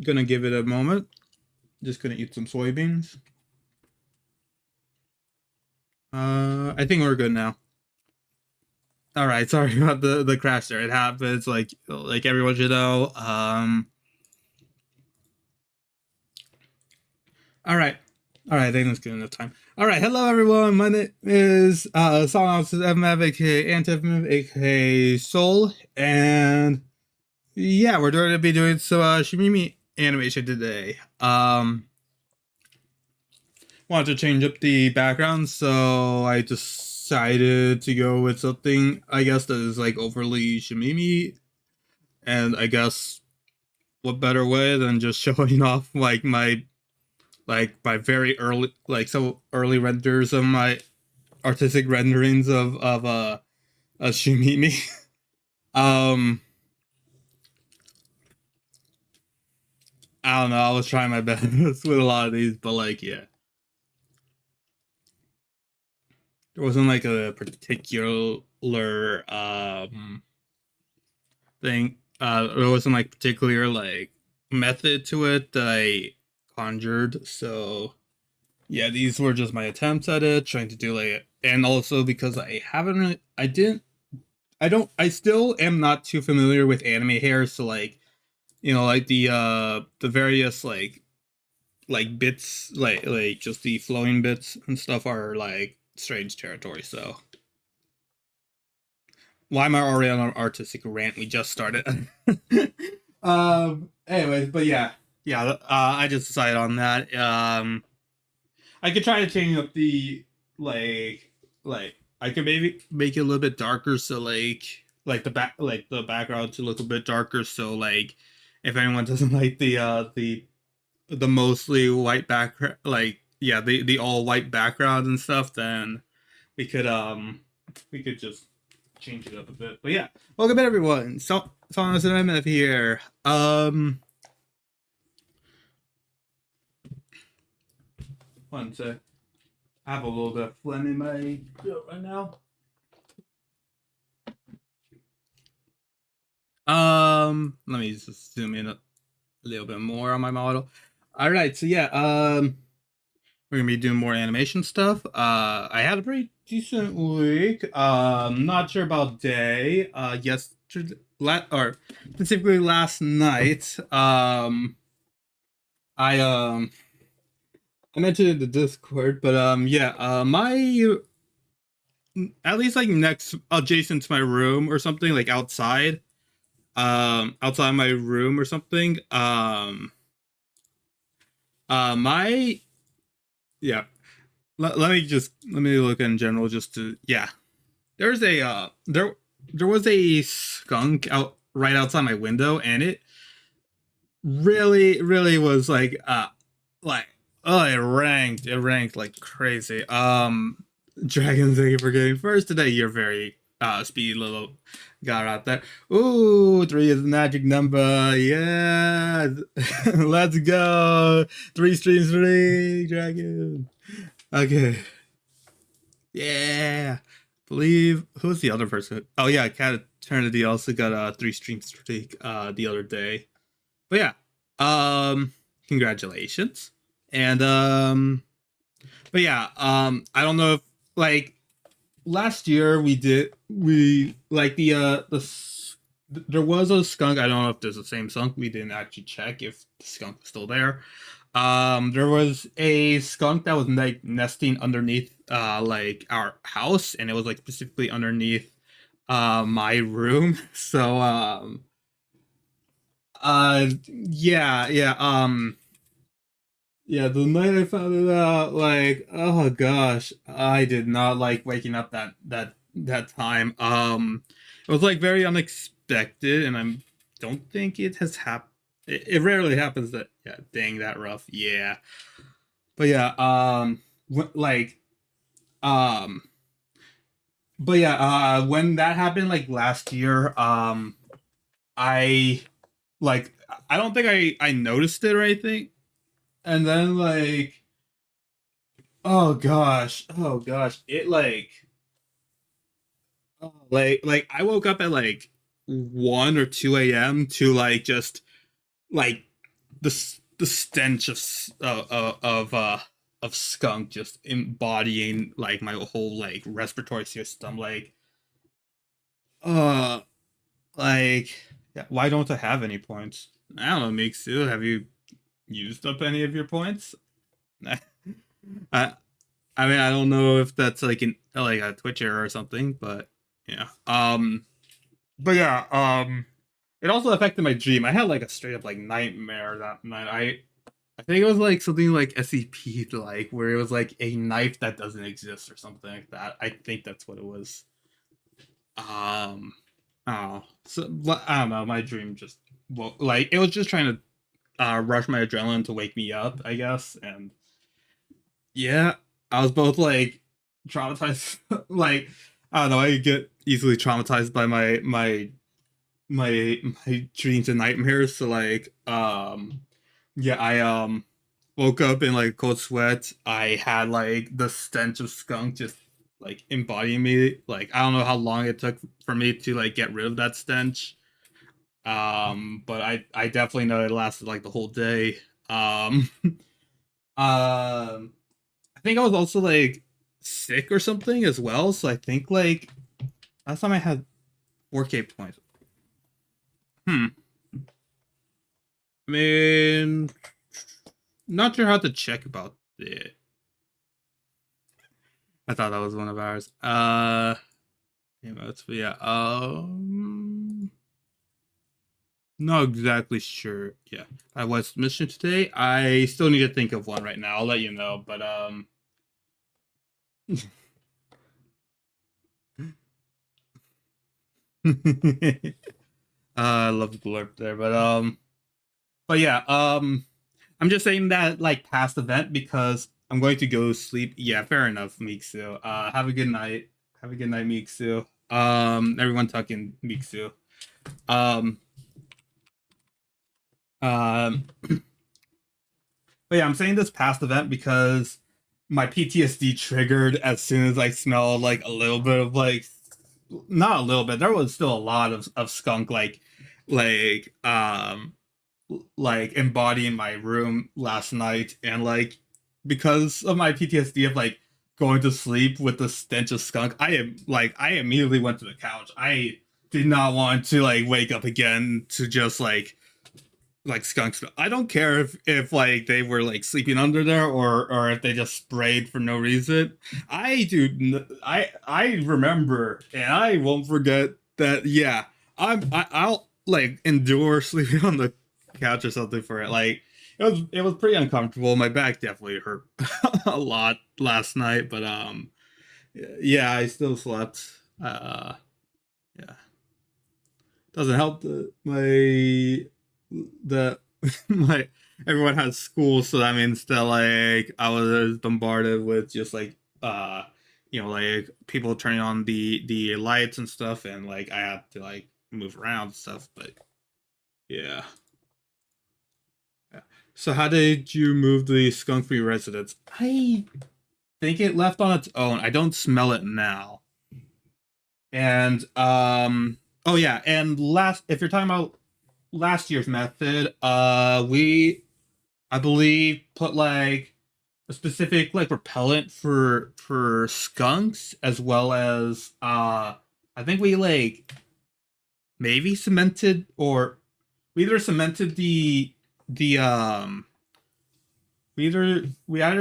gonna give it a moment. Just gonna eat some soybeans. I think we're good now. All right, sorry about the crash there. It happens, like everyone should know. All right, all right. I think that's good enough time. All right, hello everyone. My name is Song MF, aka Antifm, aka Soul, and yeah, we're going to be doing some Thoomimi animation today. Wanted to change up the background, so I decided to go with something I guess that is like overly Thoomimi, and I guess what better way than just showing off my very early so early renders of my artistic renderings of Thoomimi. um I don't know, I was trying my best with a lot of these, but like yeah. There wasn't like a particular thing. There wasn't like particular like method to it that I conjured. So yeah, these were just my attempts at it, trying to do like, and also because I haven't, I didn't, I don't, I still am not too familiar with anime hair. So like, like the various like bits, like just the flowing bits and stuff are like strange territory. So why am I already on an artistic rant? We just started. Anyways, but yeah. I just decided on that. I could try to change up the like I could maybe make it a little bit darker, so the background to look a bit darker. So like, if anyone doesn't like the mostly white background, like yeah, the all white background and stuff, then we could just change it up a bit. But yeah, welcome back everyone. Thomas and MF here. One sec. I have a little bit of phlegm in my throat right now. Let me just zoom in a little bit more on my model. All right, so yeah, we're gonna be doing more animation stuff. I had a pretty decent week. Not sure about day. Yesterday, or specifically last night. I I mentioned it in the Discord, but yeah, my at least like next adjacent to my room or something, like outside my room or something. My yeah. Let me look in general just to yeah. There's a there was a skunk out right outside my window, and it really was like oh, it ranked like crazy. Dragon, thank you for getting first today. You're very speedy little guy out there. Ooh, 3 is the magic number. Yeah. Let's go. 3 streams, 3 dragon. Okay. Yeah. Believe who's the other person? Oh yeah, Cat Eternity also got 3 streams streak the other day. But yeah. Congratulations. And but yeah, I don't know if like last year we like there was a skunk. I don't know if there's the same skunk. We didn't actually check if the skunk was still there. There was a skunk that was like nesting underneath like our house, and it was like specifically underneath my room. So yeah, the night I found it out, like, oh gosh, I did not like waking up that time. It was like very unexpected, and I don't think it has happened. It rarely happens that yeah, dang that rough. Yeah, but yeah, like, um, but yeah, when that happened like last year, I like I don't think I noticed it or anything, and then oh gosh, it like I woke up at like 1 or 2 a.m. to like just like the stench of skunk just embodying like my whole like respiratory system. Uh, like yeah, why don't I have any points? I don't know, Mixu. Have you used up any of your points? I I mean I don't know if that's like like a Twitch error or something, but yeah. But yeah, it also affected my dream. I had like a straight up like nightmare that night. I think it was like something like SCP like where it was like a knife that doesn't exist or something like that. I think that's what it was. Um oh. So I don't know, my dream just well like it was just trying to rush my adrenaline to wake me up, I guess. And yeah, I was both like traumatized like I don't know, I get easily traumatized by my dreams and nightmares. So like yeah, I woke up in like cold sweat. I had like the stench of skunk just like embodying me. Like I don't know how long it took for me to like get rid of that stench. But I definitely know it lasted like the whole day. Um I think I was also like sick or something as well. So I think like last time I had 4K points. Hmm. I mean, not sure how to check about it. I thought that was one of ours. Emotes, but yeah. Not exactly sure. Yeah, I was mission today. I still need to think of one right now. I'll let you know. But I love the blurb there. But yeah. I'm just saying that like past event because I'm going to go sleep. Yeah, fair enough, Miksu. Have a good night. Have a good night, Miksu. Everyone talking Miksu. Um, um, but yeah, I'm saying this past event because my PTSD triggered as soon as I smelled like a little bit of like, not a little bit. There was still a lot of skunk like like embodying my room last night, and like because of my PTSD of like going to sleep with the stench of skunk, I immediately went to the couch. I did not want to like wake up again to just like skunks. I don't care if like they were like sleeping under there or if they just sprayed for no reason. I remember and I won't forget that. Yeah, I'll like endure sleeping on the couch or something for it. Like it was pretty uncomfortable. My back definitely hurt a lot last night, but yeah, I still slept. Yeah, doesn't help that the my everyone has school, so that means that like I was bombarded with just like like people turning on the lights and stuff, and like I had to like move around and stuff. But yeah. Yeah. So how did you move the skunk free residence? I think it left on its own. I don't smell it now. And oh yeah, and last if you're talking about last year's method, we I believe put like a specific like repellent for skunks as well as I think we like maybe cemented or we either cemented the we either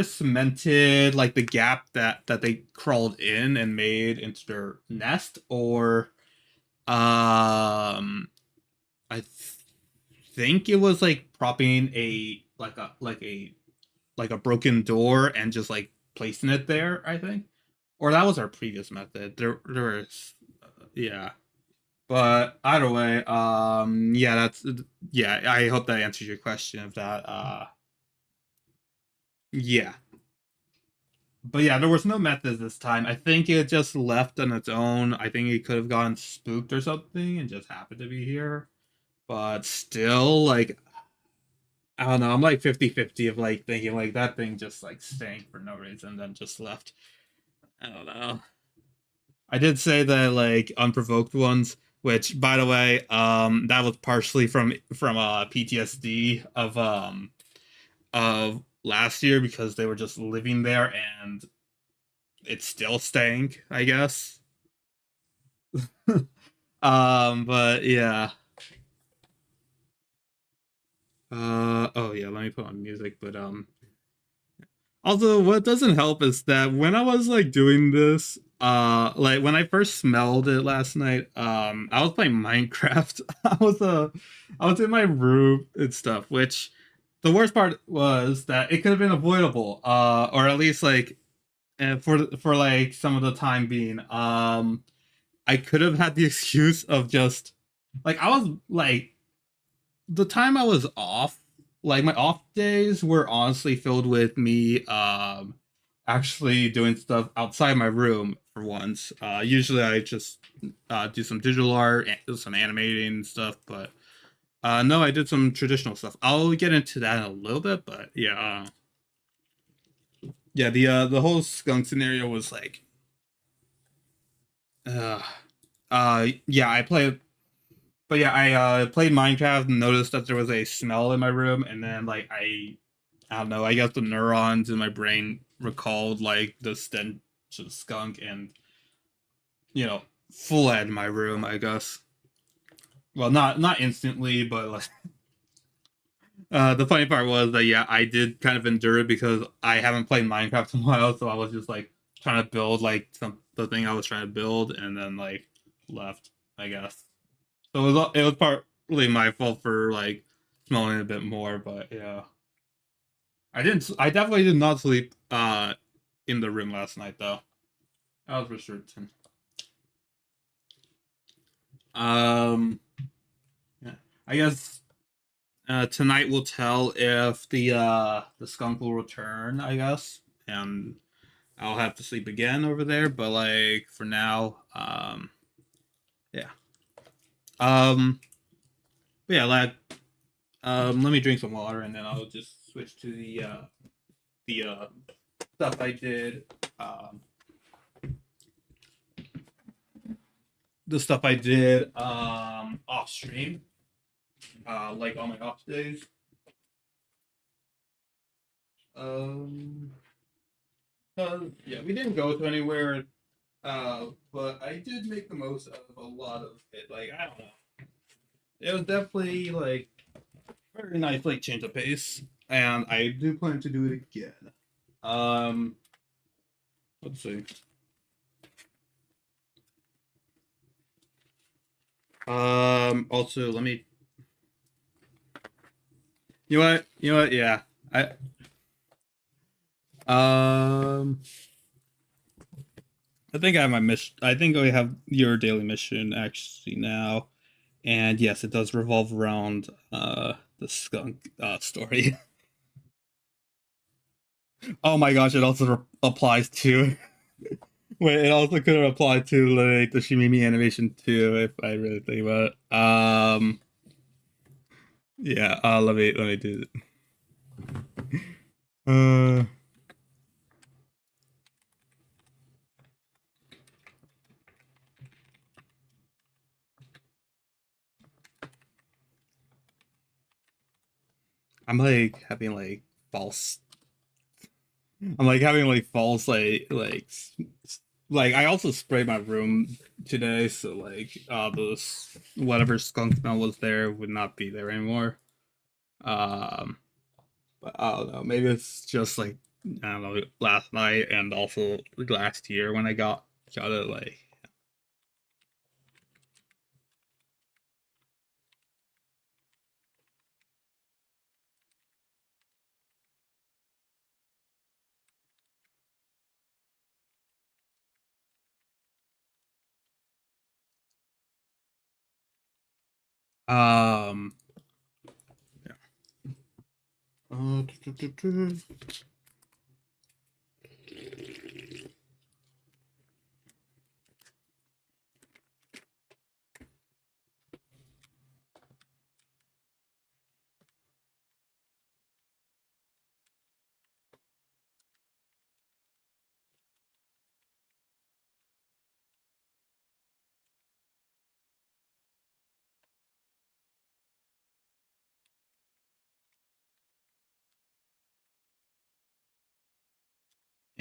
cemented like the gap that they crawled in and made into their nest, or I think it was like propping a like a broken door and just like placing it there. I think, or that was our previous method. There was yeah, but either way, yeah, that's yeah. I hope that answers your question of that. Yeah, but yeah, there was no method this time. I think it just left on its own. I think it could have gotten spooked or something and just happened to be here. But still, like I don't know. I'm like 50-50 of like thinking like that thing just like stank for no reason, then just left. I don't know. I did say that like unprovoked ones. which, by the way, that was partially from PTSD of last year because they were just living there and it's still staying, I guess. But yeah. Oh yeah, let me put on music, but also what doesn't help is that when I was like doing this, like when I first smelled it last night, I was playing Minecraft. I was in my room and stuff, which the worst part was that it could have been avoidable, or at least like for like some of the time being. I could have had the excuse of just like I was like the time I was off, like my off days were honestly filled with me actually doing stuff outside my room for once. Usually I just do some digital art, some animating and stuff, but no, I did some traditional stuff. I'll get into that in a little bit, but yeah, yeah, the whole skunk scenario was like uh yeah, I played but yeah, I played Minecraft and noticed that there was a smell in my room, and then like I don't know, I guess the neurons in my brain recalled like the stench of skunk and you know fled my room, I guess. Well, not instantly, but like the funny part was that yeah, I did kind of endure it because I haven't played Minecraft in a while, so I was just like trying to build like some the thing I was trying to build, and then like left, I guess. So it was partly my fault for like smelling a bit more, but yeah, I definitely did not sleep in the room last night though. That was for certain. Um, yeah. I guess tonight will tell if the skunk will return. I guess, and I'll have to sleep again over there. But like for now, yeah. Um, but yeah, lad. Let me drink some water and then I'll just switch to the stuff I did. Um, the stuff I did off stream, like on my off days. Um, yeah, we didn't go to anywhere, but I did make the most of a lot of it. Like I don't know, it was definitely like very nice, like change of pace, and I do plan to do it again. Um, let's see. Also, let me. You know what? You know what? Yeah, I. Um, I think I have my mission. I think I have your daily mission actually now. And yes, it does revolve around the skunk story. Oh my gosh, it also applies to wait, it also could apply to like the Shimimi animation too, if I really think about it. Yeah, let me do it. Uh I'm like having like false I'm like having like false like I also sprayed my room today, so like those whatever skunk smell was there would not be there anymore. Um, but I don't know. Maybe it's just like I don't know last night and also last year when I got it. Like um, yeah. Uh,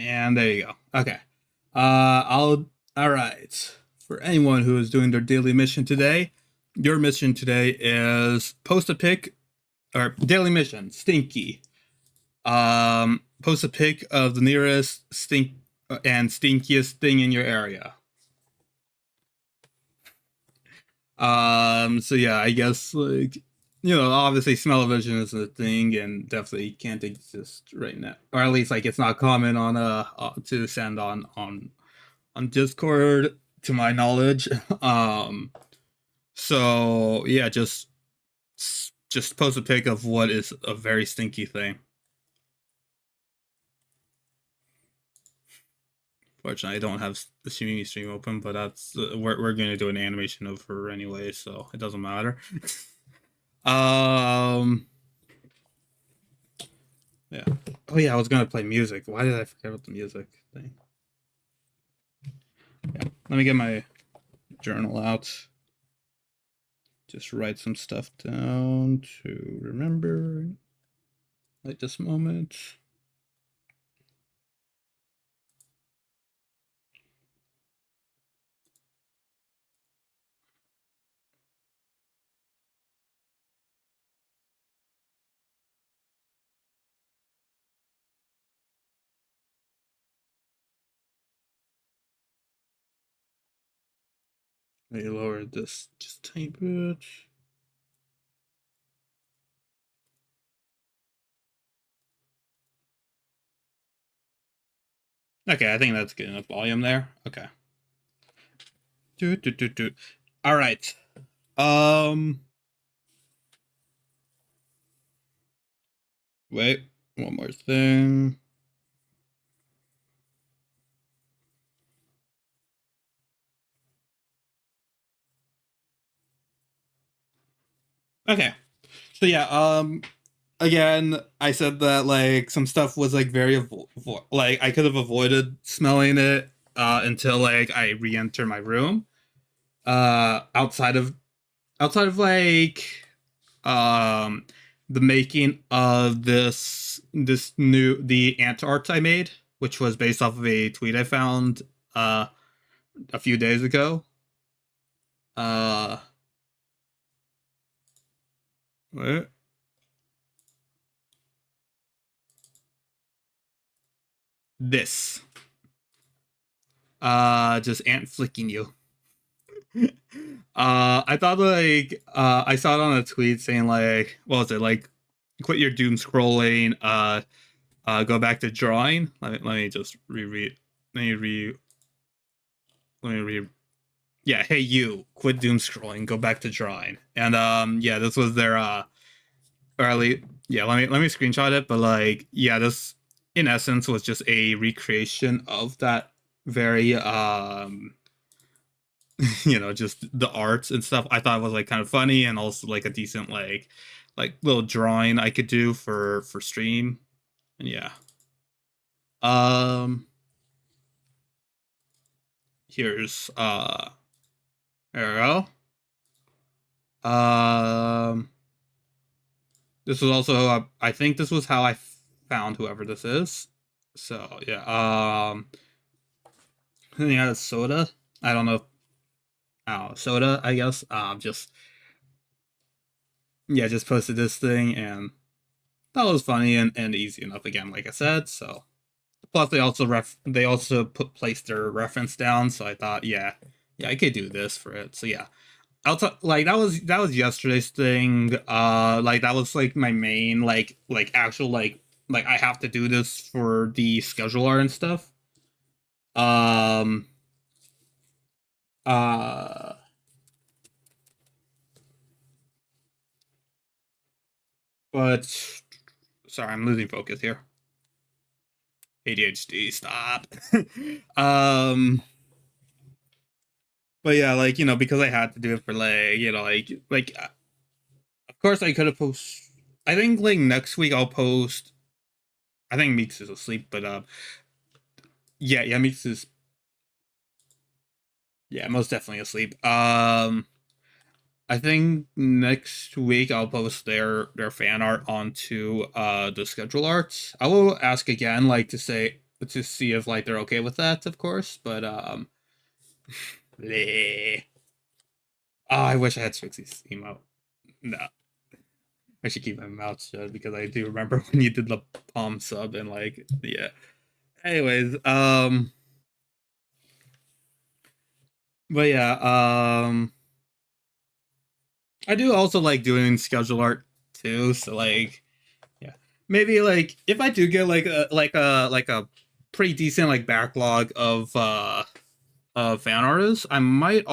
And there you go. Okay. I'll. All right. For anyone who is doing their daily mission today, your mission today is post a pic, or daily mission, Stinky. Post a pic of the nearest stink and stinkiest thing in your area. So yeah, I guess like obviously smell-o-vision is a thing and definitely can't exist right now, or at least like it's not common on to send on Discord to my knowledge. So yeah, just post a pic of what is a very stinky thing. Fortunately, I don't have the Thoomimi stream open, but that's we're gonna do an animation of her anyway, so it doesn't matter. um, yeah. Oh yeah, I was gonna play music. Why did I forget about the music thing? Yeah, let me get my journal out. Just write some stuff down to remember, like this moment. Let me lower this just a tiny bit. Okay, I think that's good enough volume there. Okay. All right. Wait, one more thing. Okay. So yeah, again, I said that like some stuff was like very like I could have avoided smelling it until like I re-enter my room. Outside of like um the making of this new the ant art I made, which was based off of a tweet I found a few days ago. Uh what? This. Just ant flicking you. I thought like I saw it on a tweet saying like what was it like quit your doom scrolling, go back to drawing. Let me just reread. Let me re let me re Yeah, hey you, quit doom scrolling, go back to drawing. And yeah, this was their early yeah, let me screenshot it, but like yeah, this in essence was just a recreation of that very just the arts and stuff. I thought it was like kind of funny and also like a decent like little drawing I could do for stream. And yeah. Um here's there we go. Um this was also I think this was how I found whoever this is. So yeah. Yeah, soda. I don't know. Oh, soda, I guess. Just yeah, just posted this thing and that was funny and easy enough again, like I said. So plus they also placed their reference down, so I thought, yeah, I could do this for it. So yeah, I'll talk like that was yesterday's thing. Like that was like my main actual like I have to do this for the scheduler and stuff. Um. Uh. But sorry, I'm losing focus here. ADHD, stop. um. But yeah, like because I had to do it for like of course I could have post. I think like next week I'll post. I think Meeks is asleep, but yeah, Meeks is most definitely asleep. I think next week I'll post their fan art onto the schedule arts. I will ask again, like to say to see if like they're okay with that, of course. But bleh. Oh, I wish I had Strixie's emote. No, I should keep my mouth shut because I do remember when you did the palm sub and like yeah. Anyways, but yeah, I do also like doing schedule art too. So like, yeah, maybe like if I do get like a pretty decent like backlog of fan artists, I might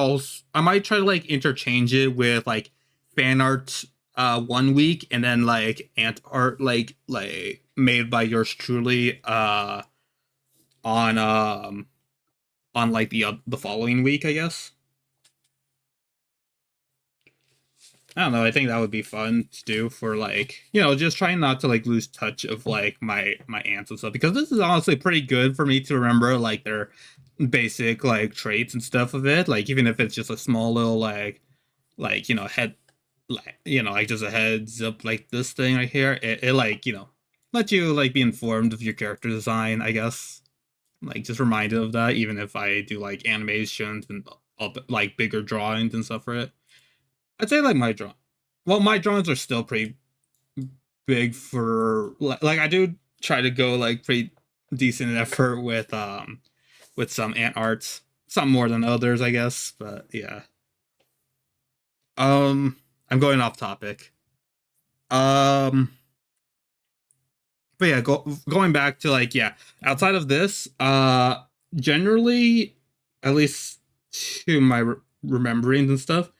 try to like interchange it with like fan art 1 week and then like ant art like made by yours truly on like the following week, I guess. I don't know. I think that would be fun to do for like just trying not to like lose touch of like my ants and stuff because this is honestly pretty good for me to remember like their basic like traits and stuff of it. Like even if it's just a small little like head like just a heads up like this thing right here. It like let you like be informed of your character design. I guess like just reminded of that even if I do like animations and like bigger drawings and stuff for it. I'd say like my drawings are still pretty big for like I do try to go like pretty decent effort with some ant arts, some more than others, I guess. But yeah, um, I'm going off topic. Um, but yeah, going back to like yeah, outside of this, generally, at least to my rememberings and stuff,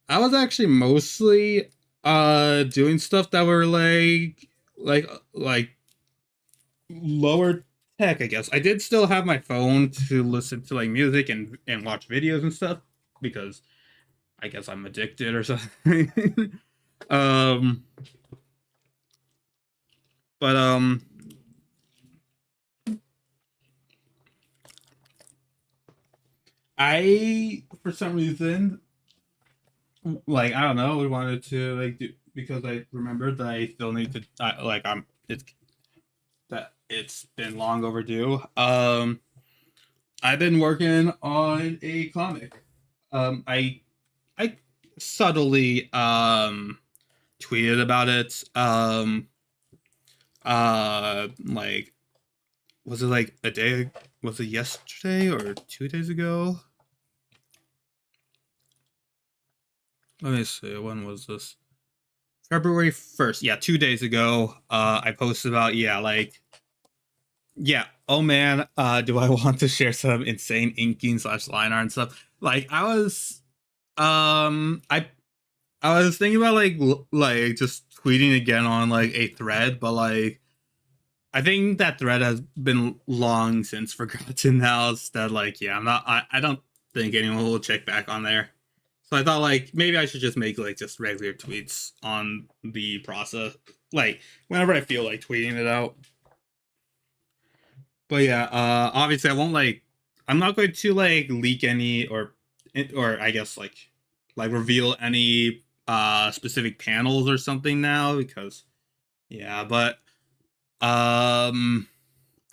I was actually mostly doing stuff that were like lower tech, I guess. I did still have my phone to listen to like music and watch videos and stuff because I guess I'm addicted or something. um but I for some reason like I don't know, we wanted to like do because I remembered that I still need to like it's that it's been long overdue. I've been working on a comic. I subtly tweeted about it. Like was it like a day? Was it yesterday or 2 days ago? Let me see. When was this? February 1st. Yeah, 2 days ago. I posted about yeah, like yeah. Oh man, do I want to share some insane inking slash line art and stuff? Like I was thinking about like just tweeting again on like a thread, but like I think that thread has been long since forgotten now. It's that like yeah, I don't think anyone will check back on there. So I thought like maybe I should just make like just regular tweets on the process, like whenever I feel like tweeting it out. But yeah, obviously I won't like I'm not going to like leak any or I guess like reveal any specific panels or something now because yeah, but oh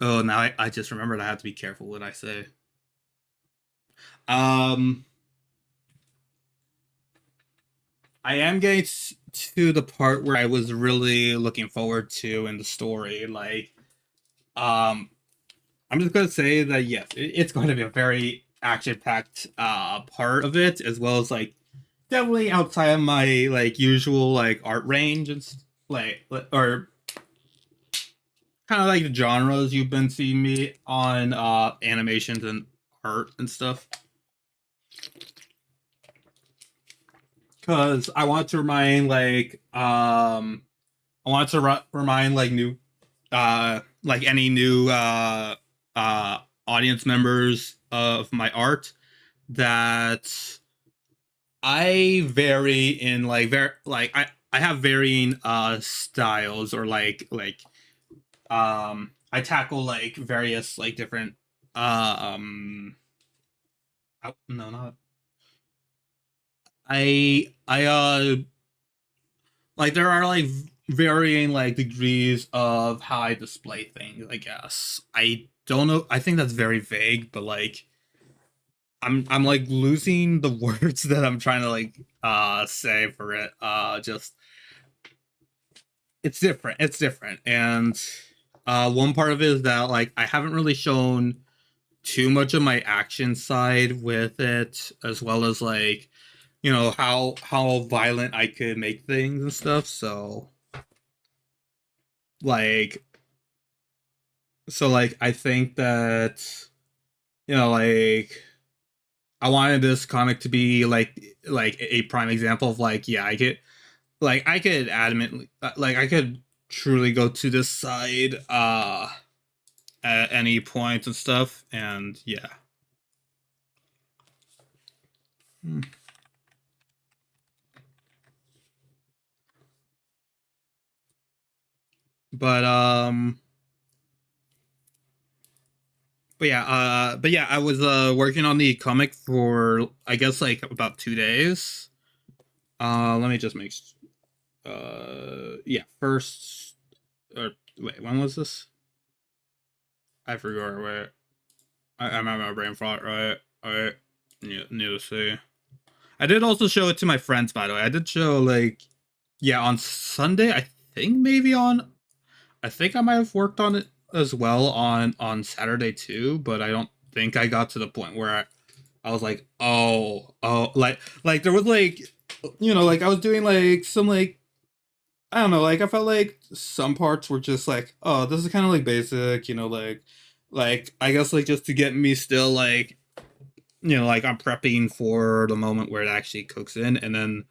now I just remembered I have to be careful what I say. Um I am getting to the part where I was really looking forward to in the story. Like um I'm just gonna say that yes, it's going to be a very action-packed part of it, as well as like definitely outside of my like usual like art range and or kind of like the genres you've been seeing me on animations and art and stuff. Because I want to remind I want to remind like any new audience members of my art that I vary in like I have varying styles or I tackle like various like different no not I like there are like varying like degrees of how I display things, I guess. don't know. I think that's very vague, but like I'm like losing the words that I'm trying to like say for it. Just it's different. It's different. And one part of it is that like I haven't really shown too much of my action side with it, as well as like, you know, how violent I could make things and stuff. Like like I think that, you know, like I wanted this comic to be like a prime example of like, yeah, I could adamantly like I could truly go to this side at any point and stuff, and yeah. Hmm. But but yeah, I was working on the comic for I guess like about 2 days. Let me just make yeah, first or wait, when was this? I forgot. Wait, I'm at my brain fart. Right, alright. Need to see. I did also show it to my friends, by the way. I did show like, yeah, on Sunday. I think I might have worked on it as well on Saturday too, but I don't think I got to the point where I was like, oh, like there was like, you know, like I was doing like some like, I don't know, like I felt like some parts were just like, oh, this is kind of like basic, you know, like I guess like just to get me still like, you know, like I'm prepping for the moment where it actually cooks in, and then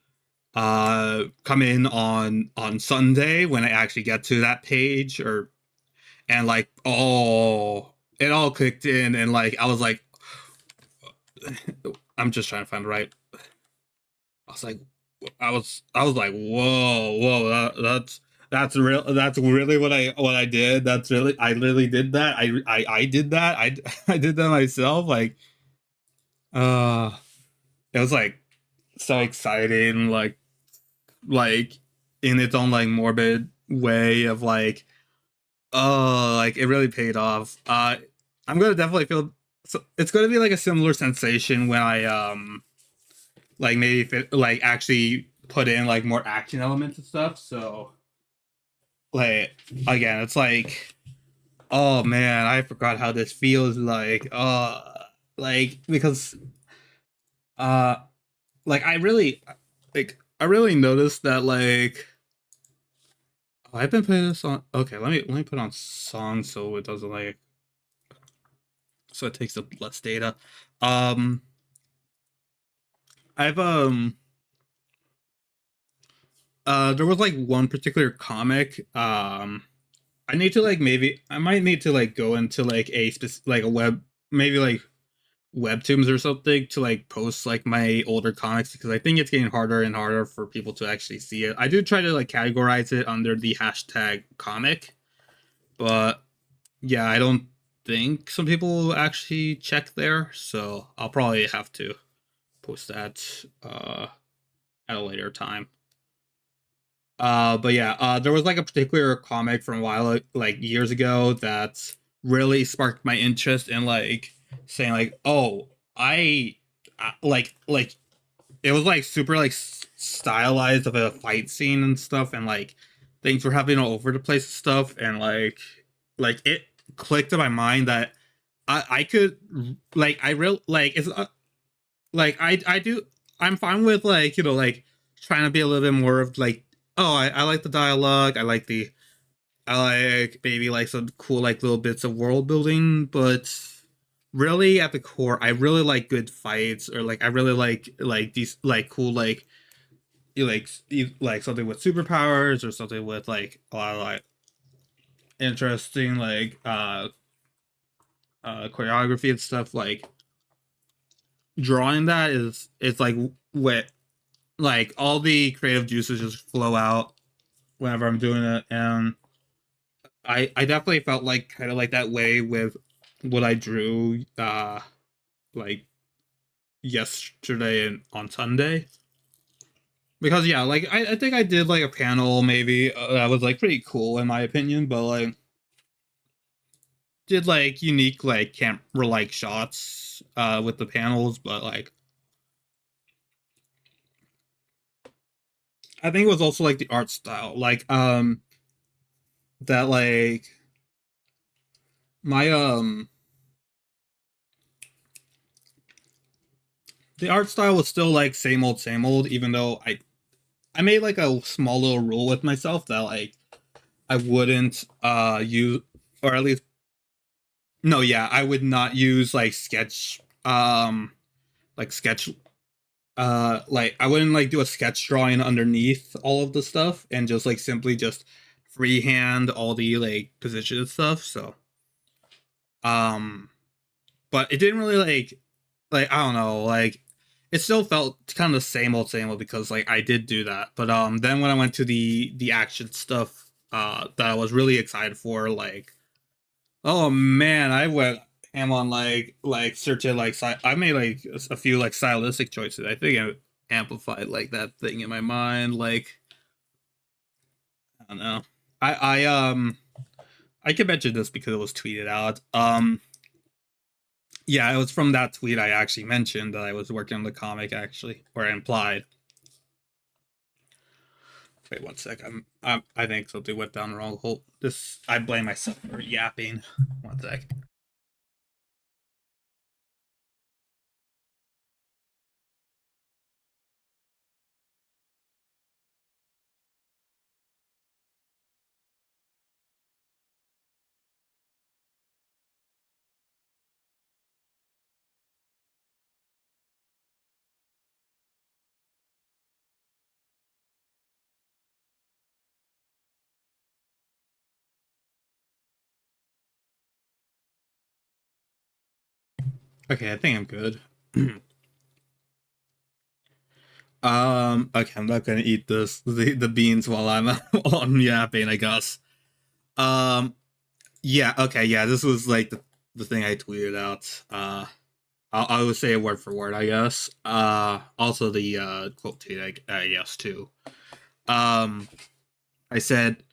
come in on Sunday when I actually get to that page, or and like, oh, it all clicked in, and like I was like, I'm just trying to find the right. I was like, I was like, whoa, that's real. That's really what I did. That's really I literally did that. I did that. I did that myself. Uh, it was like so exciting. Like in its own like morbid way of like, oh, like it really paid off. I'm gonna definitely feel, so it's gonna be like a similar sensation when I like maybe if it, like actually put in like more action elements and stuff. So like again, it's like, oh man, I forgot how this feels like. Like because uh like I really noticed that like, oh, I've been playing this on. Okay, let me put on songs so it doesn't like, so it takes up less data. Um, I've there was like one particular comic. I need to like, maybe I might need to like go into like a specific like a web, maybe like webtoons or something, to like post like my older comics, because I think it's getting harder and harder for people to actually see it. I do try to like categorize it under the hashtag comic, but yeah, I don't think some people will actually check there, so I'll probably have to post that at a later time. But yeah, there was like a particular comic from a while, like years ago, that really sparked my interest in like saying like, oh, like it was like super like stylized of a fight scene and stuff, and like things were happening all over the place and stuff, and like it clicked in my mind that I could like I real like it's like I do, I'm fine with like, you know, like trying to be a little bit more of like, oh, I like the dialogue, I like maybe like some cool like little bits of world building, but really at the core I really like good fights, or like I really like these like cool like, like something with superpowers, or something with like a lot of like interesting like choreography and stuff. Like drawing that is, it's like what, like all the creative juices just flow out whenever I'm doing it, and I definitely felt like kind of like that way with what I drew like yesterday and on Sunday, because yeah, like I think I did like a panel maybe that was like pretty cool in my opinion, but like did like unique like camera like shots with the panels, but like I think it was also like the art style, like that like my the art style was still like same old, even though I made like a small little rule with myself that like I wouldn't use, or at least no, yeah, I would not use like sketch like I wouldn't like do a sketch drawing underneath all of the stuff and just like simply just freehand all the like position and stuff. So um but it didn't really like I don't know, like it still felt kind of the same old because like I did do that. But then when I went to the action stuff that I was really excited for, like oh man, I went ham on like certain like I made like a few like stylistic choices. I think I amplified like that thing in my mind. Like I don't know. I can mention this because it was tweeted out. Yeah, it was from that tweet I actually mentioned that I was working on the comic actually, or implied. Wait one sec. I think something went down the wrong hole. This I blame myself for yapping. One sec. Okay, I think I'm good. Okay, I'm not gonna eat the beans while I'm while I'm yapping, I guess. Um, yeah, okay, yeah, this was like the thing I tweeted out. I would say it word for word, I guess. Also the quote tweet, I guess too. Um, I said,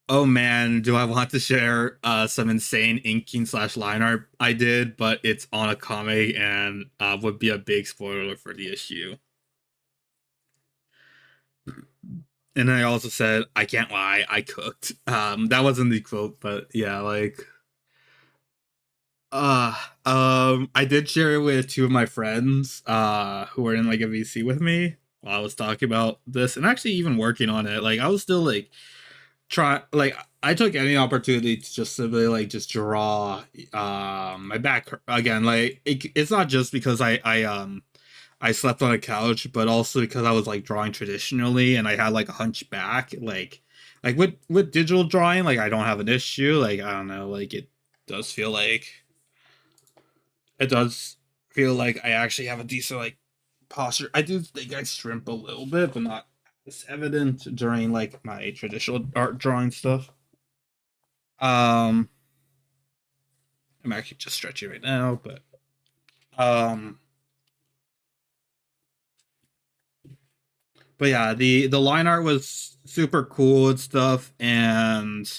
"Oh man, do I want to share some insane inking slash line art I did, but it's on a comic and would be a big spoiler for the issue." And I also said, I can't lie, I cooked. That wasn't the quote, but yeah, like uh I did share it with two of my friends who were in like a VC with me while I was talking about this and actually even working on it. Like I was still like try like I took any opportunity to just simply like just draw my back again. Like it's not just because I slept on a couch, but also because I was like drawing traditionally and I had like a hunchback. Like with digital drawing, like I don't have an issue. Like I don't know, like does feel like it does feel like I actually have a decent like posture. I do think I shrimp a little bit, but not as evident during like my traditional art drawing stuff. Um I'm actually just stretching right now, but um but yeah, the line art was super cool and stuff, and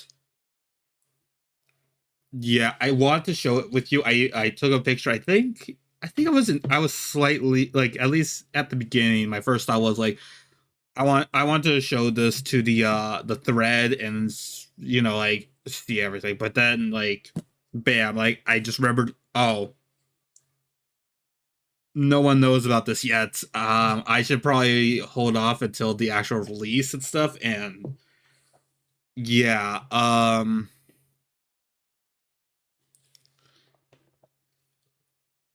yeah, I wanted to show it with you. I took a picture. I think I was slightly like at least at the beginning. My first thought was like I want to show this to the thread and you know like see everything. But then like bam, like I just remembered. Oh, no one knows about this yet. I should probably hold off until the actual release and stuff. And yeah,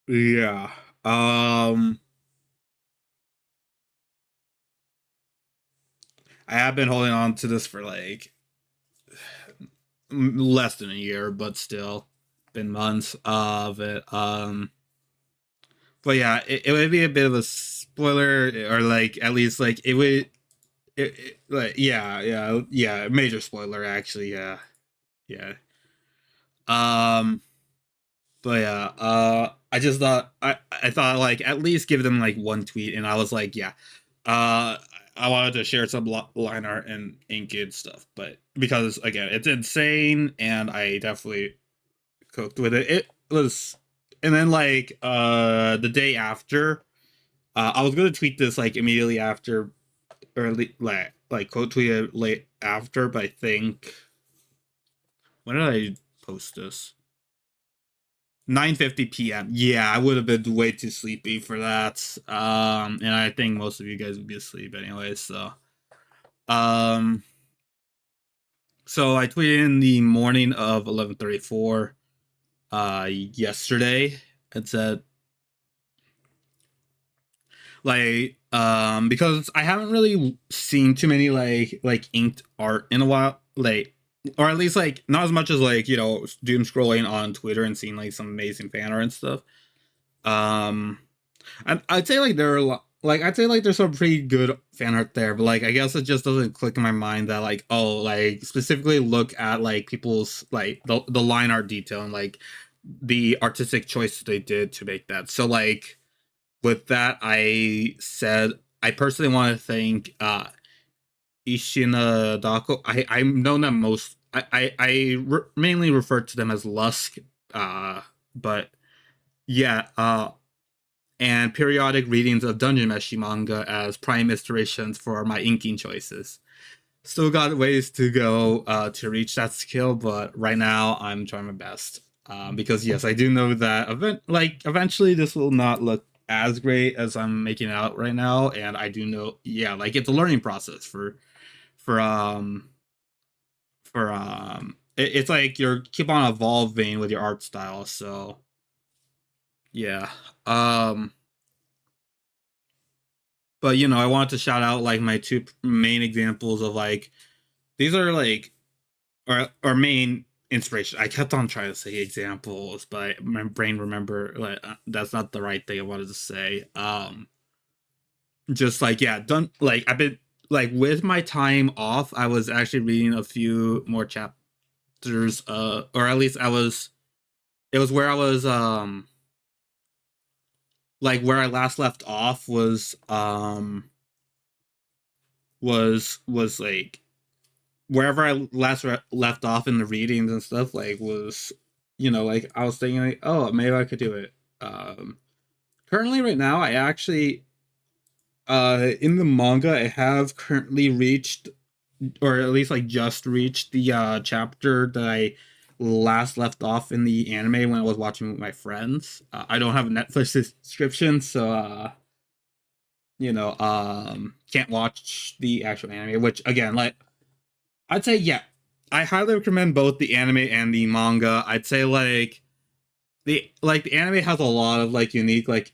yeah, um. I have been holding on to this for like less than a year, but still been months of it. But yeah, it would be a bit of a spoiler, or like at least like it would, like yeah, major spoiler actually. Yeah, yeah. Um, but yeah, I just thought I thought like at least give them like one tweet, and I was like, yeah, uh, I wanted to share some line art and ink and stuff, but because again, it's insane, and I definitely cooked with it. It was, and then like the day after, I was gonna tweet this like immediately after, or like quote tweet it late after, but I think when did I post this? 9:50 p.m. Yeah, I would have been way too sleepy for that. And I think most of you guys would be asleep anyway. Um, so I tweeted in the morning of 11:34, yesterday, and said because I haven't really seen too many like inked art in a while, like, or at least like not as much as like doom scrolling on Twitter and seeing like some amazing fan art and stuff. Um, I'd say like there are like I'd say like there's some pretty good fan art there, but like I guess it just doesn't click in my mind that like, oh, like specifically look at like people's like the line art detail and like the artistic choice they did to make that. So like with that, I said I personally want to thank Ishina Dako. I've known them most. Mainly refer to them as Lusk, but yeah, and periodic readings of Dungeon Meshi manga as prime inspirations for my inking choices. Still got ways to go to reach that skill, but right now I'm trying my best. Because yes, I do know that eventually this will not look as great as I'm making it out right now, and I do know, yeah, like it's a learning process for it's like you're keep on evolving with your art style. So yeah, but I wanted to shout out like my two main examples of like these are like or main inspiration. I kept on trying to say examples, but my brain remember like that's not the right thing I wanted to say. Just like yeah, done like I've been like with my time off, I was actually reading a few more chapters, or at least it was where I was like where I last left off was like wherever I left off in the readings and stuff, like was like I was thinking like, oh, maybe I could do it. Currently right now I actually in the manga I have currently reached, or at least like just reached the chapter that I last left off in the anime when I was watching with my friends. I don't have a Netflix subscription, so can't watch the actual anime, which again, like I'd say yeah, I highly recommend both the anime and the manga. I'd say the anime has a lot of like unique like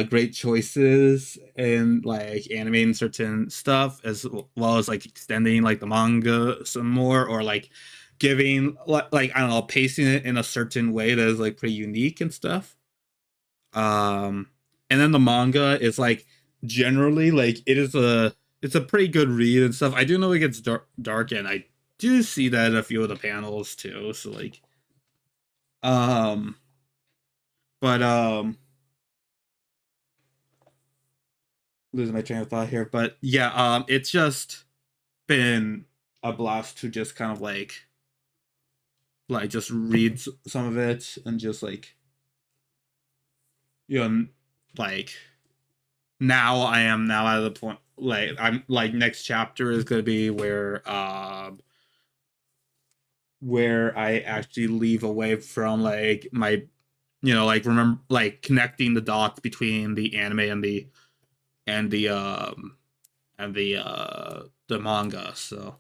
great choices in like animating certain stuff, as well as like extending like the manga some more, or like giving like I don't know, pacing it in a certain way that is like pretty unique and stuff. um and then the manga is like generally like it's a pretty good read and stuff. I do know it gets dark, and I do see that in a few of the panels too, so like um but losing my train of thought here, but yeah, it's just been a blast to just kind of like just read some of it, and just like you know like now I am now at the point like I'm like next chapter is gonna be where I actually leave away from like my like remember like connecting the dots between the anime and the the manga. So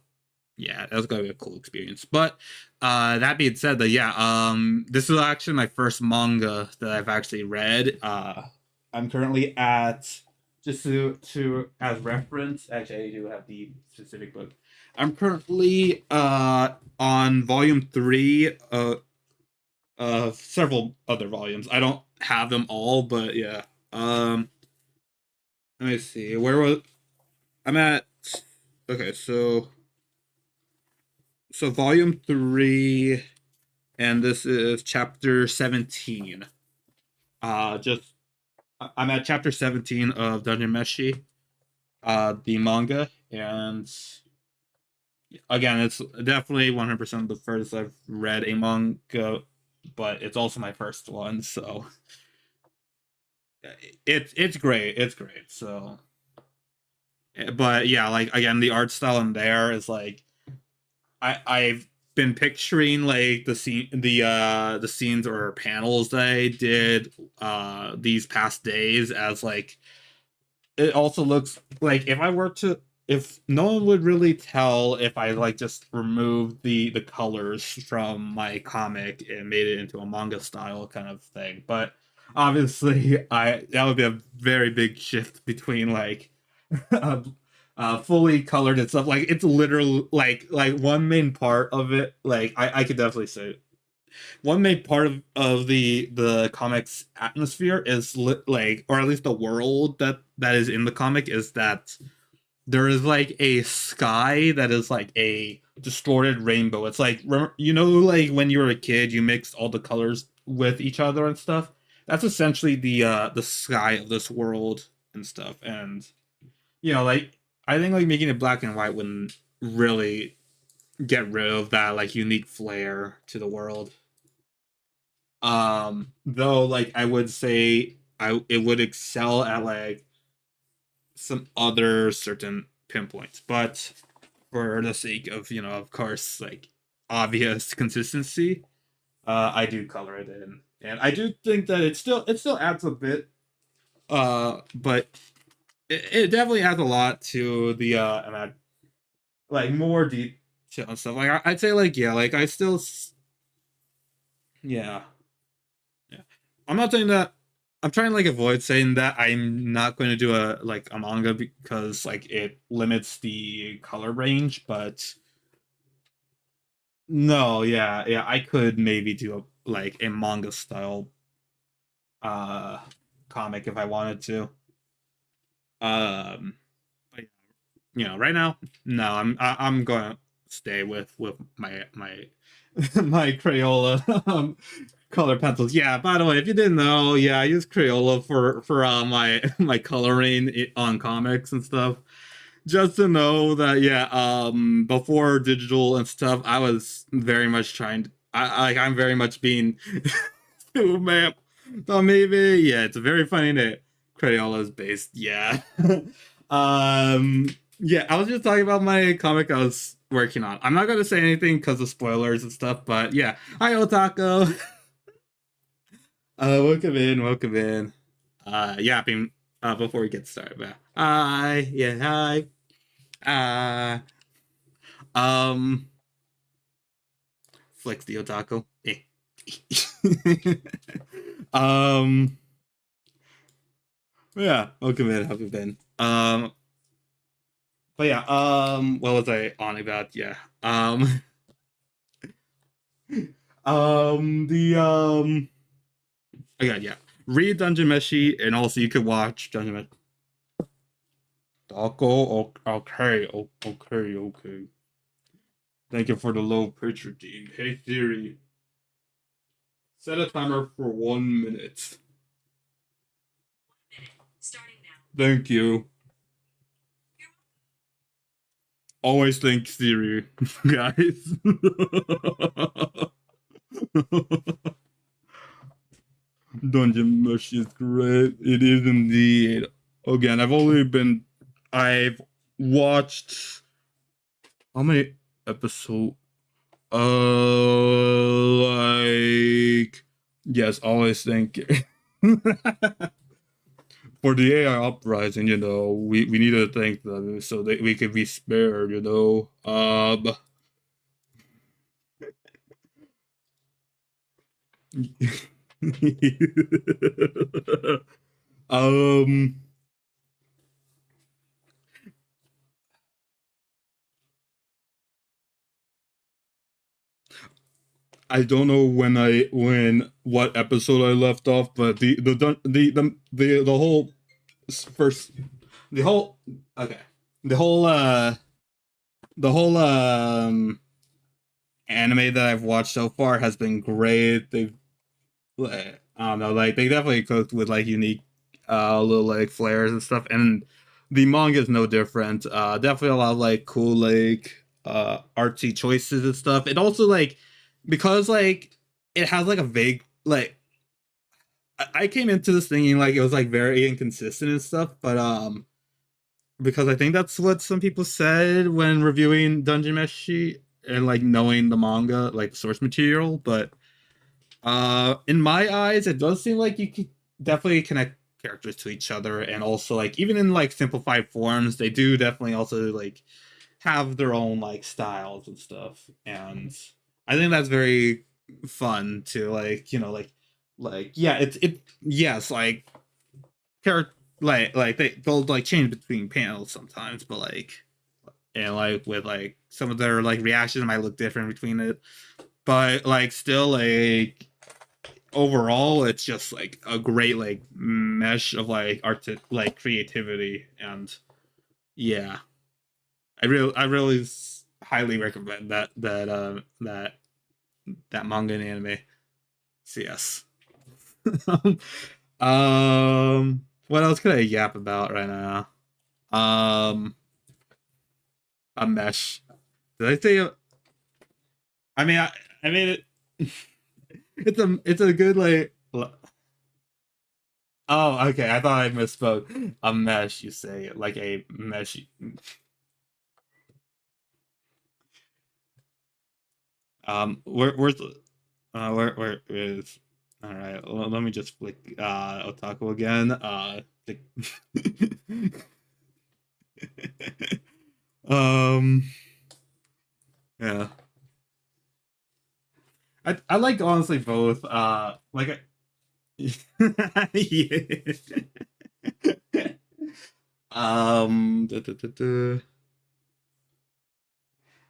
yeah, that was gonna be a cool experience. But that being said, that yeah, this is actually my first manga that I've actually read. I'm currently at, just to as reference. Actually, I do have the specific book. I'm currently on volume 3 of several other volumes. I don't have them all, but yeah. Let me see. Where was I'm at? Okay, so volume 3, and this is chapter 17. Just I'm at chapter 17 of Dungeon Meshi, the manga, and again, it's definitely 100% the first I've read a manga but it's also my first one, so it's great. It's great. So, but yeah, like again, the art style in there is like I've been picturing like the scenes or panels that I did these past days as like it also looks like if no one would really tell if I like just removed the colors from my comic and made it into a manga style kind of thing. But obviously I that would be a very big shift between like uh, fully colored and stuff. Like it's literally like one main part of it, like I could definitely say one main part of the comic's atmosphere is like, or at least the world that is in the comic is that there is like a sky that is like a distorted rainbow. It's like you know, like when you were a kid, you mixed all the colors with each other and stuff. That's essentially the sky of this world and stuff. And you know, like I think like making it black and white wouldn't really get rid of that like unique flair to the world. Though like I would say it would excel at like some other certain pinpoints, but for the sake of, you know, of course, like obvious consistency, I do color it in, and I do think that it still adds a bit, but it definitely adds a lot to the like more detail and stuff. Like I'd say like yeah, like I still yeah. Yeah. I'm not saying that I'm trying to like avoid saying that I'm not going to do a like a manga because like it limits the color range, but no, yeah, yeah, I could maybe do a like a manga style uh comic if I wanted to. But you know, right now, no, I'm going to stay with my my Crayola color pencils. Yeah, by the way, if you didn't know, yeah, I use Crayola for my my coloring on comics and stuff. Just to know that, yeah, before digital and stuff, I was very much trying to, I'm very much being too man. So maybe, yeah, it's a very funny name. Crayola is based, yeah. um, yeah, I was just talking about my comic I was working on. I'm not gonna say anything because of spoilers and stuff, but yeah. Hi, Otako. Welcome in, welcome in. Yapping before we get started. Hi, yeah, hi. Um, Flex the Otaku. Eh. um, yeah, welcome in, how have you been? But yeah, what was I on about? Yeah. The again, yeah. Read Dungeon Meshi, and also you could watch Dungeon Meshi. Taco, okay, okay, okay. Thank you for the low picture, Dean. Hey Siri, set a timer for 1 minute. Starting now. Thank you. Always thank Siri, guys. Dungeon Mesh is great. It is indeed. Again, I've watched how many episodes? Like yes, always thank for the AI uprising. You know, we need to thank them so that we can be spared. You know, um. I don't know when what episode I left off, but the whole first the whole okay the whole the whole anime that I've watched so far has been great. They've I don't know, like they definitely cooked with like unique little like flares and stuff, and the manga is no different. Definitely a lot of like cool like artsy choices and stuff. It also like because like it has like a vague like I came into this thinking like it was like very inconsistent and stuff, but because I think that's what some people said when reviewing Dungeon Meshi and like knowing the manga, like source material, but in my eyes it does seem like you could definitely connect characters to each other, and also like even in like simplified forms they do definitely also like have their own like styles and stuff, and I think that's very fun to like like yeah it yes like character like they'll like change between panels sometimes, but like and like with like some of their like reactions might look different between it, but like still like overall it's just like a great like mesh of like art like creativity, and yeah, I really highly recommend that manga and anime. So yes. What else could I yap about right now? Um, a mesh. Did I say? I mean it. It's a good like. Oh, okay. I thought I misspoke. A mesh. You say like a mesh. Where's the where is? All right. Let me just flick Otaku again. um. Yeah. I like honestly both. Like yeah. Da.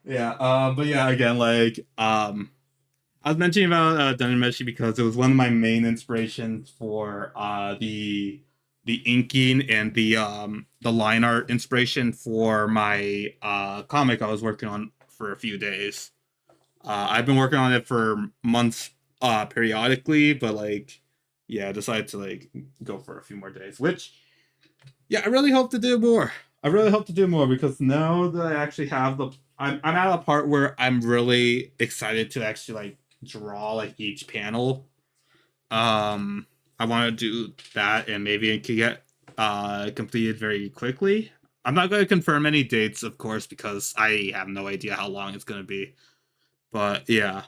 Yeah. But yeah, again, like I was mentioning about Dungeon Meshi because it was one of my main inspirations for the inking and the line art inspiration for my comic I was working on for a few days. I've been working on it for months periodically, but like yeah, I decided to like go for a few more days, which yeah, I really hope to do more. I really hope to do more because now that I actually have I'm at a part where I'm really excited to actually like draw like each panel. Um, I want to do that, and maybe it could get completed very quickly. I'm not going to confirm any dates, of course, because I have no idea how long it's going to be. But yeah,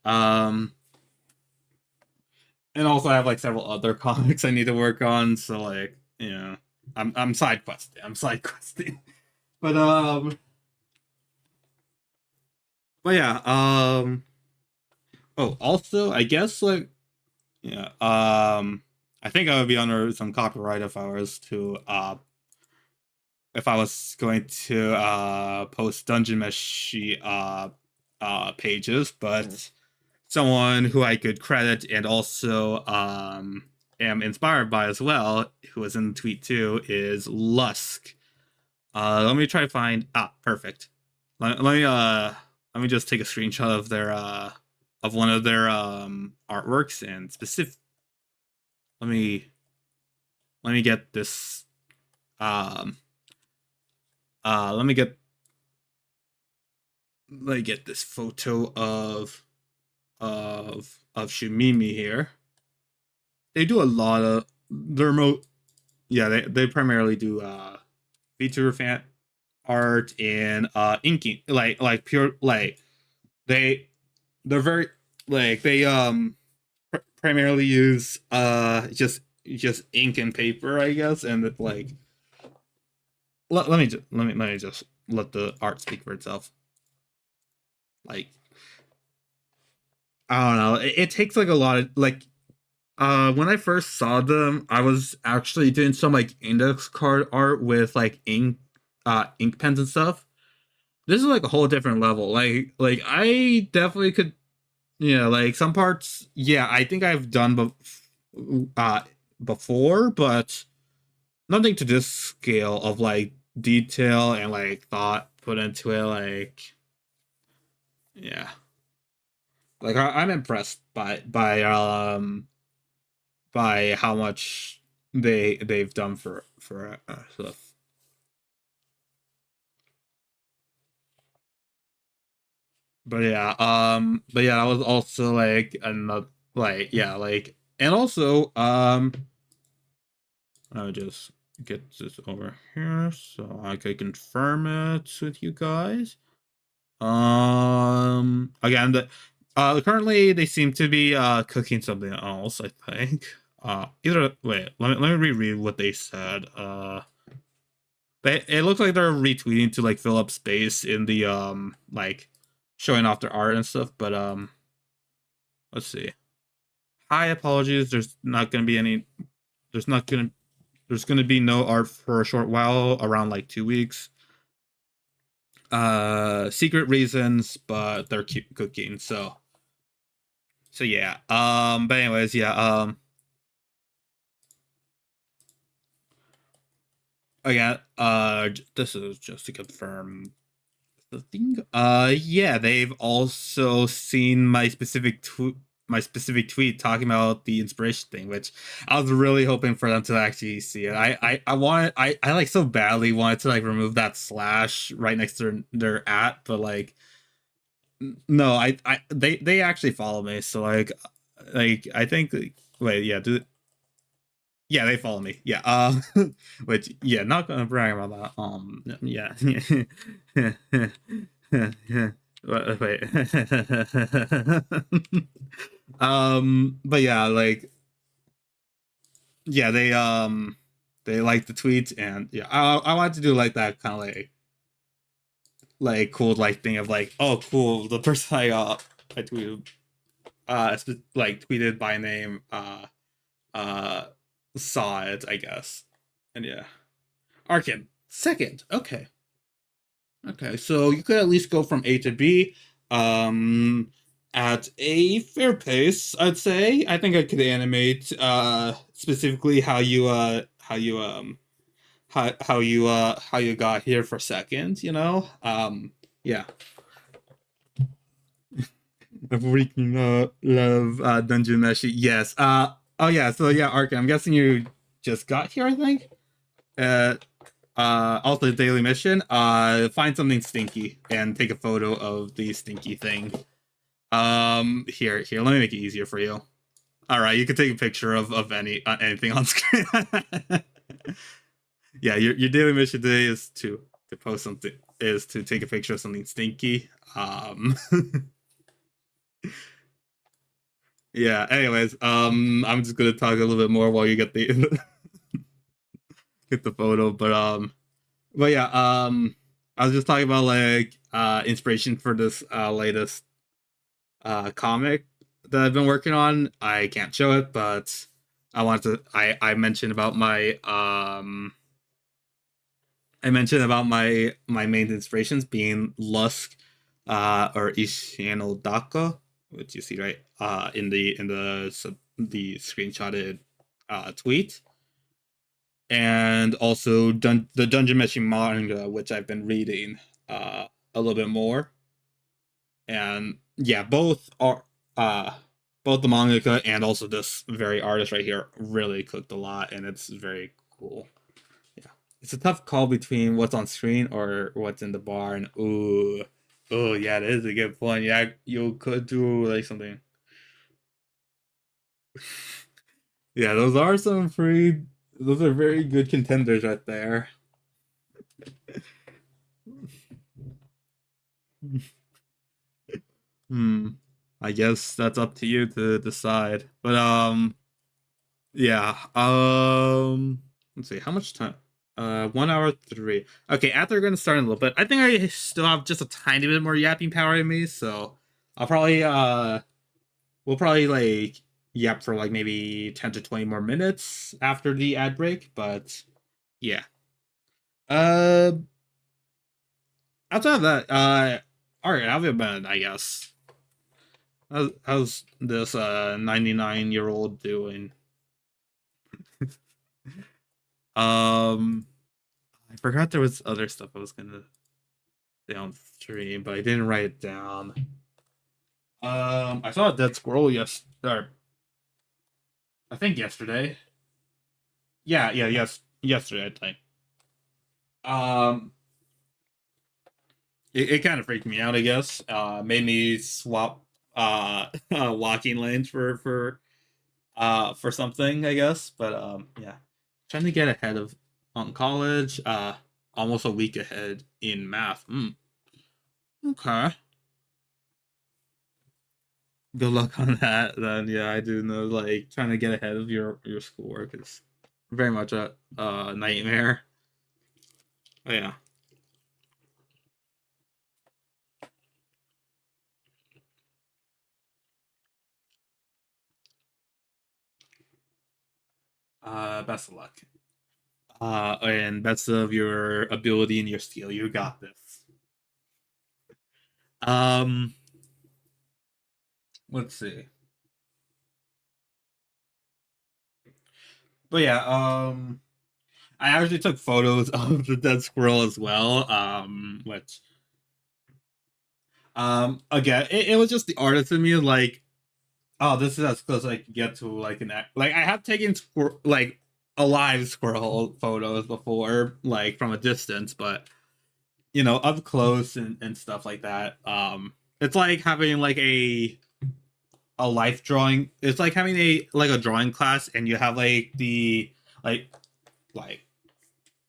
um, and also I have like several other comics I need to work on, so like I'm side questing. I'm side questing. But yeah, oh also I guess like yeah, I think I would be under some copyright if I was going to post Dungeon Meshi pages, but someone who I could credit and also am inspired by as well, who was in the tweet too, is Lusk. Let me try to find perfect. Let me just take a screenshot of their of one of their artworks and specific. Let me let me get this um let me get this photo of Thoomimi here. They do a lot of their yeah, they primarily do feature fan art and inking like pure like they they're very like they primarily use just ink and paper, I guess, and like let me just let the art speak for itself. Like I don't know, it takes like a lot of like when I first saw them, I was actually doing some like index card art with like ink pens and stuff. This is like a whole different level. Like I definitely could, like some parts, yeah, I think I've done uh before, but nothing to this scale of like detail and like thought put into it. Like yeah, like I'm impressed by how much they've done for stuff. that was also like another like yeah like and also I'll just get this over here so I can confirm it with you guys. Again, currently they seem to be cooking something else. I think. Either wait, let me reread what they said. It looks like they're retweeting to like fill up space in the like showing off their art and stuff. But let's see. Hi, apologies. There's not gonna be any. There's not gonna. There's gonna be no art for a short while, around like 2 weeks. Secret reasons, but they're cooking. So yeah. But anyways, yeah. Again. This is just to confirm the thing. Yeah, they've also seen my specific tweet talking about the inspiration thing, which I was really hoping for them to actually see it. I like so badly wanted to like remove that slash right next to their at, but like no, they actually follow me, so like I think wait, yeah, yeah, they follow me. Yeah. Which yeah, not gonna brag about that. Yeah. Wait. But yeah, like yeah, they like the tweets and yeah, I wanted to do like that kind of like cool like thing of like oh cool the person I tweeted like tweeted by name uh saw it I guess and yeah. Arkin, second. Okay. Okay. So you could at least go from A to B at a fair pace, I'd say. I think I could animate specifically how you got here for second, you know? Yeah. I freaking love Dungeon Meshi. Yes. Oh yeah, so yeah, Arkin, I'm guessing you just got here, I think. Uh Also daily mission, find something stinky and take a photo of the stinky thing. Here, let me make it easier for you. All right, you can take a picture of anything on screen. Yeah, your daily mission today is to post something, is to take a picture of something stinky. Yeah, anyways, I'm just gonna talk a little bit more while you get the get the photo, but yeah, I was just talking about like inspiration for this latest comic that I've been working on. I can't show it, but I mentioned about my main inspirations being Lusk or Ishiano Daka, which you see right in the screenshotted tweet, and also the Dungeon Meshi manga, which I've been reading a little bit more. And yeah, both the mangaka and also this very artist right here really cooked a lot, and it's very cool. Yeah, it's a tough call between what's on screen or what's in the bar, and ooh, yeah, that is a good point. Yeah, you could do like something. Yeah, those are very good contenders right there. Hmm. I guess that's up to you to decide. But yeah. Let's see. How much time? 1 hour three. Okay, after we're gonna start in a little bit. I think I still have just a tiny bit more yapping power in me, so I'll probably we'll probably like yap for like maybe 10 to 20 more minutes after the ad break. But yeah. Uh, Outside of that, all right. How have you been? I guess. How's this 99-year-old doing? I forgot there was other stuff I was gonna say on stream, but I didn't write it down. I saw a dead squirrel or I think yesterday. Yes, yesterday I think. Um, it kind of freaked me out, I guess. Made me swap walking lanes for something, I guess. But yeah, trying to get ahead of on college. Almost a week ahead in math. Okay. Good luck on that. Then yeah, I do know like trying to get ahead of your schoolwork is very much a nightmare. But yeah. Best of luck. And best of your ability and your skill. You got this. Um, let's see. But yeah, I actually took photos of the dead squirrel as well. Which again, it was just the artist in me like, oh, this is as close as I can get to like an act. Like I have taken like alive squirrel photos before, like from a distance, but up close and stuff like that. It's like having like a life drawing. It's like having a drawing class, and you have like the like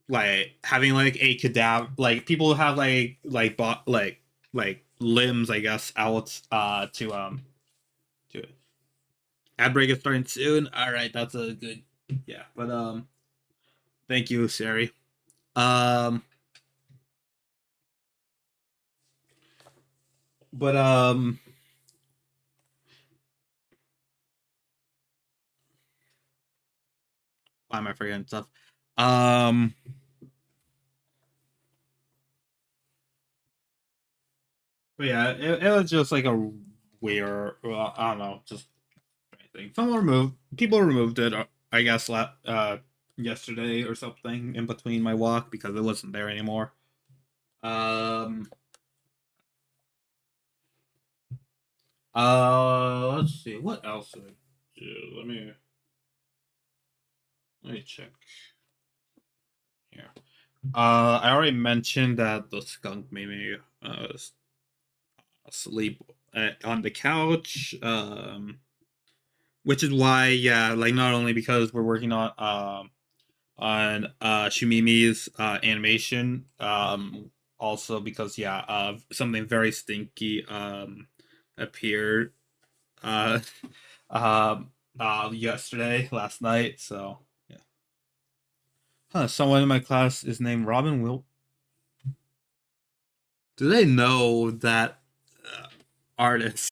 like having like a cadaver. Like people have like limbs, I guess, out to ad break is starting soon. All right, that's a good yeah. But thank you, Sari. Um, but why am I forgetting stuff? Um, but yeah, it was just like a weird. Well, I don't know, just anything. Someone removed people removed it. I guess yesterday or something in between my walk because it wasn't there anymore. Um, let's see what else did I do. Let me check here. I already mentioned that the skunk made me sleep on the couch. Which is why, yeah, like not only because we're working on Shumimi's animation, also because yeah, something very stinky appeared uh um yesterday, last night. So yeah, someone in my class is named Robin Will. Do they know that artist?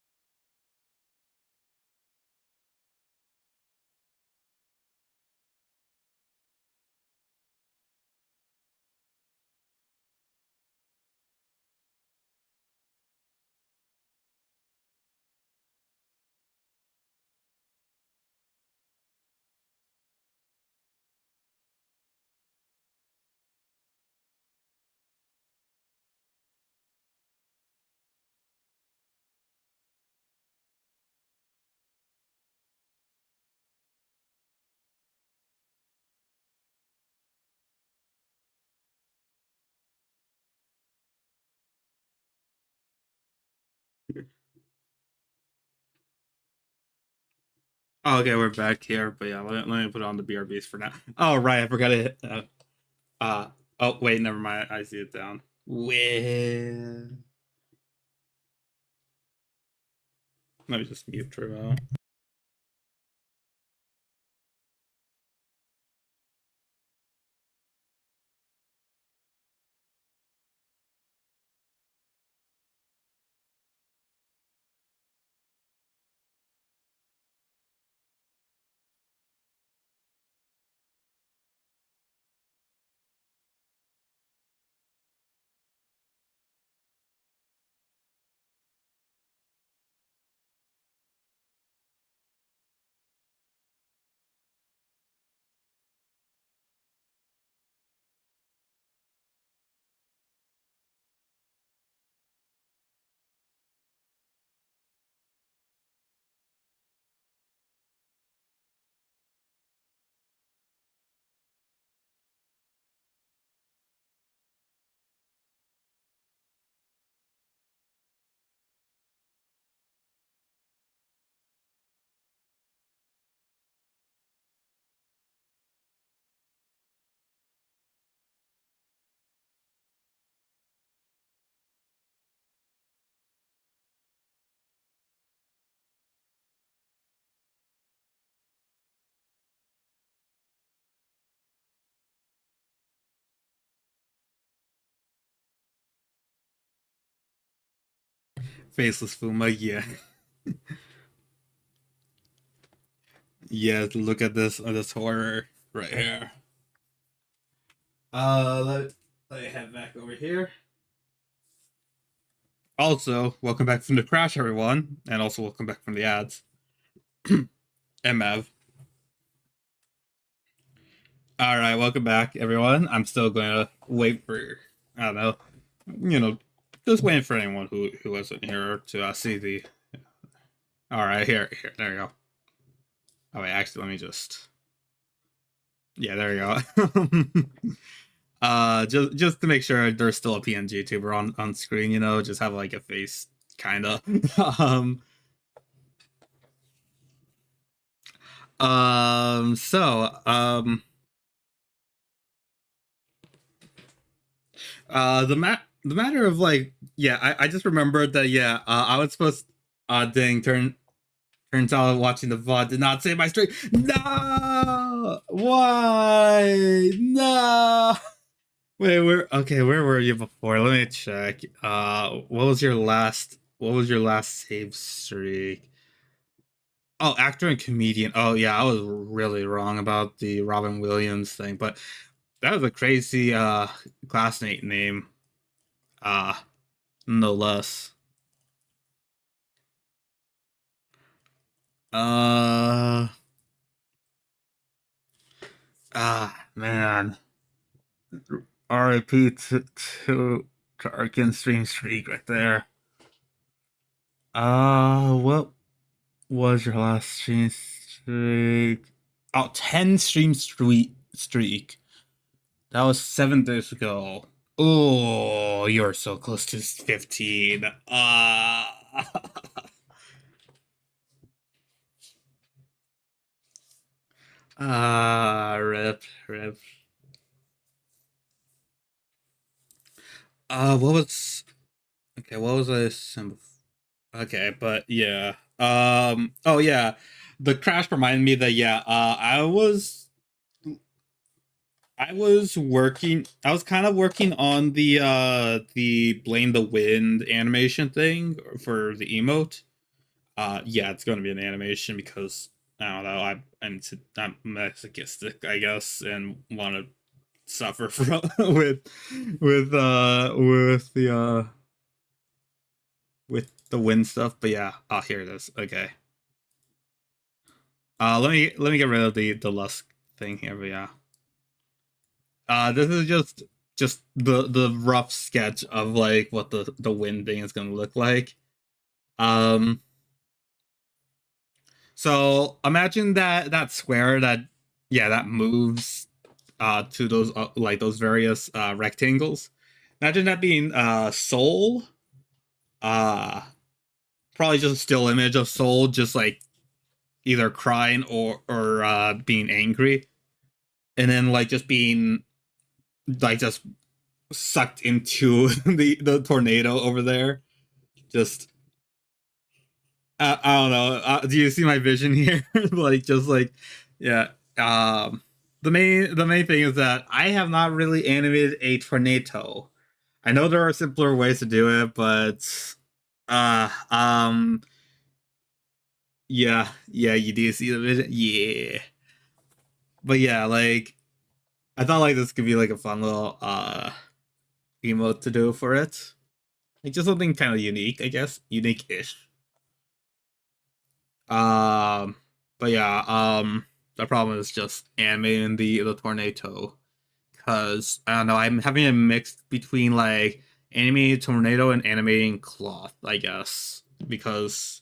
Oh, okay, we're back here, but yeah, let me put on the BRBs for now. Oh, right, I forgot it. Uh, oh, wait, never mind. I see it down. Well, let me just mute Trimo. Faceless Fuma, yeah. Yeah, look at this horror right here. Let me head back over here. Also, welcome back from the crash, everyone, and also welcome back from the ads. MF. All right, welcome back, everyone. I'm still going to wait for, I don't know, you know, just waiting for anyone who wasn't here to see the. All right, here, there you go. Oh wait, actually, let me just. Yeah, there you go. Just to make sure there's still a PNG tuber on screen, just have like a face, kinda. um, so, the matter of like, yeah, I just remembered that, yeah, I was supposed, dang, turns out watching the VOD did not save my stream. No! Why? No! Wait, where were you before? Let me check. What was your last save streak? Oh, actor and comedian. Oh yeah, I was really wrong about the Robin Williams thing, but that was a crazy classmate name. Uh no less. Uh Man. RIP to Arkin stream streak right there. What was your last stream streak? Oh, 10 stream streak. That was 7 days ago. Oh, you're so close to 15. Rip, rip. What was okay? What was I saying? Okay, but yeah. Oh yeah, the crash reminded me that yeah. I was working. I was kind of working on the Blame the Wind animation thing for the emote. Yeah, it's going to be an animation because I don't know. I'm masochistic, I guess, and want to suffer from with the wind stuff. But yeah, here it is. Okay. Let me get rid of the Lusk thing here. But yeah. This is just the rough sketch of like what the wind thing is gonna look like. Um, so imagine that square that yeah that moves to those like those various rectangles. Imagine that being Soul. Uh, Probably just a still image of Soul, just like either crying or being angry, and then like just being like just sucked into the tornado over there. Just I don't know. Do you see my vision here? Like just like yeah. The main thing is that I have not really animated a tornado. I know there are simpler ways to do it, but uh um yeah, you do see the vision. Yeah. But yeah, like I thought like this could be like a fun little emote to do for it. Like just something kind of unique, I guess. Unique-ish. Um, but yeah, the problem is just animating the tornado because I don't know. I'm having a mix between like animating tornado and animating cloth, I guess, because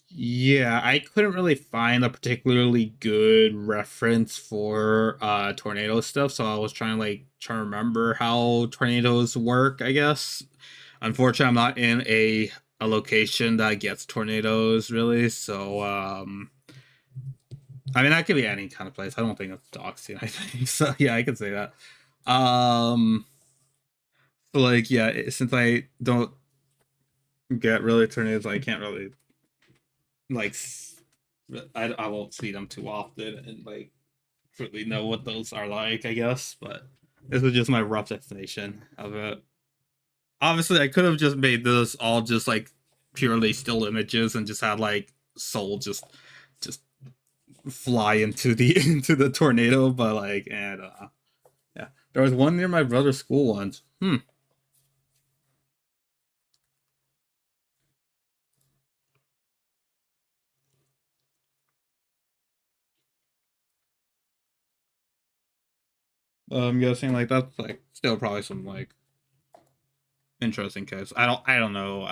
yeah, I couldn't really find a particularly good reference for tornado stuff, so I was trying to remember how tornadoes work, I guess. Unfortunately, I'm not in a location that gets tornadoes really, so I mean that could be any kind of place. I don't think it's doxing, I think. So yeah, I could say that. Um but like yeah, since I don't get really tornadoes, I can't really like I won't see them too often and like really know what those are like, I guess, but this is just my rough estimation of it. Obviously, I could have just made this all just like purely still images and just had like Soul just fly into the into the tornado, but like and yeah, there was one near my brother's school once. I'm guessing like that's like still probably some like interesting case. I don't know.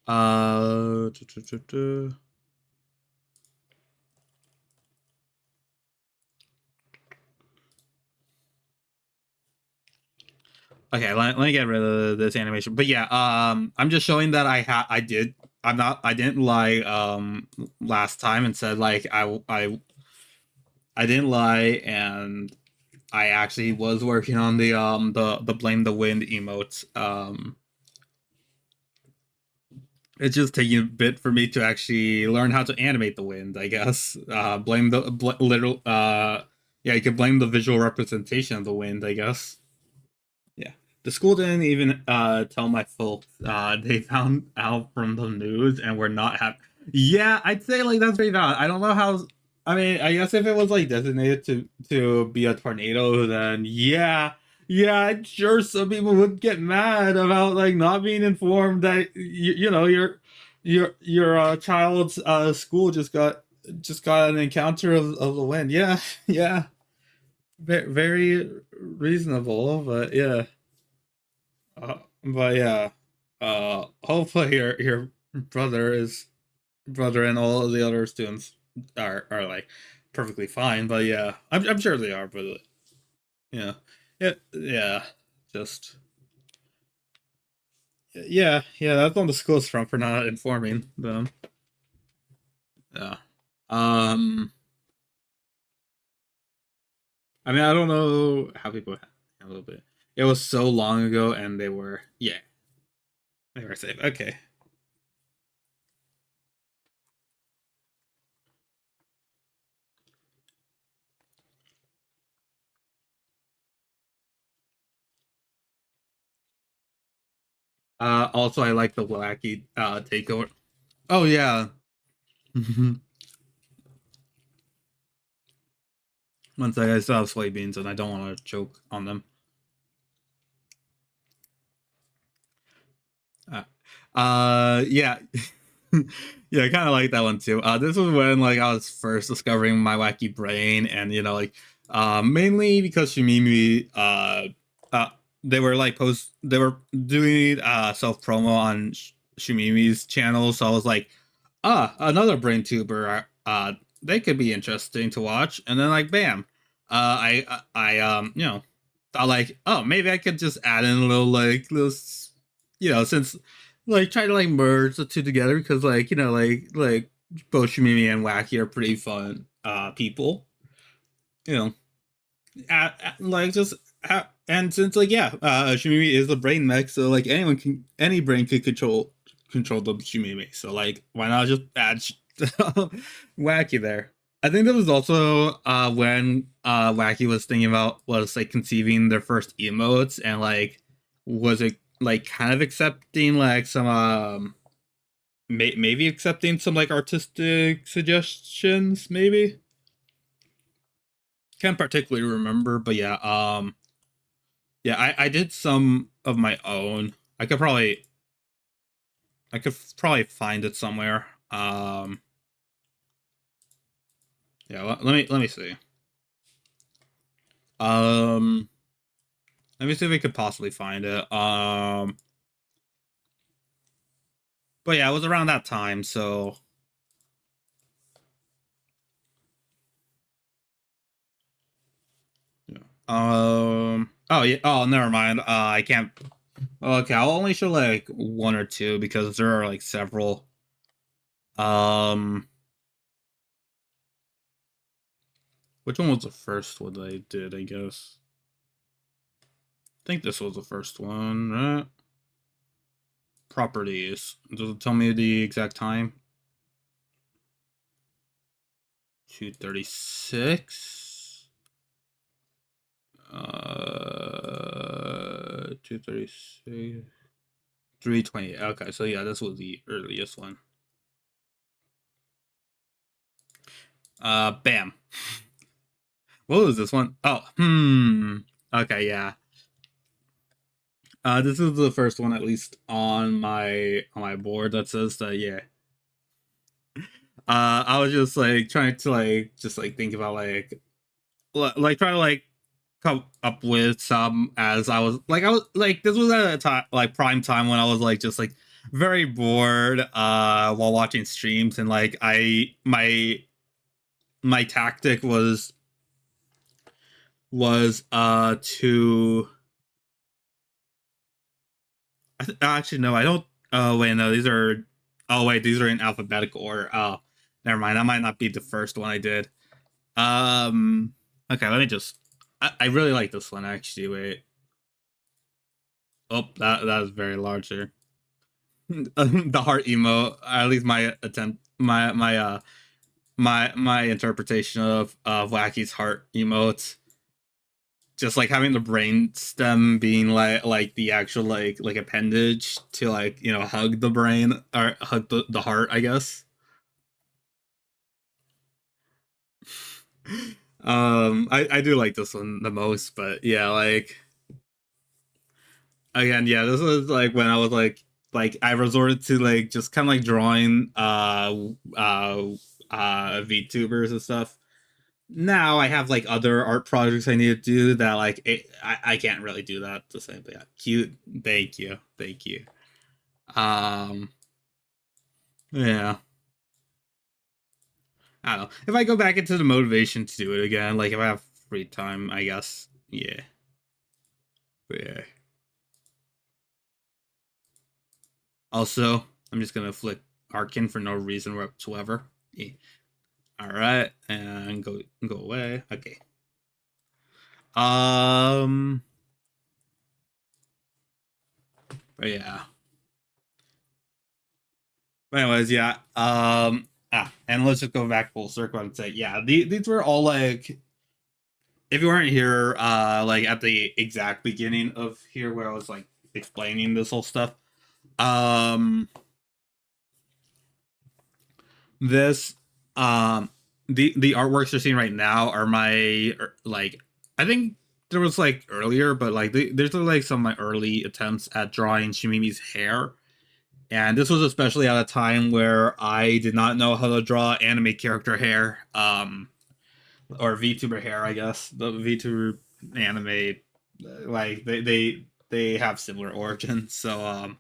Uh, tu- tu- tu- tu. Okay, let me get rid of this animation. But yeah, I'm just showing that I didn't lie last time and said like I didn't lie and I actually was working on the blame the wind emotes. It's just taking a bit for me to actually learn how to animate the wind, I guess. Blame the literal yeah, you could blame the visual representation of the wind, I guess. Yeah. The school didn't even tell my folks. They found out from the news and were not happy. Yeah, I'd say like that's pretty valid. I don't know how. I mean, I guess if it was like designated to be a tornado, then yeah, yeah, I'm sure some people would get mad about like not being informed that you know your child's school just got an encounter of the wind. Yeah, yeah, very reasonable, but yeah. But yeah, hopefully your brother and all of the other students are like perfectly fine. But yeah, I'm sure they are. But yeah, yeah, just yeah. That's on the school's front for not informing them. Yeah. Um. I mean, I don't know how people handle it, but it was so long ago, and they were safe. Okay. Also, I like the wacky takeover. Oh yeah. One sec, I still have soybeans and I don't want to choke on them. Uh, yeah. Yeah, I kind of like that one too. This was when like I was first discovering my wacky brain, and like, mainly because Shimimi, uh, they were like they were doing self promo on Shimimi's channel, so I was like, another brain tuber. They could be interesting to watch, and then like, bam, thought like, oh, maybe I could just add in a little like since like try to like merge the two together because like like both Shimimi and Wacky are pretty fun people, you know, like just and since like Shimimi is the brain mech, so like any brain could control the Shimimi, so like why not just add Wacky there. I think that was also when Wacky was thinking about was like conceiving their first emotes and like was it like kind of accepting like some maybe accepting some like artistic suggestions, maybe. Can't particularly remember, but yeah, yeah, I did some of my own. I could probably find it somewhere. Yeah, let me see. Um, let me see if we could possibly find it. But yeah, it was around that time, so yeah. Oh yeah. Oh, never mind. I can't. Okay, I'll only show like one or two because there are like several. Um, which one was the first one that I did? I guess. I think this was the first one, right? Properties. Does it tell me the exact time? 2:36. 236, 320. Okay, so yeah, this was the earliest one. Bam. What was this one? Oh, okay, yeah. This is the first one, at least on my board, that says that. Yeah. I was just like trying to like just like think about like trying to like come up with some, as I was like, this was at a time like prime time when I was like just like very bored while watching streams, and like my tactic was to actually no, I don't. Oh wait, no, these are. Oh wait, these are in alphabetical order. Oh, never mind. That might not be the first one I did. Okay, let me just. I really like this one actually. Wait. Oh, that is very larger. The heart emo. At least my attempt. My interpretation of Wacky's heart emotes. Just like having the brain stem being like the actual like appendage to like, you know, hug the brain or hug the heart, I guess. I do like this one the most, but yeah, like again, yeah, this was like when I was like I resorted to like just kind of like drawing VTubers and stuff. Now I have like other art projects I need to do that like I can't really do that the same. But yeah, cute. Thank you. Um, yeah, I don't know. If I go back into the motivation to do it again, like if I have free time, I guess. Yeah, but yeah. Also, I'm just gonna flick Arkin for no reason whatsoever. Yeah. All right, and go away. Okay. Um. But yeah. But anyways, yeah. And let's just go back full circle and say, yeah, these were all like, if you weren't here, like at the exact beginning of here where I was like explaining this whole stuff, um, this, the artworks you're seeing right now are my like, I think there was like earlier, but like there's like some of my early attempts at drawing Shimimi's hair. And this was especially at a time where I did not know how to draw anime character hair, or VTuber hair, I guess. The VTuber anime, like they have similar origins. So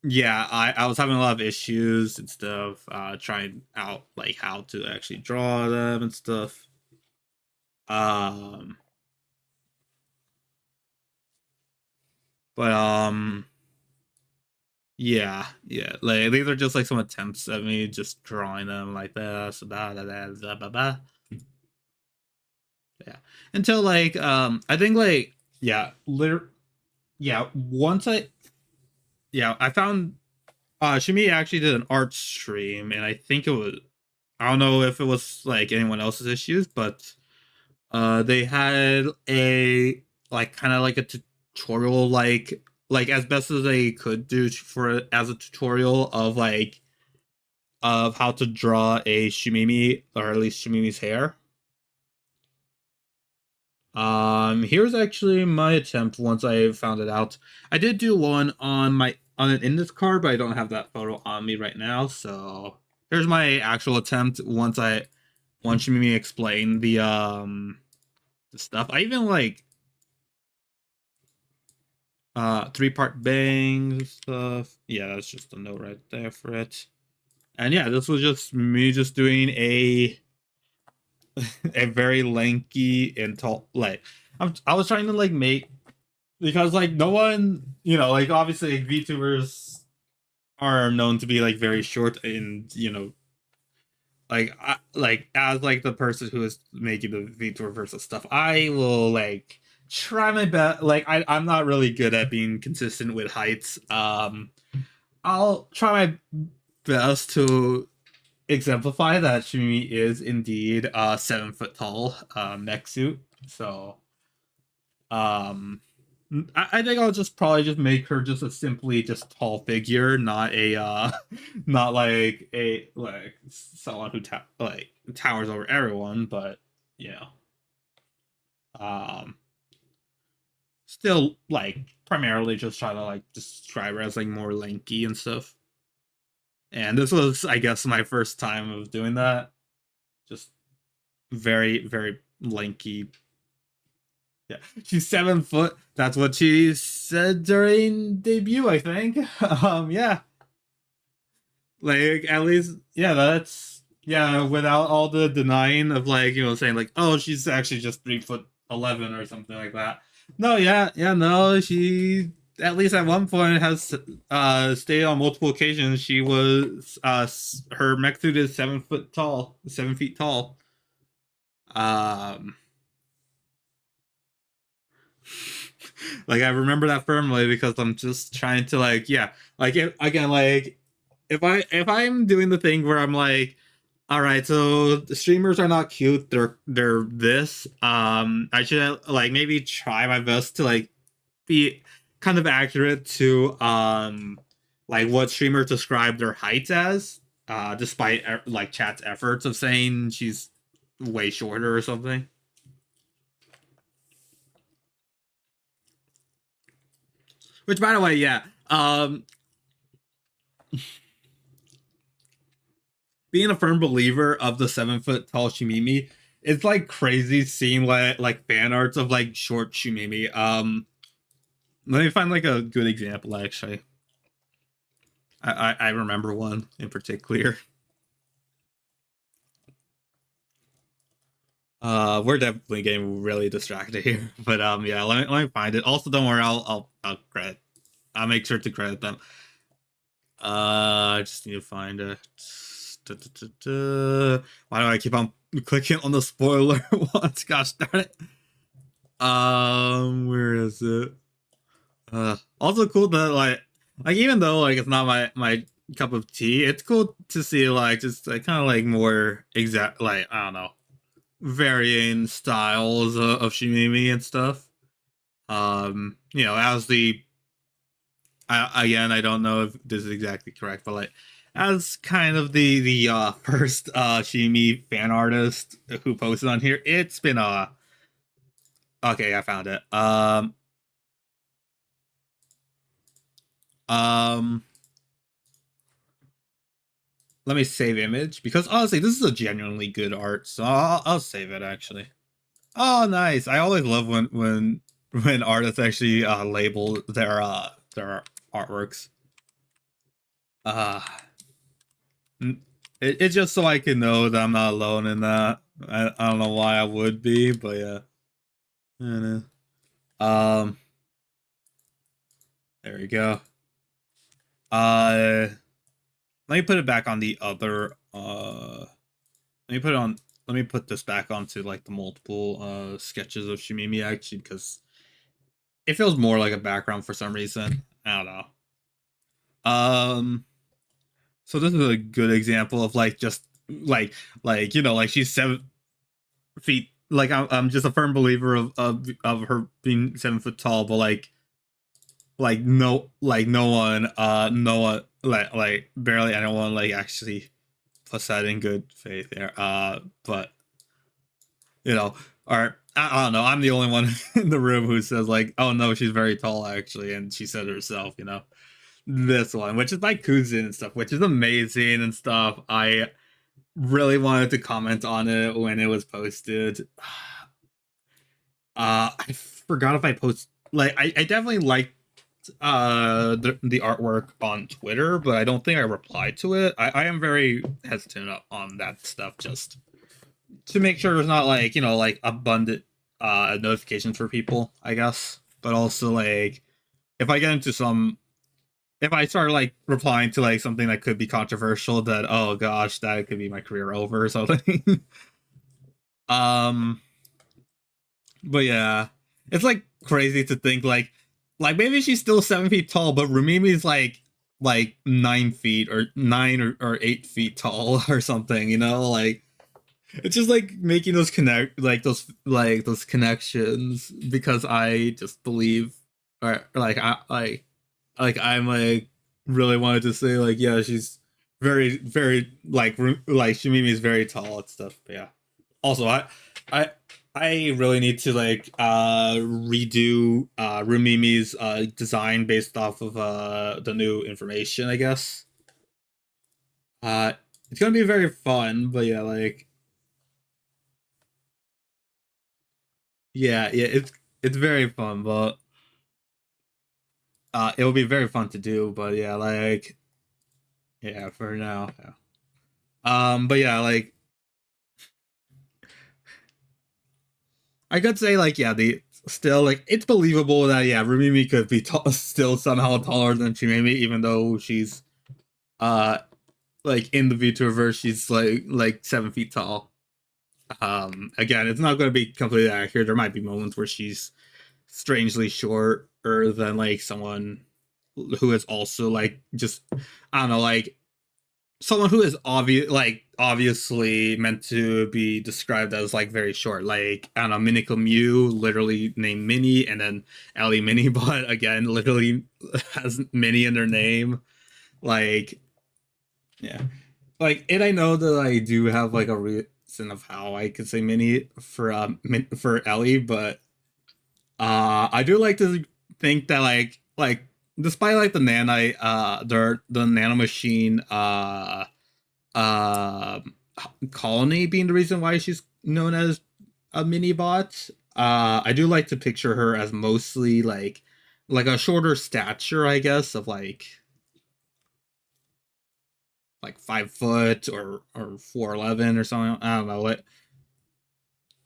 yeah, I was having a lot of issues and stuff, trying out like how to actually draw them and stuff. Um, but yeah, like these are just like some attempts at me just drawing them like this, yeah. Until like I think like yeah, yeah, once I found Shimi actually did an art stream, and I think it was, I don't know if it was like anyone else's issues, but they had a like kind of like a tutorial, like as best as they could do for as a tutorial of how to draw a Shimimi, or at least Shimimi's hair. Here's actually my attempt once I found it out. I did do one on an index card, but I don't have that photo on me right now. So here's my actual attempt once you me explain the stuff. I even like 3-part bangs stuff. Yeah, that's just a note right there for it. And yeah, this was just me just doing a very lanky and tall, like I was trying to like make, because like no one, you know, like obviously like, VTubers are known to be like very short, and you know, like as like the person who is making the VTuber versus stuff, I will like try my best. Like I'm not really good at being consistent with heights. I'll try my best to exemplify that Shumi is indeed 7 foot tall mech suit. So I think I'll just probably just make her just a simply just tall figure, not a not like a like someone who like towers over everyone, but you know, um still like primarily just try to like describe her as like more lanky and stuff. And this was, I guess, my first time of doing that. Just very, very lanky. Yeah, she's 7 foot. That's what she said during debut, I think. Yeah, like at least, yeah, that's yeah. Without all the denying of like saying like, oh, she's actually just 3'11" or something like that. No, yeah, yeah, no, she at least at one point has stated on multiple occasions she was her mech suit is 7 foot tall, 7 feet tall. Um, like I remember that firmly because I'm just trying to like yeah like if, again like if I'm doing the thing where I'm like all right so the streamers are not cute they're this I should like maybe try my best to like be kind of accurate to like what streamers describe their heights as despite like chat's efforts of saying she's way shorter or something. Which, by the way, yeah, being a firm believer of the 7 foot tall Shimimi, it's like crazy seeing like fan arts of like short Shimimi. Let me find like a good example. Actually, I remember one in particular. We're definitely getting really distracted here, but yeah, let me find it. Also, don't worry, I'll credit. I'll make sure to credit them. I just need to find it. Why do I keep on clicking on the spoiler once? Gosh darn it. Where is it? Also cool that like even though like it's not my cup of tea, it's cool to see like just like kind of like more exact like I don't know varying styles of Shimimi and stuff. As the again, I don't know if this is exactly correct, but like as kind of the first Shimi fan artist who posted on here, it's been okay, I found it. Um Let me save image because honestly, this is a genuinely good art, so I'll save it actually. Oh, nice! I always love when artists actually label their artworks. Uh it's just so I can know that I'm not alone in that. I don't know why I would be, but yeah. I don't know. There we go. Uh, let me put it back on the other. Let me put it on. Let me put this back onto like the multiple sketches of Shimimi actually because it feels more like a background for some reason. I don't know. Um, so this is a good example of like just like like she's 7 feet. Like I'm just a firm believer of her being 7 foot tall, but no one like barely anyone like actually puts that in good faith there. But you know, or I don't know. I'm the only one in the room who says like, oh no, she's very tall actually, and she said herself, this one, which is like Kuzin and stuff, which is amazing and stuff. I really wanted to comment on it when it was posted. I forgot if I post like I definitely liked the artwork on Twitter, but I don't think I replied to it. I am very hesitant on that stuff just to make sure there's not like like abundant notifications for people, I guess. But also like if I get into some if I start like replying to like something that could be controversial, that oh gosh, that could be my career over or something. um but yeah, it's like crazy to think like maybe she's still 7 feet tall, but Rumimi's like like 9 feet or 9 or 8 feet tall or something, you know, like it's just like making those those connections because I just believe or like I'm like really wanted to say like yeah she's very like Shimimi is very tall and stuff, but yeah. Also, I I really need to like redo Rumimi's design based off of the new information, I guess. Uh it's gonna be very fun, but yeah, like yeah, it's very fun, but it'll be very fun to do, but yeah, like yeah, for now. Yeah. But yeah, like I could say like yeah, the still like it's believable that yeah, Rumimi could be still somehow taller than Chimimi, even though she's uh like in the VTuberverse she's like 7 feet tall. Again, it's not going to be completely accurate. There might be moments where she's strangely shorter than like someone who is also like just I don't know like someone who is obviously meant to be described as like very short, like I don't know, Minical Mew, literally named Mini, and then Ellie Mini, but again, literally has Mini in their name. Like, yeah, like, and I know that I do have like a reason of how I could say Mini for for Ellie, but I do like to think that like despite like the the nano machine uh, colony being the reason why she's known as a mini bot. I do like to picture her as mostly like a shorter stature, I guess, of like 5 foot or 4'11" or something. I don't know what.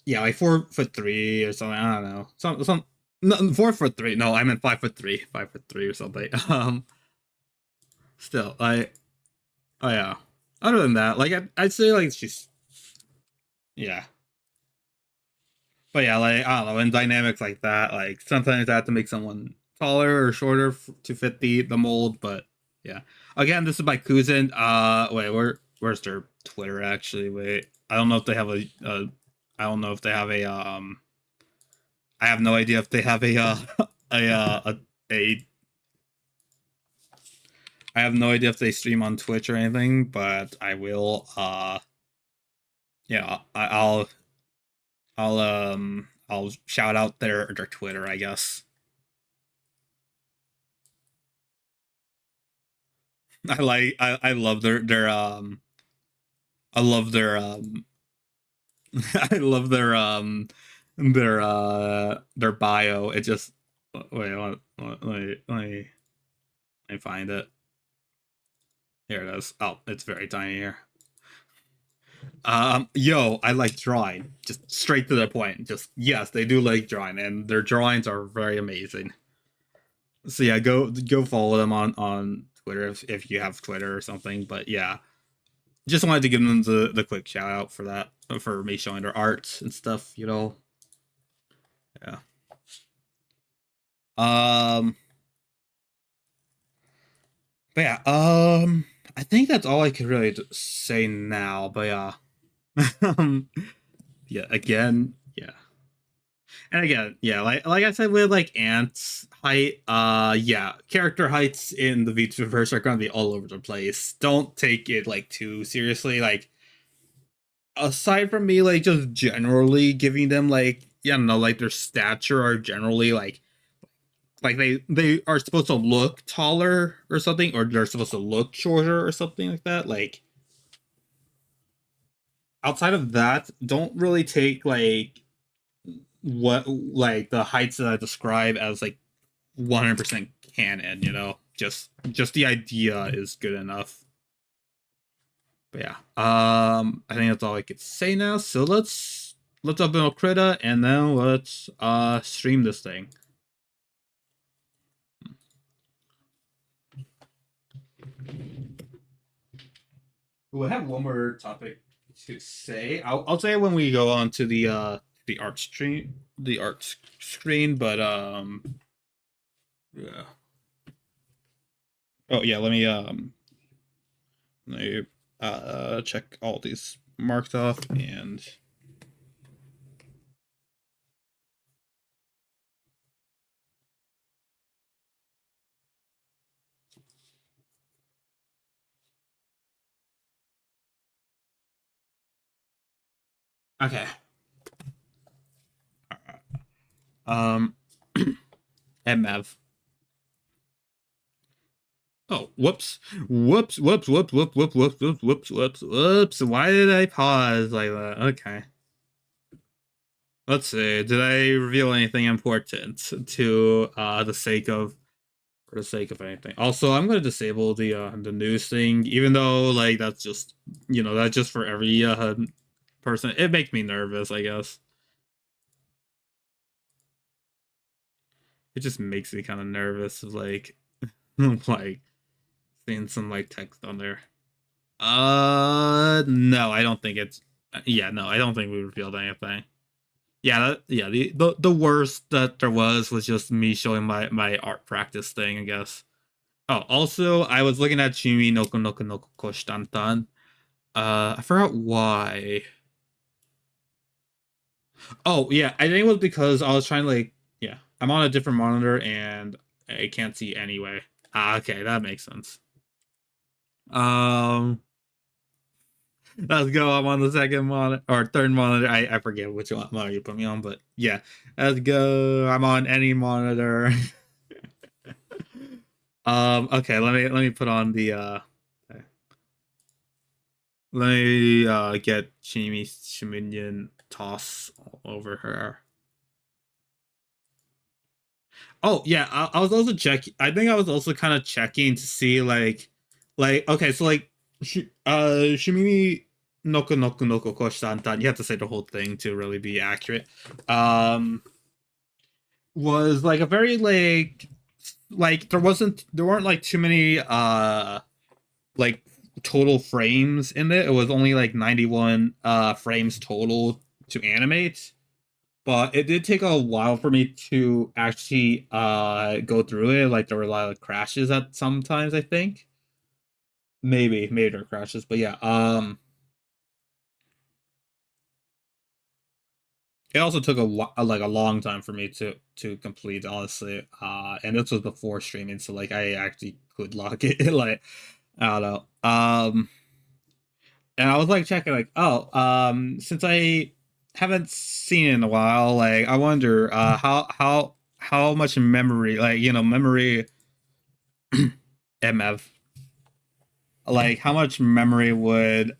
Yeah, like 4'3" or something. I don't know. Some no, 4'3". No, I meant 5'3", 5'3" or something. Still, I oh yeah. Other than that, like I'd say like she's yeah. But yeah, like I don't know, in dynamics like that, like sometimes I have to make someone taller or shorter to fit the mold. But yeah, again, this is by Kuzin. Wait, where's their Twitter actually? Wait, I don't know if they have I don't know if they have I have no idea if they have a a. I have no idea if they stream on Twitch or anything, but I will. Yeah, I'll shout out their Twitter, I guess. I love I love I love their bio. It just wait let me find it. Here it is. Oh, it's very tiny here. Yo, I like drawing. Just straight to the point. Just yes, they do like drawing, and their drawings are very amazing. So yeah, go follow them on Twitter if you have Twitter or something. But yeah, just wanted to give them the quick shout out for that for me showing their art and stuff. You know, yeah. Um, but yeah, I think that's all I could really say now. But yeah, um, yeah, again, yeah, and again, yeah, like I said with like Ant's height, yeah, character heights in the VTuberverse are gonna be all over the place. Don't take it like too seriously. Like aside from me, like just generally giving them like yeah, no, like their stature are generally like they are supposed to look taller or something, or they're supposed to look shorter or something like that. Like outside of that, don't really take like what like the heights that I describe as like 100% canon. You know, just the idea is good enough. But yeah, I think that's all I could say now. So let's open up Krita and then let's stream this thing. We'll have one more topic to say. I'll say it when we go on to the art stream, the art screen. But yeah. Oh yeah, let me check all these marked off and okay. Um MF. Oh, whoops. Whoops. Why did I pause like that? Okay. Let's see. Did I reveal anything important to the sake of for the sake of anything? Also, I'm gonna disable the news thing, even though like that's just that's just for every person. It makes me nervous, I guess. It just makes me kind of nervous, like like seeing some like text on there. No, I don't think it's. Yeah, no, I don't think we revealed anything. Yeah, yeah. The worst that there was just me showing my art practice thing, I guess. Oh, also, I was looking at Chimi Noko Noko Noko Koshtantan. I forgot why. Oh, yeah, I think it was because I was trying to like, yeah, I'm on a different monitor and I can't see anyway. Ah, okay, that makes sense. Um, let's go. I'm on the second monitor or third monitor. I forget which one monitor you put me on, but yeah, let's go. I'm on any monitor. Okay, let me put on the okay. Let me get Chimi Shiminian toss all over her. Oh yeah, I was also checking. I think I was also kind of checking to see like okay, so like Shimimi Noko Noko Noko Koshitantan. You have to say the whole thing to really be accurate. Um, was like a very like there weren't like too many like total frames in it. It was only like 91 frames total to animate. But it did take a while for me to actually go through it. Like there were a lot of crashes at sometimes, I think. Maybe there were crashes, but yeah. It also took like a long time for me to complete, honestly. And this was before streaming, so like I actually could log it. Like I don't know. And I was like checking, like, oh, since I haven't seen it in a while, like I wonder how much memory, like memory MF, like how much memory would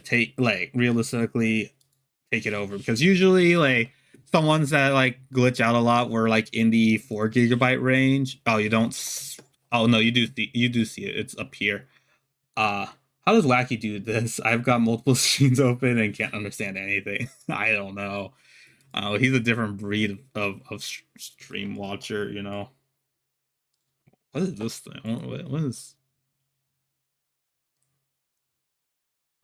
take like realistically take it over, because usually like some ones that like glitch out a lot were like in the 4 GB range. Oh, you don't oh no, you do see it, it's up here. uh how does Wacky do this? I've got multiple screens open and can't understand anything. I don't know. He's a different breed of stream watcher, you know. What is this thing? What is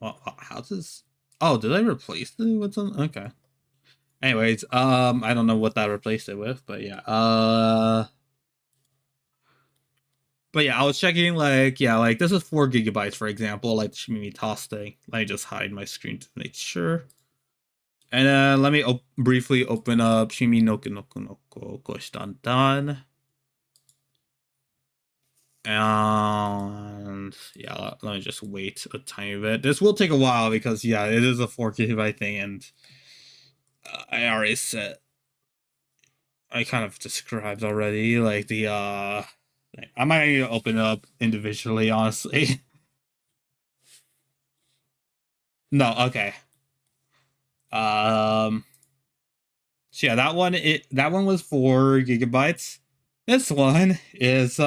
how does oh, did I replace it with something? Okay. Anyways, I don't know what that replaced it with, but yeah. But yeah, I was checking like yeah, like this is 4 GB, for example, like the Shimimi Toss thing. Let me just hide my screen to make sure. And let me briefly open up Shimi Noku Noku Noko Koshitantan. And yeah, let me just wait a tiny bit. This will take a while because yeah, it is a 4 GB thing, and I already said I kind of described already like the I might need to open it up individually, honestly. No, okay. Um, so yeah, that one was 4 GB. This one is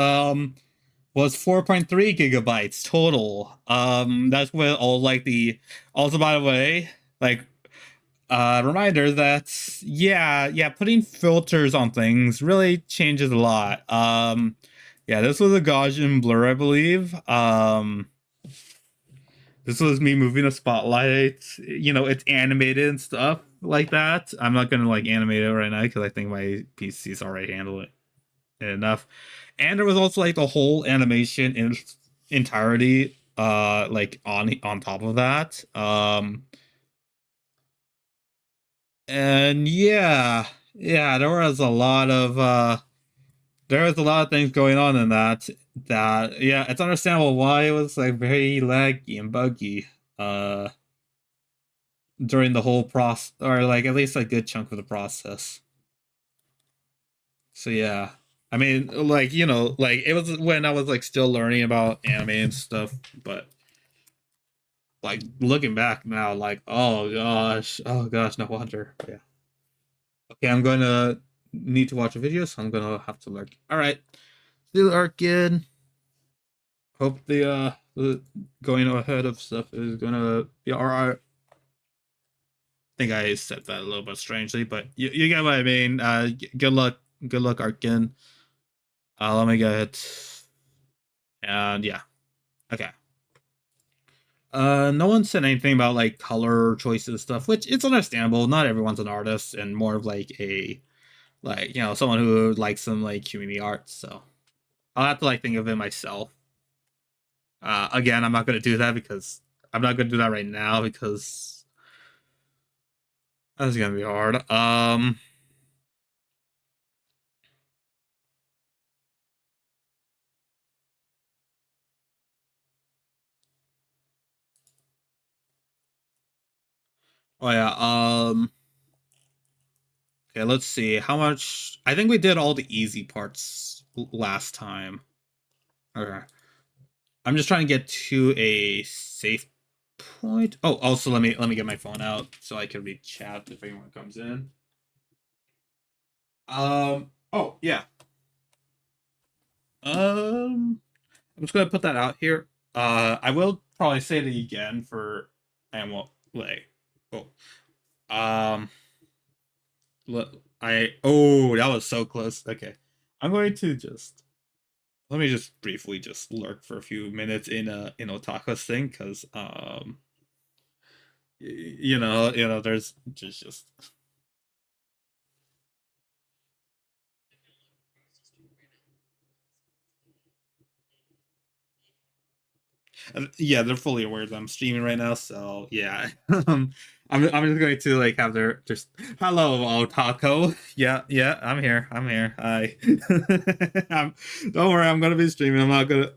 was 4.3 GB total. That's with all like the also, by the way, like reminder that yeah, putting filters on things really changes a lot. Yeah, this was a Gaussian blur, I believe. This was me moving a spotlight. It's animated and stuff like that. I'm not gonna like animate it right now because I think my PC's already handled it. enough. And there was also like the whole animation in entirety, like on top of that. And yeah, there was a lot of things going on in that yeah, it's understandable why it was like very laggy and buggy during the whole process, or like at least a good chunk of the process. So yeah. I mean, like, like it was when I was like still learning about anime and stuff, but like looking back now, like, oh gosh, no wonder. Yeah. Okay, I'm gonna need to watch a video, so I'm gonna have to lurk. All right, see you, Arkin. Hope the going ahead of stuff is gonna be all right. I think I said that a little bit strangely, but you get what I mean. Good luck, Arkin. Let me get it. And yeah, okay. No one said anything about like color choices and stuff, which it's understandable. Not everyone's an artist, and more of like a like someone who likes some like community art. So I'll have to like think of it myself. Again, I'm not gonna do that because I'm not gonna do that right now because that's gonna be hard. Oh yeah. Okay, let's see. How much? I think we did all the easy parts last time. Okay. I'm just trying to get to a safe point. Oh, also let me get my phone out so I can read chat if anyone comes in. Oh yeah. I'm just gonna put that out here. I will probably say it again for and well like oh um look I oh that was so close. Okay, I'm going to just let me just briefly just lurk for a few minutes in Otaka's thing because there's just yeah, they're fully aware that I'm streaming right now, so yeah. I'm just going to like have their just hello Otako. Yeah, I'm here. Hi. Don't worry, I'm gonna be streaming. I'm not gonna.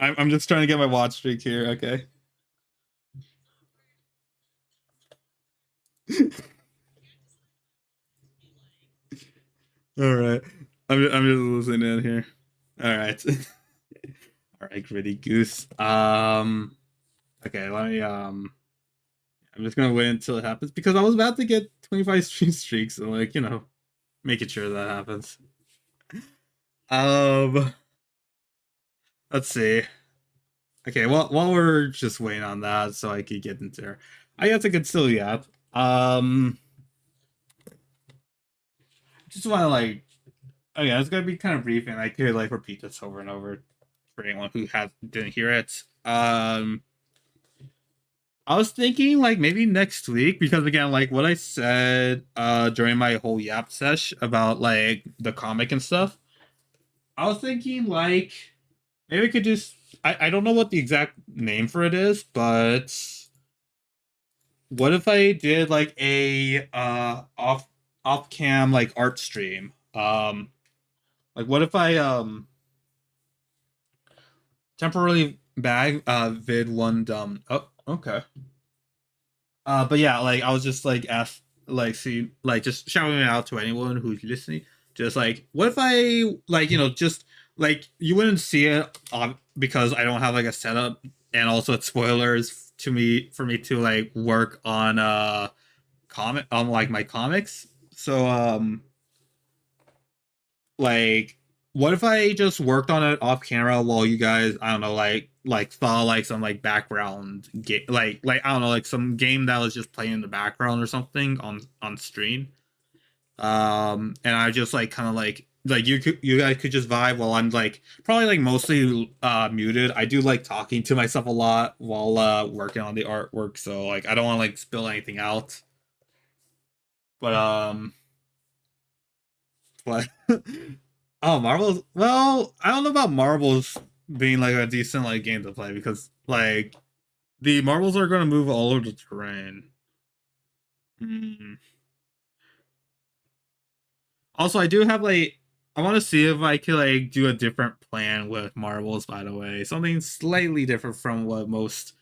I'm just trying to get my watch streak here. Okay. All right. I'm just listening in here. All right. All right, gritty goose. Okay, let me I'm just gonna wait until it happens because I was about to get 25 stream streaks and like, making sure that happens. Um, let's see. Okay, well, while we're just waiting on that, so I could get into there, I guess I could still yap. Just want to like, oh yeah, it's gonna be kind of brief, and I could like repeat this over and over for anyone who has didn't hear it. I was thinking like maybe next week because again, like what I said during my whole yap sesh about like the comic and stuff. I was thinking like maybe we could just I don't know what the exact name for it is, but what if I did like a off cam like art stream? Like what if I temporarily bag vid one oh okay. But yeah, like I was just like asked, like see, like just shouting it out to anyone who's listening. Just like, what if I like just like you wouldn't see it because I don't have like a setup, and also it's spoilers to me for me to like work on comic on like my comics. So like what if I just worked on it off camera while you guys I don't know like saw like some like background game like I don't know like some game that was just playing in the background or something on stream. And I just like kind of like you guys could just vibe while I'm like probably like mostly muted. I do like talking to myself a lot while working on the artwork, so like I don't want to like spill anything out. But but Oh, Marvel's. Well, I don't know about Marvel's being like a decent like game to play because like the marbles are going to move all over the terrain. Hmm. Also, I do have like I want to see if I could like do a different plan with marbles. By the way, something slightly different from what most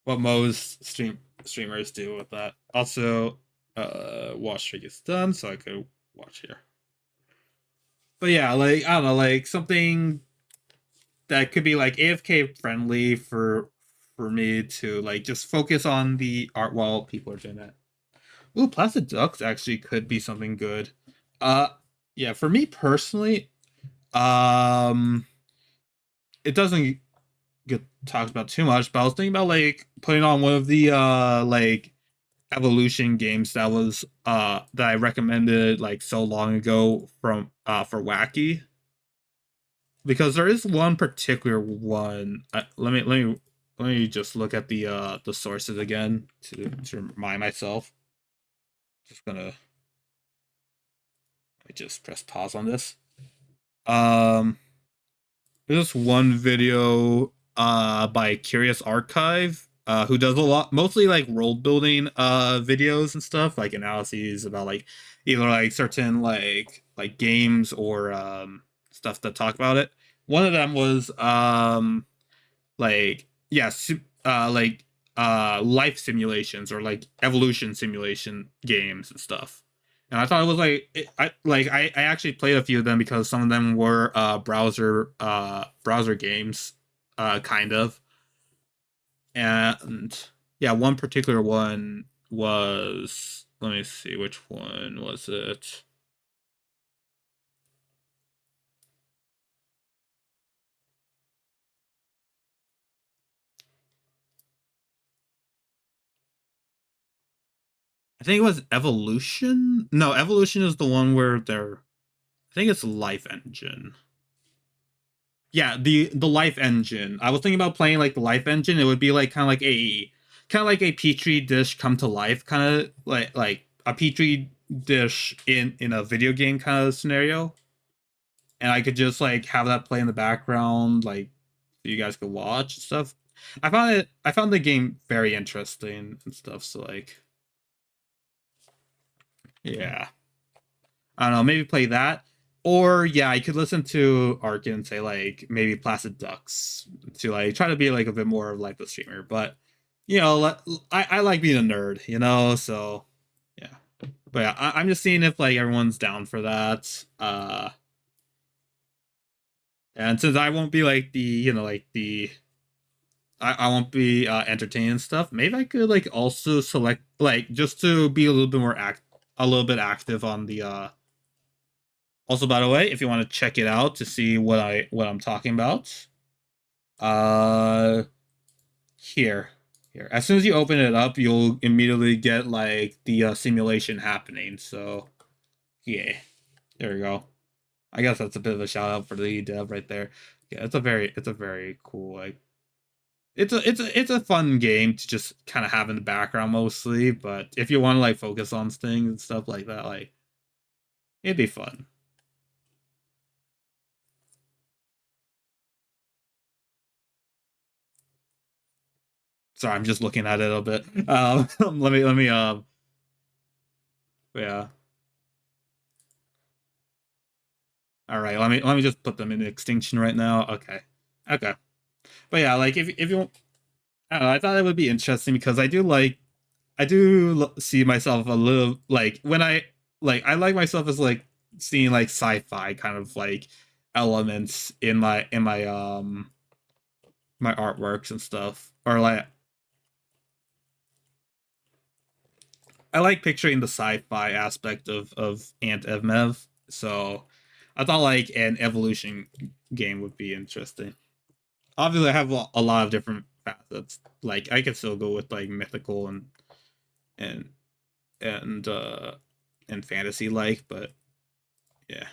streamers do with that. Also, watch streak is done, so I could watch here. But yeah, like I don't know, like something that could be like AFK friendly for me to like just focus on the art while people are doing that. Ooh, Plastic Ducks actually could be something good. Uh yeah, for me personally, um it doesn't get talked about too much, but I was thinking about like putting on one of the like evolution games that was that I recommended like so long ago from for Wacky, because there is one particular one. Let me just look at the sources again to remind myself. Just gonna let me just press pause on this. Um, there's one video by Curious Archive who does a lot, mostly like world building videos and stuff, like analyses about like either like certain like games or stuff that talk about it. One of them was like yeah, like life simulations or like evolution simulation games and stuff. And I thought it was like I actually played a few of them because some of them were browser games, kind of. And yeah, one particular one was, let me see, which one was it? I think it was Evolution. No, Evolution is the one where they're. I think it's Life Engine. Yeah, the life engine. I was thinking about playing like the life engine. It would be like kind of like a petri dish come to life, kind of like a petri dish in a video game kind of scenario. And I could just like have that play in the background, like so you guys could watch and stuff. I found the game very interesting and stuff. So like yeah. I don't know, maybe play that. Or yeah, I could listen to Arkin and say like maybe Placid Ducks to like try to be like a bit more of like the streamer. But you know, I like being a nerd, you know, so yeah. But yeah, I'm just seeing if like everyone's down for that. And since I won't be like the you know like the I won't be entertaining stuff, maybe I could like also select like just to be a little bit more a little bit active on the also, by the way, if you want to check it out to see what I'm talking about, uh, here, here. As soon as you open it up, you'll immediately get like the simulation happening. So yeah, there we go. I guess that's a bit of a shout out for the dev right there. Yeah, it's a very cool like it's a fun game to just kind of have in the background mostly. But if you want to like focus on things and stuff like that, like it'd be fun. Sorry, I'm just looking at it a bit. Let me yeah. All right, let me just put them in extinction right now. Okay, okay. But yeah, like if you, I don't know, I thought it would be interesting because I do see myself a little like when I like myself as like seeing like sci-fi kind of like elements in my artworks and stuff, or like I like picturing the sci-fi aspect of Ant Evmev. So I thought like an evolution game would be interesting. Obviously, I have a lot of different facets. Like I could still go with like mythical and and uh and fantasy like, but yeah,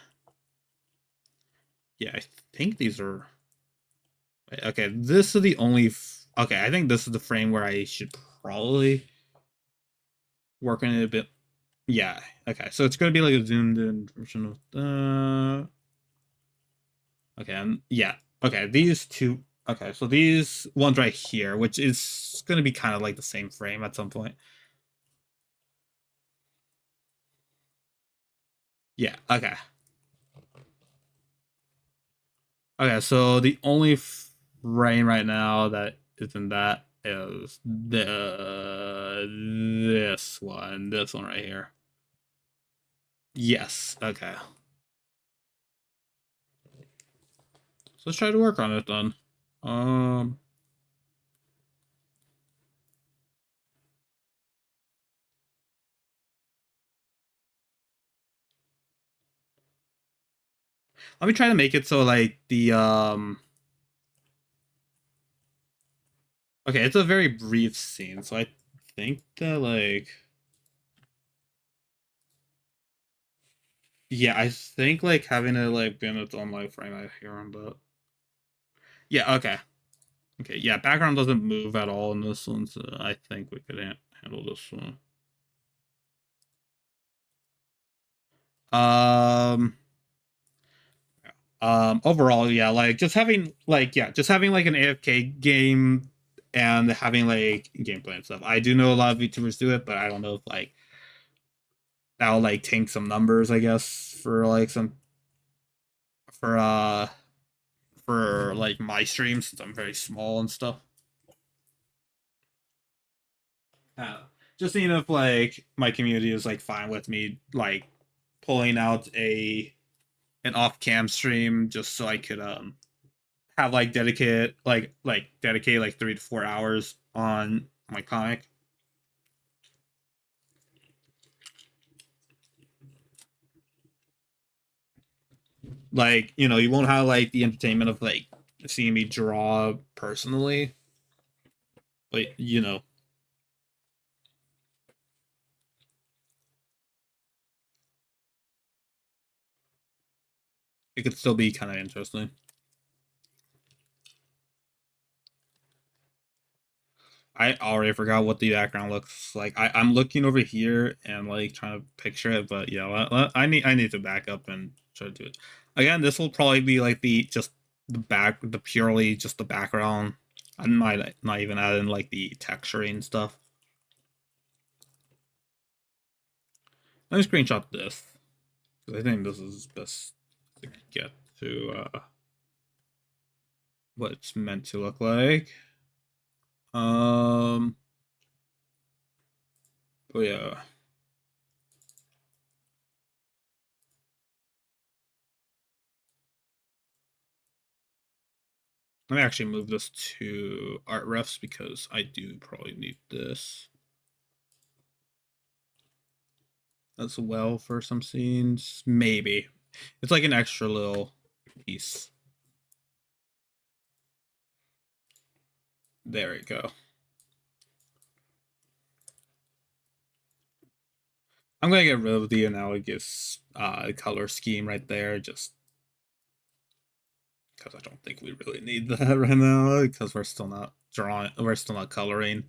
yeah. I think these are okay. This is the only. Okay, I think this is the frame where I should probably work on it a bit. Yeah. Okay, so it's gonna be like a zoomed in version of. Okay, and yeah. Okay, these two. Okay, so these ones right here, which is going to be kind of like the same frame at some point. Yeah, okay. Okay, so the only frame right now that isn't that is this one right here. Yes, okay. So let's try to work on it then. Um, Let me try to make it so like the. Okay, it's a very brief scene, so I think that like. Yeah, I think like having it like been its own life frame I hear on that. Yeah, okay. Okay, yeah, background doesn't move at all in this one, so I think we could handle this one. Um, overall, yeah, like just having like an AFK game and having like gameplay and stuff. I do know a lot of YouTubers do it, but I don't know if like that'll like tank some numbers, I guess, for like some for uh for like my streams since I'm very small and stuff. Uh, just seeing if like my community is like fine with me like pulling out a an off cam stream just so I could have like dedicate like 3 to 4 hours on my comic. Like, you won't have like the entertainment of like seeing me draw personally, but it could still be kind of interesting. I already forgot what the background looks like. I'm looking over here and like trying to picture it, but yeah, I need to back up and try to do it. Again, this will probably be like the purely just the background. I might not even add in like the texturing stuff. Let me screenshot this because I think this is best to get to what it's meant to look like. Um, but yeah. Let me actually move this to art refs because I do probably need this as well for some scenes. Maybe. It's like an extra little piece. There we go. I'm going to get rid of the analogous color scheme right there just because I don't think we really need that right now because we're still not drawing, we're still not coloring.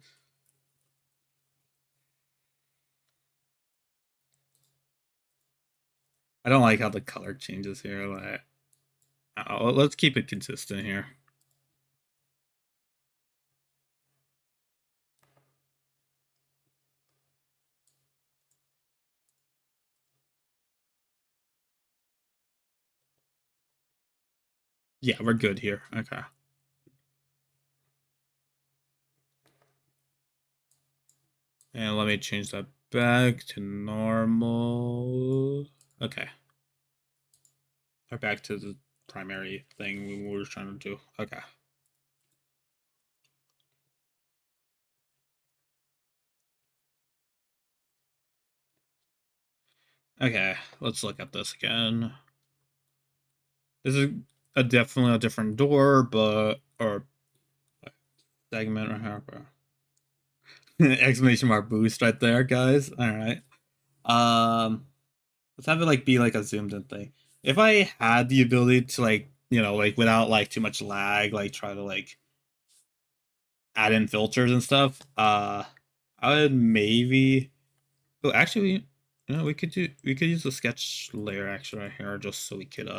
I don't like how the color changes here. Like, let's keep it consistent here. Yeah, we're good here. Okay. And let me change that back to normal. Okay. Or back to the primary thing we were trying to do. Okay. Okay, let's look at this again. This is definitely a different door, but or segment right here. Exclamation mark boost right there, guys. All right. Let's have it like be like a zoomed in thing. If I had the ability to like like without like too much lag, like try to like add in filters and stuff, I would maybe. Oh, actually, we could use the sketch layer actually right here just so we could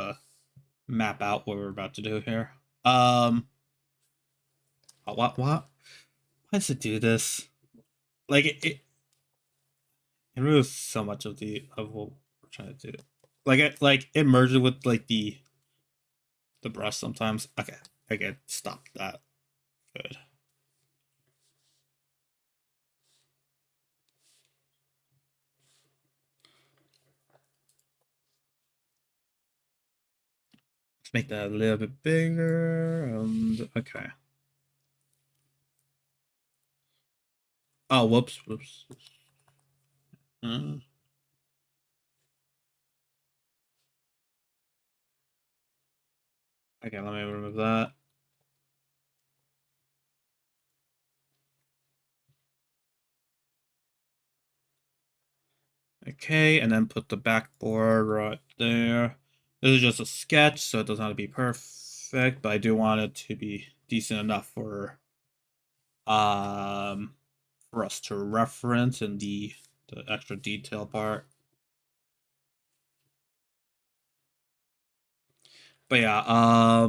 map out what we're about to do here. What? Why does it do this? Like it removes so much of what we're trying to do. It merges with like the brush sometimes. Okay, stop that. Good. Let's make that a little bit bigger. Okay. Oh, whoops. Uh, okay, let me remove that. Okay, and then put the backboard right there. This is just a sketch, so it doesn't have to be perfect, but I do want it to be decent enough um for us to reference in the extra detail part. But yeah,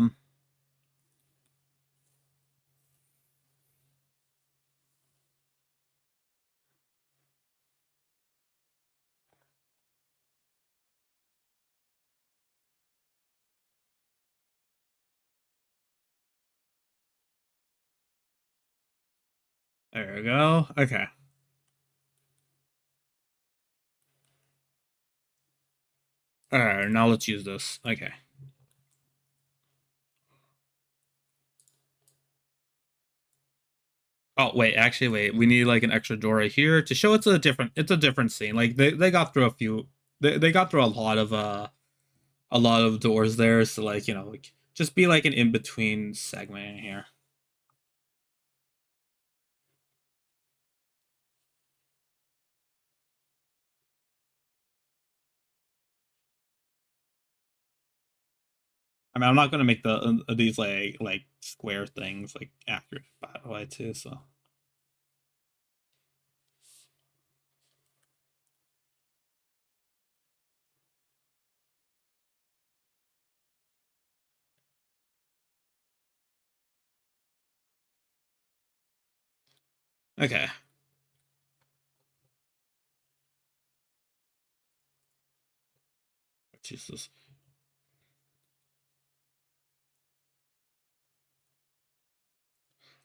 there we go. Okay. Alright, now let's use this. Okay. Oh wait, actually wait. We need like an extra door right here to show it's a different scene. Like they got through a few they got through a lot of doors there, so like, like just be like an in-between segment in here. I mean, I'm not gonna make the these like square things like accurate by the way too, so okay. Jesus.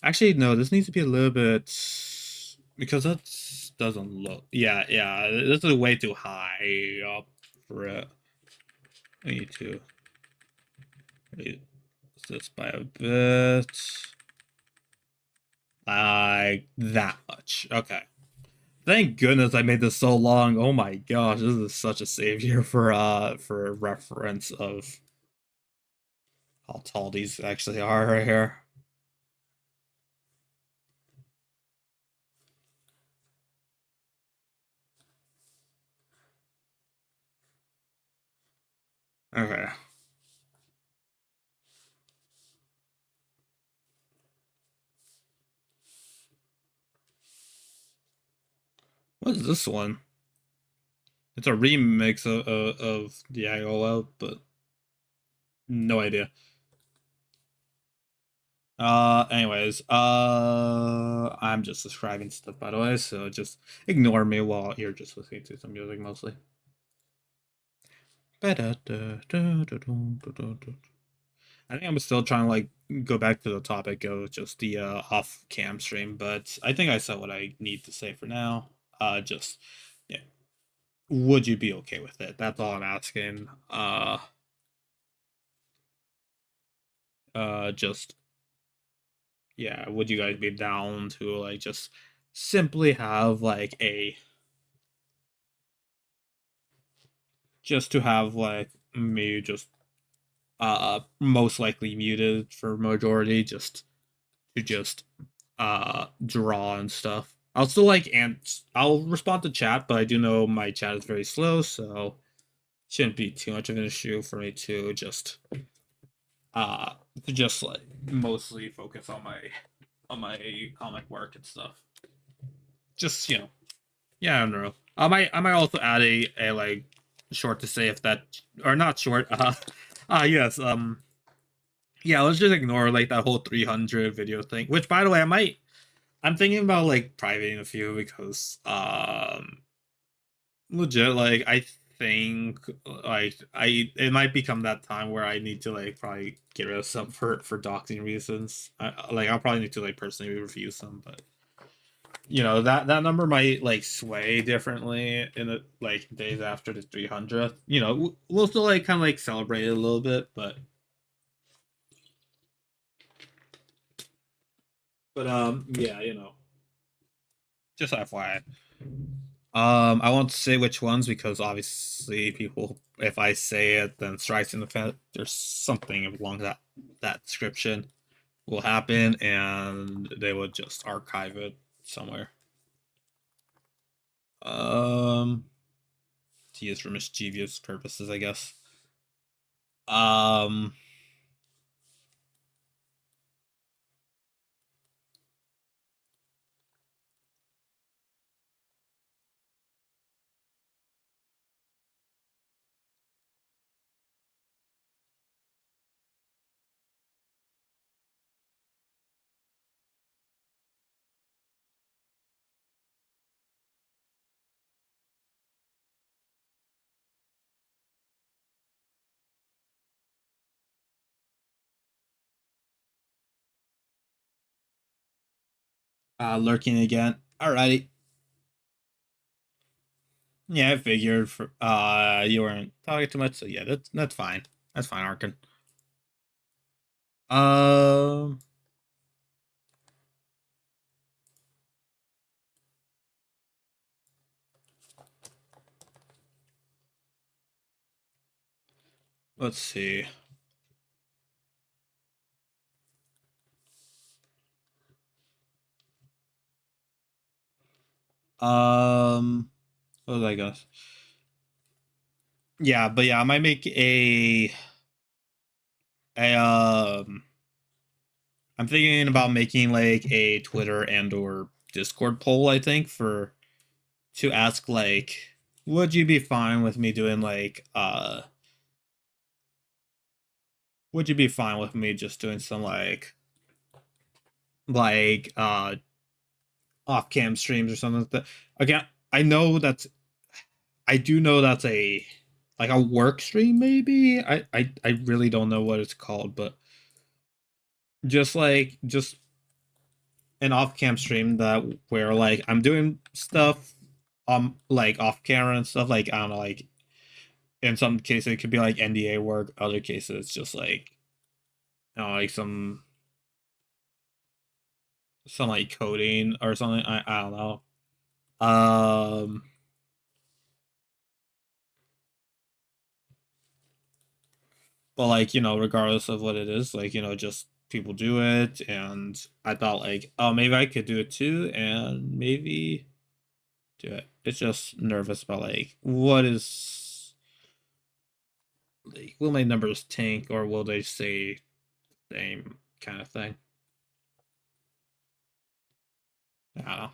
Actually, no, this needs to be a little bit because that doesn't look. Yeah, this is way too high up for it. I need to raise this by a bit, like that much. Okay. Thank goodness I made this so long. Oh my gosh, this is such a savior for reference of how tall these actually are right here. Okay. What is this one? It's a remix of the IOL, but no idea. Anyways, I'm just describing stuff by the way, so just ignore me while you're just listening to some music mostly. I think I'm still trying to like go back to the topic of just the off cam stream, but I think I said what I need to say for now. Just yeah, would you be okay with it? That's all I'm asking. Just yeah, would you guys be down to like just simply have like a just to have like me just most likely muted for majority just to just draw and stuff. I'll still like and I'll respond to chat, but I do know my chat is very slow, so shouldn't be too much of an issue for me uh to just like mostly focus on my comic work and stuff. Just yeah, I don't know. I might also add a like short to say if that or not short Yes. Yeah, let's just ignore like that whole 300 video thing. Which, by the way, I'm thinking about like privating a few because legit like I think like it might become that time where I need to like probably get rid of some for doxing reasons. Like I'll probably need to like personally review some, but that number might like sway differently in the like days after the 300th. We'll still like kind of like celebrate it a little bit, but yeah, just FYI. I won't say which ones because obviously people, if I say it, then strikes in the fan. There's something along that description will happen, and they would just archive it somewhere. To use for mischievous purposes, I guess. Um, lurking again. Alrighty. Yeah, I figured for you weren't talking too much, so yeah, that's fine. That's fine, Arkin. Um, let's see. What was I gonna? Yeah, but yeah, I might make a I'm thinking about making like a Twitter and or Discord poll, I think, for to ask like, would you be fine with me doing like would you be fine with me just doing some like off cam streams or something like that? Again, I know that's I do know that's a like a work stream maybe. I really don't know what it's called, but just an off cam stream that where like I'm doing stuff like off camera and stuff like I don't know like in some cases it could be like NDA work, other cases it's just like like some like coding or something. I don't know. But like regardless of what it is, like just people do it, and I thought like oh maybe I could do it too, and maybe do it. It's just nervous about like what is like will my numbers tank or will they stay same kind of thing. I don't know.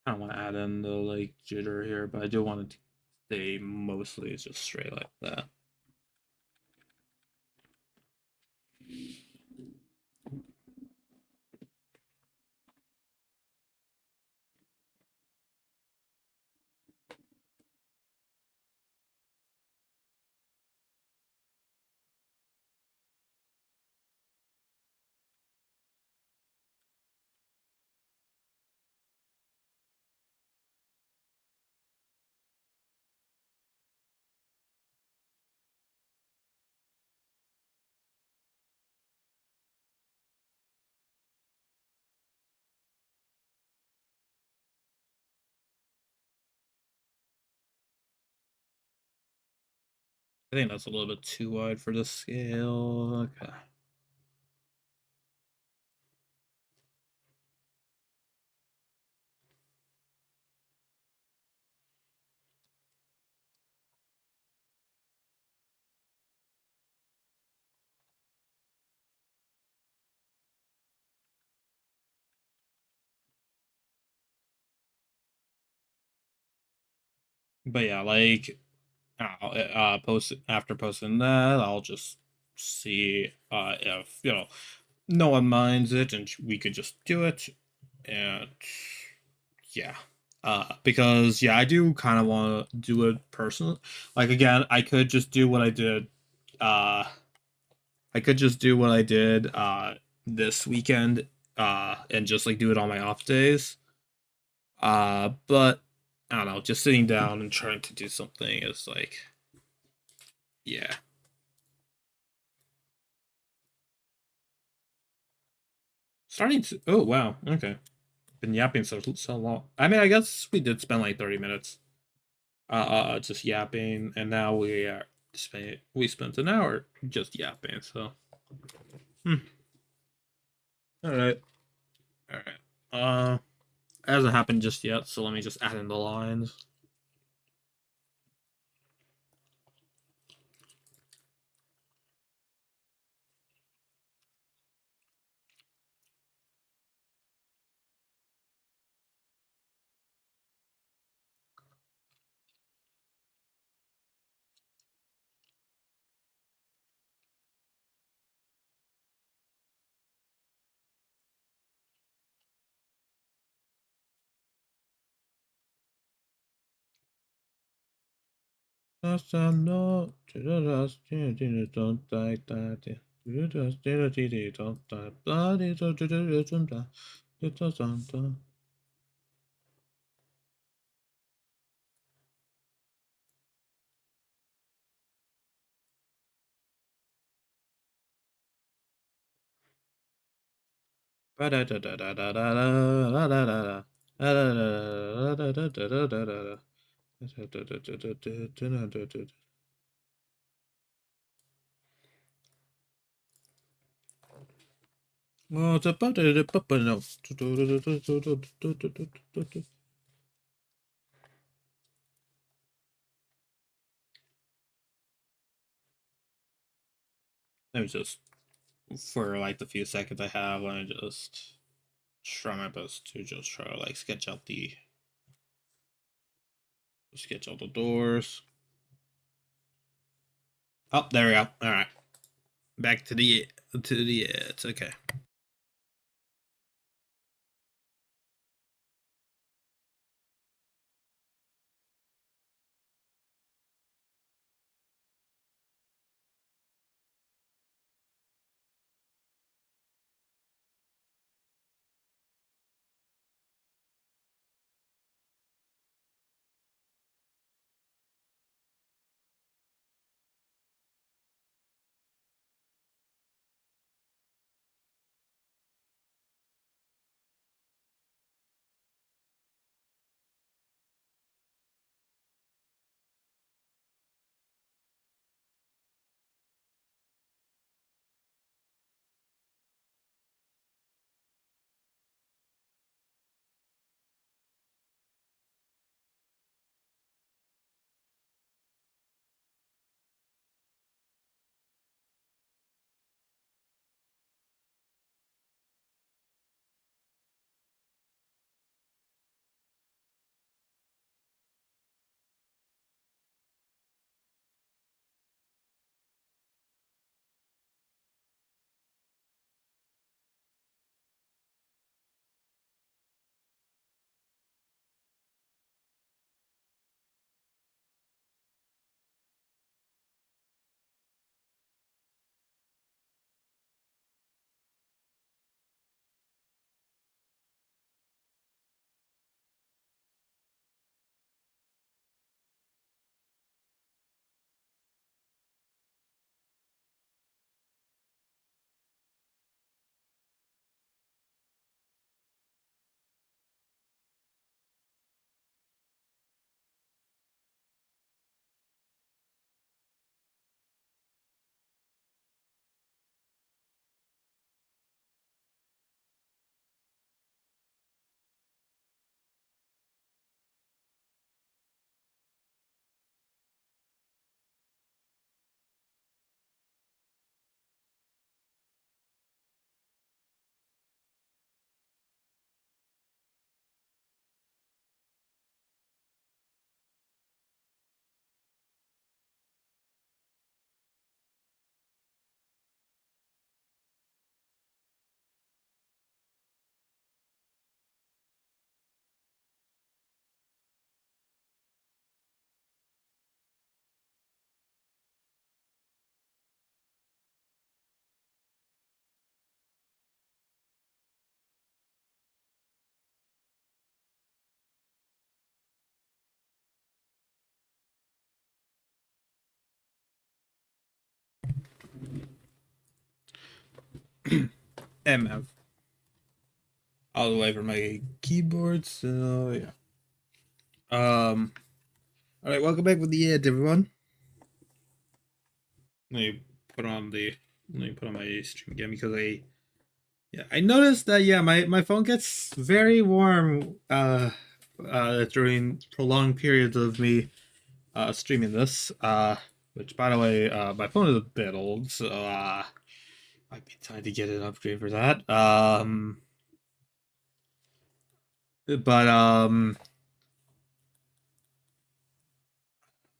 I don't want to add in the like jitter here, but I do want it to stay mostly just straight like that. I think that's a little bit too wide for the scale. Okay. But yeah, like post after posting that, I'll just see if no one minds it, and we could just do it. And yeah, because yeah, I do kind of want to do it personally. Like again, I could just do what I did. Uh, I could just do what I did this weekend and just like do it on my off days. But I don't know, just sitting down and trying to do something is like, yeah. Starting to. Oh wow. Okay. Been yapping so long. I mean, I guess we did spend like 30 minutes, just yapping, and now we spent an hour just yapping. So, hmm. All right, all right. It hasn't happened just yet, so let me just add in the lines. Let me just, for like the few seconds I have, let me just try my best to just try to like sketch out the doors. Oh, there we go. All right, back to the it's okay. MF. All the way from my keyboard, so yeah. Alright, welcome back with the ad, everyone. Let me put on the let me put on my stream again because I noticed that my phone gets very warm during prolonged periods of me streaming this. Which by the way, my phone is a bit old, so might be time to get an upgrade for that. But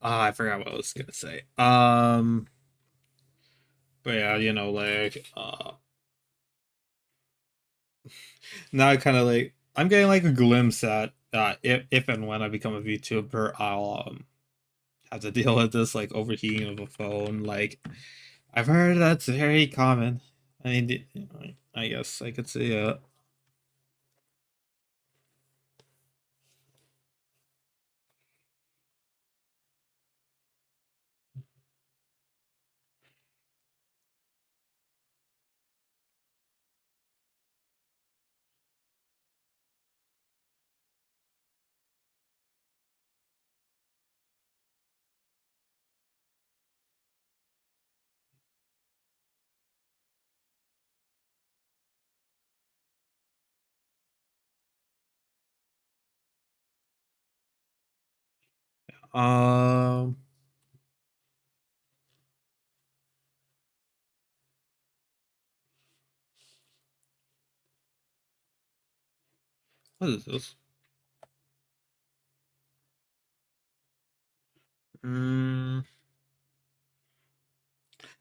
I forgot what I was gonna say. But yeah, like now I kind of like I'm getting like a glimpse at if and when I become a VTuber, I'll have to deal with this like overheating of a phone. Like I've heard that's very common. I mean, I guess I could say um what is this? Mm,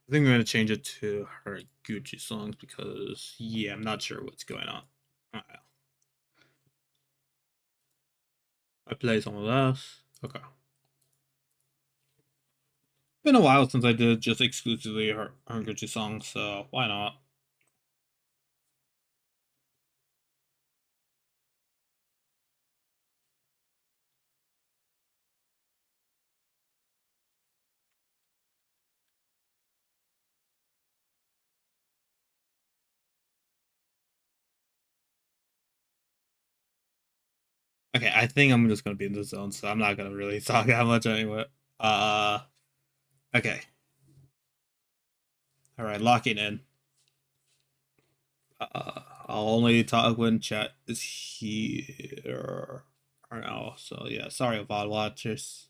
I think I'm gonna change it to her Gucci songs because yeah, I'm not sure what's going on. Alright, I play some of this. Okay. Been a while since I did just exclusively her Gucci songs, so why not? Okay, I think I'm just gonna be in the zone, so I'm not gonna really talk that much anyway. Uh, okay. All right, locking in. I'll only talk when chat is here. Or now, so yeah, sorry, VOD watchers.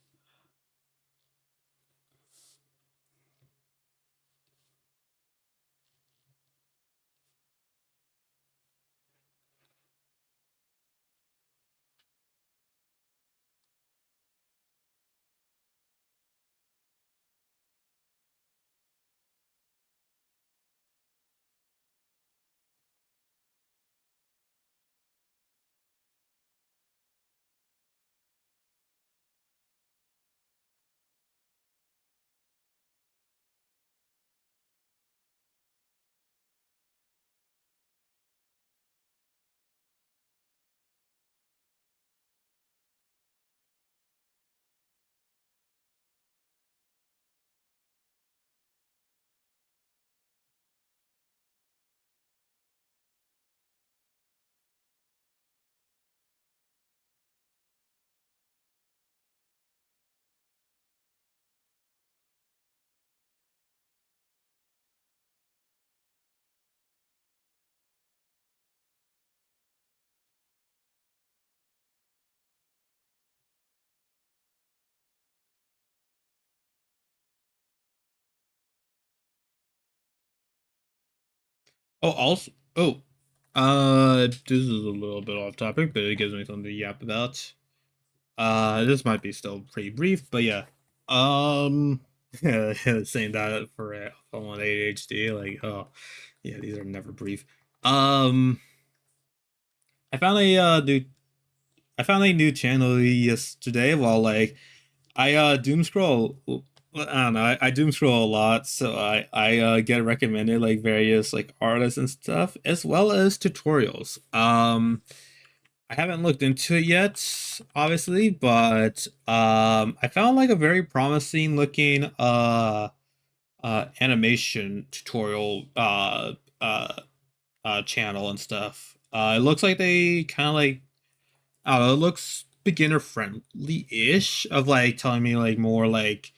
Oh, also, this is a little bit off topic, but it gives me something to yap about. This might be still pretty brief, but yeah. Um, yeah, saying that for someone ADHD, like, oh, yeah, these are never brief. Um, I found a I found a new channel yesterday while like I doom scroll. I don't know. I doom scroll a lot, so I get recommended like various like artists and stuff, as well as tutorials. I haven't looked into it yet, obviously, but I found like a very promising looking animation tutorial channel and stuff. It looks like they kind of like, I don't know, it looks beginner friendly ish, of like telling me like more like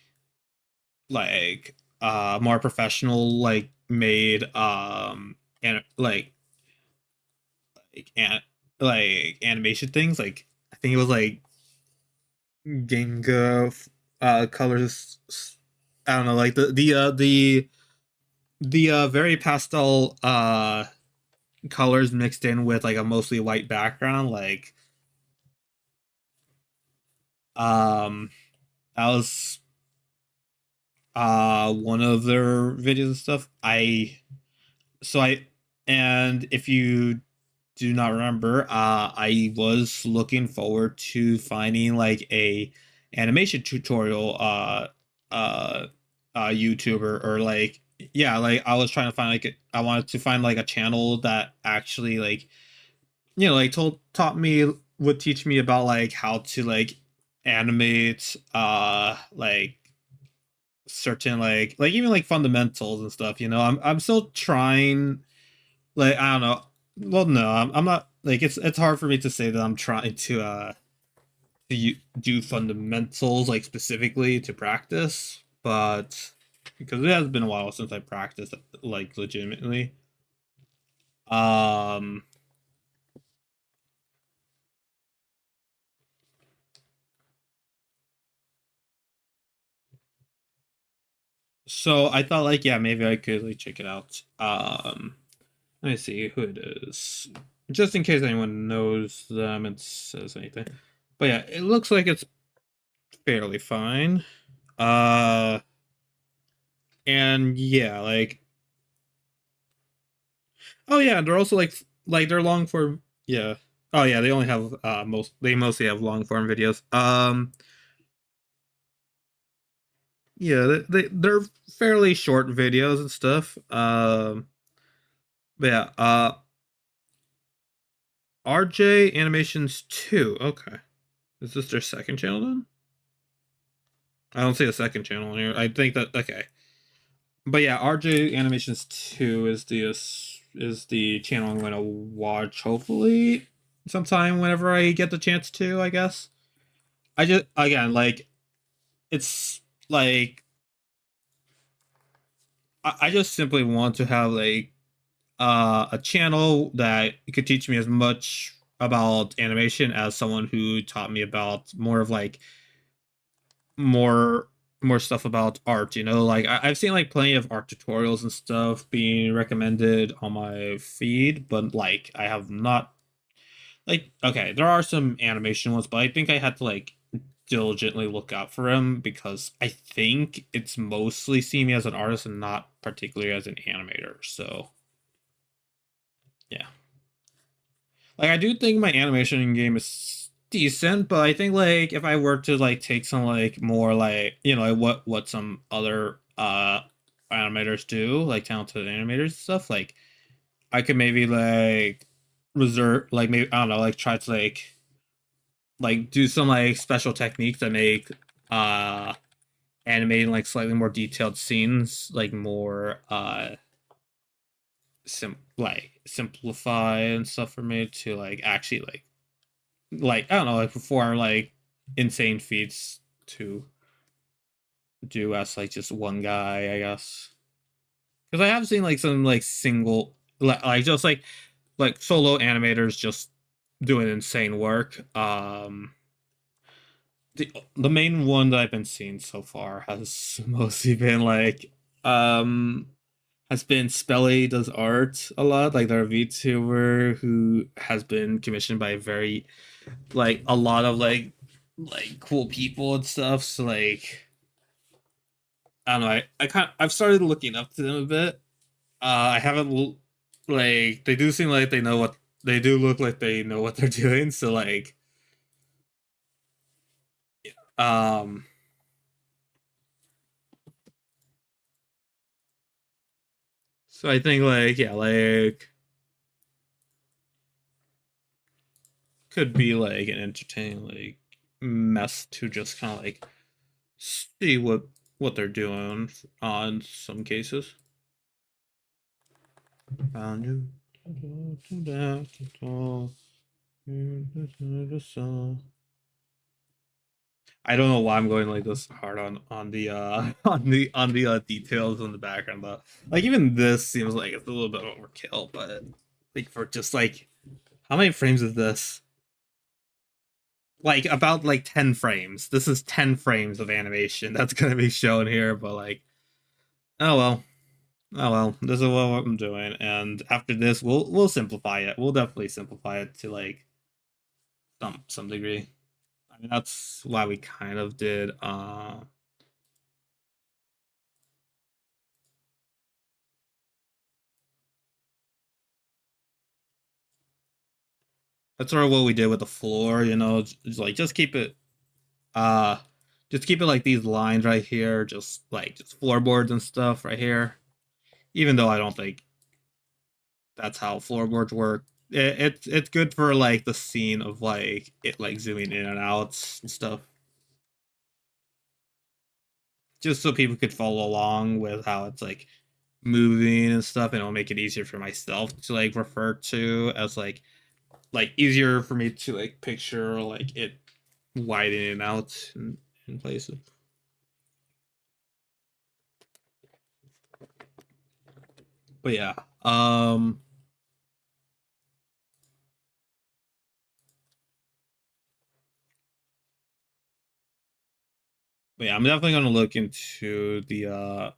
more professional like made and and like animation things. Like I think it was like Genga colors. I don't know, like the very pastel colors mixed in with like a mostly white background. Like um that was one of their videos and stuff. I and if you do not remember, I was looking forward to finding like a animation tutorial uh YouTuber, or like, yeah, like I was trying to find like I wanted to find like a channel that actually like, like taught me, would teach me about like how to like animate like certain like even like fundamentals and stuff. I'm still trying, like, I don't know. Well, no, I'm not, like, it's hard for me to say that I'm trying do fundamentals like specifically to practice, but because it has been a while since I practiced like legitimately. Um so I thought like, yeah, maybe I could like check it out. Let me see who it is. Just in case anyone knows them and says anything. But yeah, it looks like it's fairly fine. Uh and yeah, like, oh yeah, they're also like they're long form. Yeah. Oh yeah, they only have they mostly have long form videos. Yeah, they're fairly short videos and stuff. But yeah, RJ Animations 2. Okay. Is this their second channel then? I don't see a second channel here. I think that, okay. But yeah, RJ Animations 2 is the channel I'm going to watch hopefully sometime whenever I get the chance to, I guess. I just, again, like, it's like I just simply want to have like a channel that could teach me as much about animation as someone who taught me about more of like more more stuff about art. Like I've seen like plenty of art tutorials and stuff being recommended on my feed, but like I have not, like, okay, there are some animation ones, but I think I had to like diligently look out for them because I think it's mostly see me as an artist and not particularly as an animator. So yeah, like I do think my animation game is decent, but I think like if I were to like take some like more like, like what some other animators do, like talented animators and stuff, like I could maybe like reserve, like, maybe, I don't know, like try to like do some like special techniques that make uh animating like slightly more detailed scenes like more simplify and stuff for me to like actually like I don't know, like perform like insane feats to do as like just one guy, I guess. Because I have seen like some like single like just like solo animators just doing insane work. The main one that I've been seeing so far has mostly been like um has been Spelly does art a lot. Like they're a VTuber who has been commissioned by very like a lot of like cool people and stuff. So like I don't know. I've started looking up to them a bit. I haven't like they do seem like they do look like they know what they're doing. So like um so I think like, yeah, like could be like an entertaining like mess to just kind of like see what they're doing on some cases. Found you. I don't know why I'm going like this hard on the on the details in the background, but like even this seems like it's a little bit overkill. But like for just like how many frames is this? Like about like 10 frames. This is 10 frames of animation that's gonna be shown here. But like, oh well, oh well. This is what I'm doing, and after this, we'll simplify it. We'll definitely simplify it to like some degree. I mean, that's why we kind of did. That's sort of what we did with the floor. You know, it's like uh, just keep it like these lines right here, just floorboards and stuff right here. Even though I don't think that's how floorboards work. It's good for like the scene of like it like zooming in and out and stuff, just so people could follow along with how it's like moving and stuff, and it'll make it easier for myself to like refer to as like easier for me to like picture like it widening out in places. But yeah, but yeah, I'm definitely gonna look into that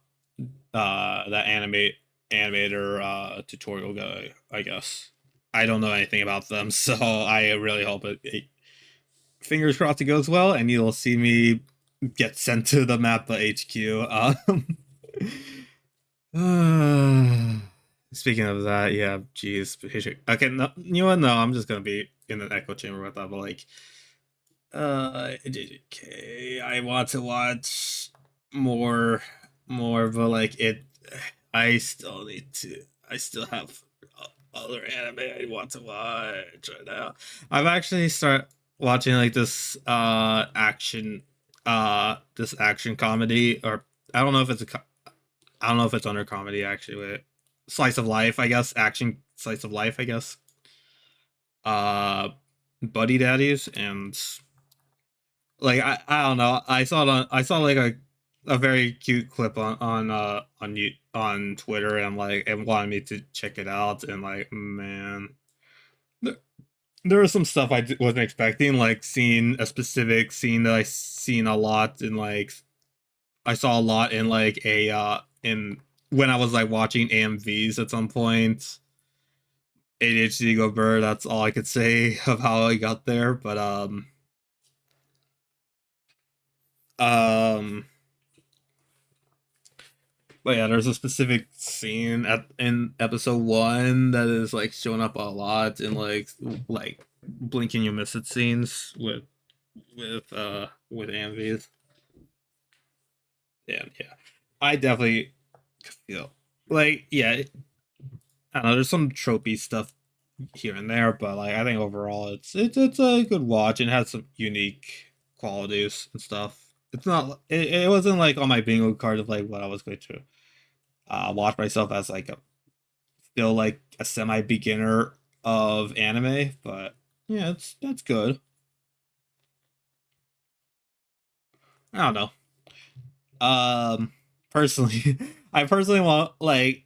animator tutorial guy. I guess I don't know anything about them, so I really hope fingers crossed it goes well, and you'll see me get sent to the map HQ. Speaking of that, yeah, geez. Okay, no, you know what? No, I'm just gonna be in an echo chamber with that, but like, okay, I want to watch more, but like I still need to. I still have other anime I want to watch right now. I've actually start watching like this action comedy, or I don't know if I don't know if it's under comedy actually. Wait, slice of life, I guess. Action slice of life, I guess. Uh, Buddy Daddies, and like I don't know. I saw like a very cute clip on Twitter, and like it wanted me to check it out, and like man, there, there was some stuff wasn't expecting, like seeing a specific scene that I seen a lot in like I saw a lot in like a in when I was like watching AMVs at some point. ADHD go bird. That's all I could say of how I got there. Um, but yeah, there's a specific scene in episode one that is like showing up a lot in like blinking you miss it scenes with AMVs. Yeah, I definitely feel like yeah. I don't know. There's some tropey stuff here and there, but like I think overall it's a good watch and has some unique qualities and stuff. It's not it wasn't like on my bingo card of like what I was going to watch myself as like a still like a semi beginner of anime, but yeah, it's that's good. I don't know. Personally, I personally want like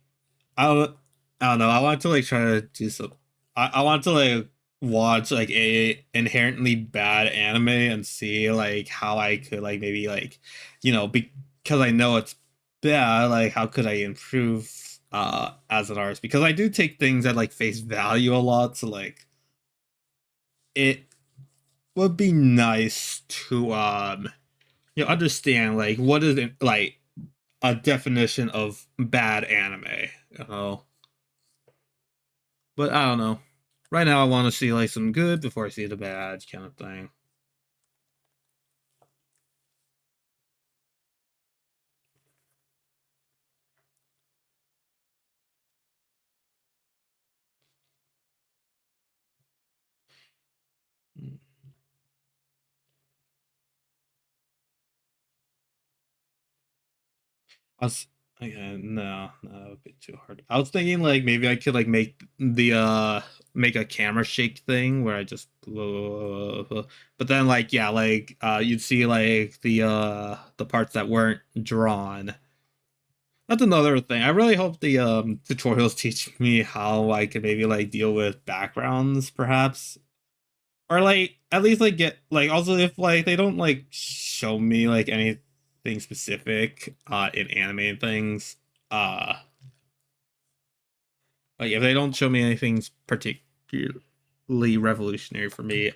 I don't, I don't know. I want to like try to do some. I want to like watch like a inherently bad anime and see like how I could like maybe like because I know it's bad. Like how could I improve as an artist? Because I do take things at like face value a lot. So like it would be nice to understand like what is it like a definition of bad anime. You know, but I don't know. Right now, I want to see like some good before I see the bad kind of thing. I was, Okay, no, that would be too hard. I was thinking like maybe I could like make a camera shake thing where I just but then like yeah, like you'd see like the parts that weren't drawn. That's another thing. I really hope the tutorials teach me how I can maybe like deal with backgrounds perhaps. Or like at least like get like also if like they don't like show me like anything specific in animated things, uh like if they don't show me anything particularly revolutionary for me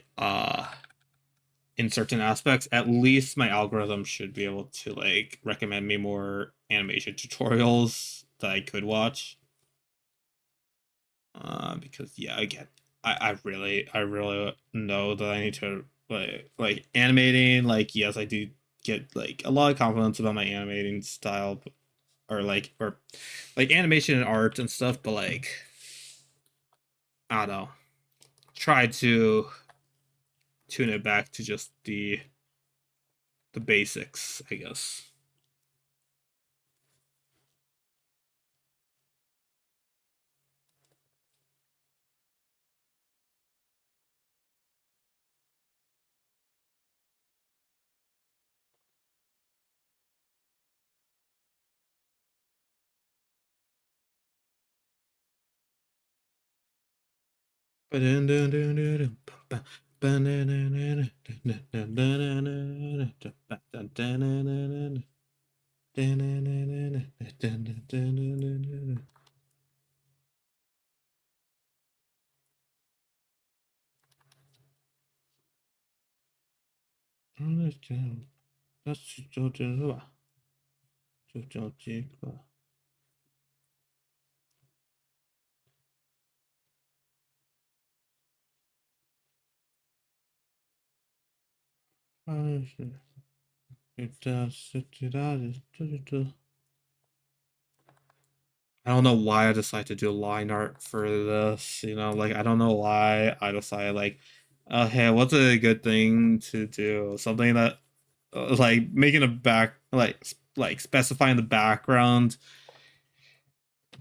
in certain aspects, at least my algorithm should be able to like recommend me more animation tutorials that I could watch. Because yeah, again, I really know that I need to like animating. Like yes, I do get like a lot of confidence about my animating style, or like animation and art and stuff. But like I don't know, try to tune it back to just the basics, I guess. I don't know why I decided to do line art for this. Like I don't know why I decided like, hey, what's a good thing to do? Something that, like making a back, like specifying the background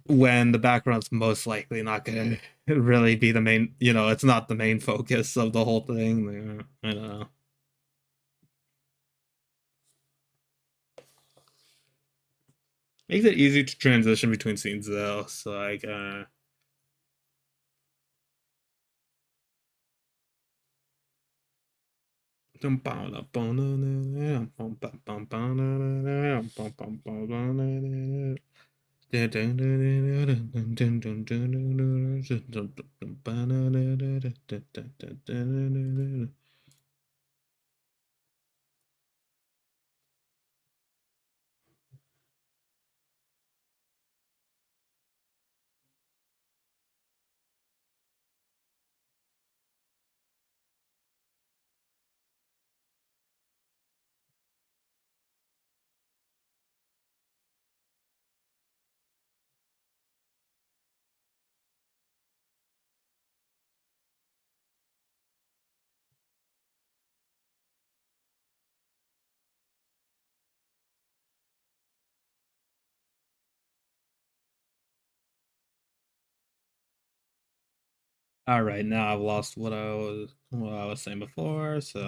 when the background's most likely not gonna really be the main. It's not the main focus of the whole thing. I don't know. Makes it easy to transition between scenes though. So like, all right, now I've lost what I was saying before. So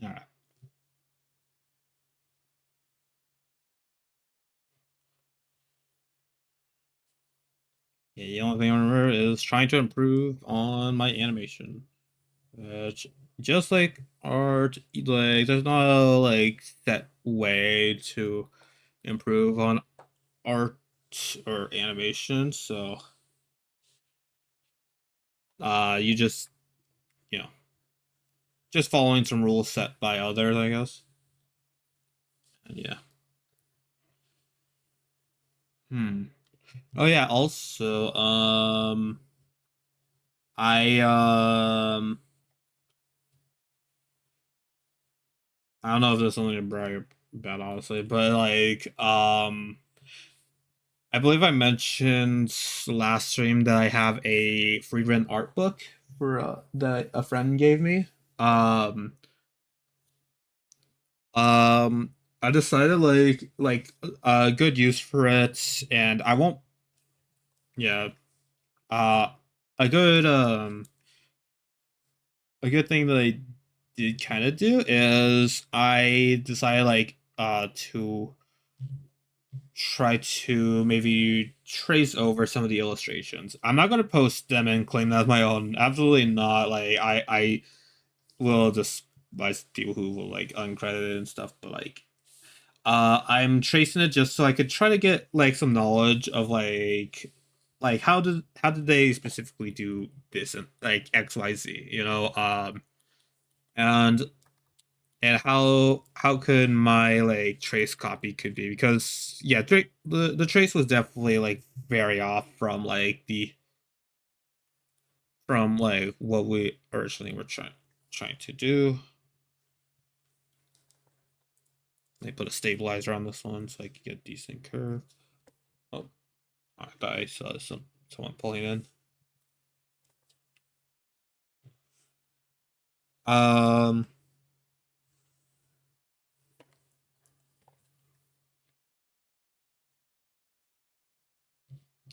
all right. Yeah, the only thing I remember is trying to improve on my animation. Just like art, like there's not a like set way to improve on art or animation. So you just you know just following some rules set by others, I guess. And yeah. Hmm. Oh yeah. Also, I I don't know if there's something to brag about, honestly, but like I believe I mentioned last stream that I have a free rent art book for that a friend gave me. Um, um, I decided a good use for it, and I won't. Yeah, uh, a good um a good thing that I did kind of do is I decided to try to maybe trace over some of the illustrations. I'm not gonna post them and claim that as my own. Absolutely not. Like I will just buy people who will like uncredited and stuff, but I'm tracing it just so I could try to get like some knowledge of like how did they specifically do this and like XYZ, and how could my like trace copy could be, because yeah, the trace was definitely like very off from like what we originally were trying to do. They put a stabilizer on this one so I could get a decent curve. Oh, I thought I saw someone pulling in. Um,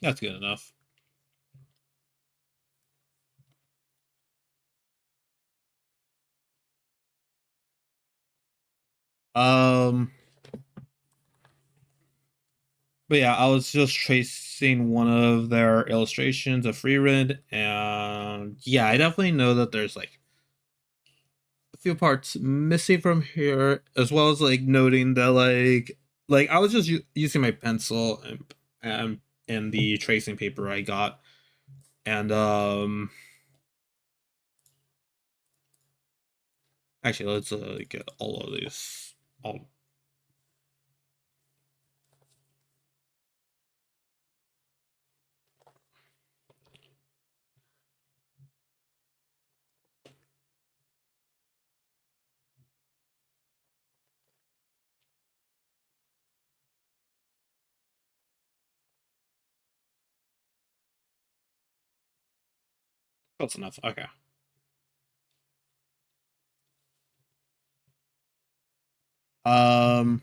that's good enough. Um, but yeah, I was just tracing one of their illustrations of free rent, and yeah, I definitely know that there's like a few parts missing from here, as well as like noting that like I was just using my pencil and the tracing paper I got, and actually let's get all of these all close enough. Okay. Um.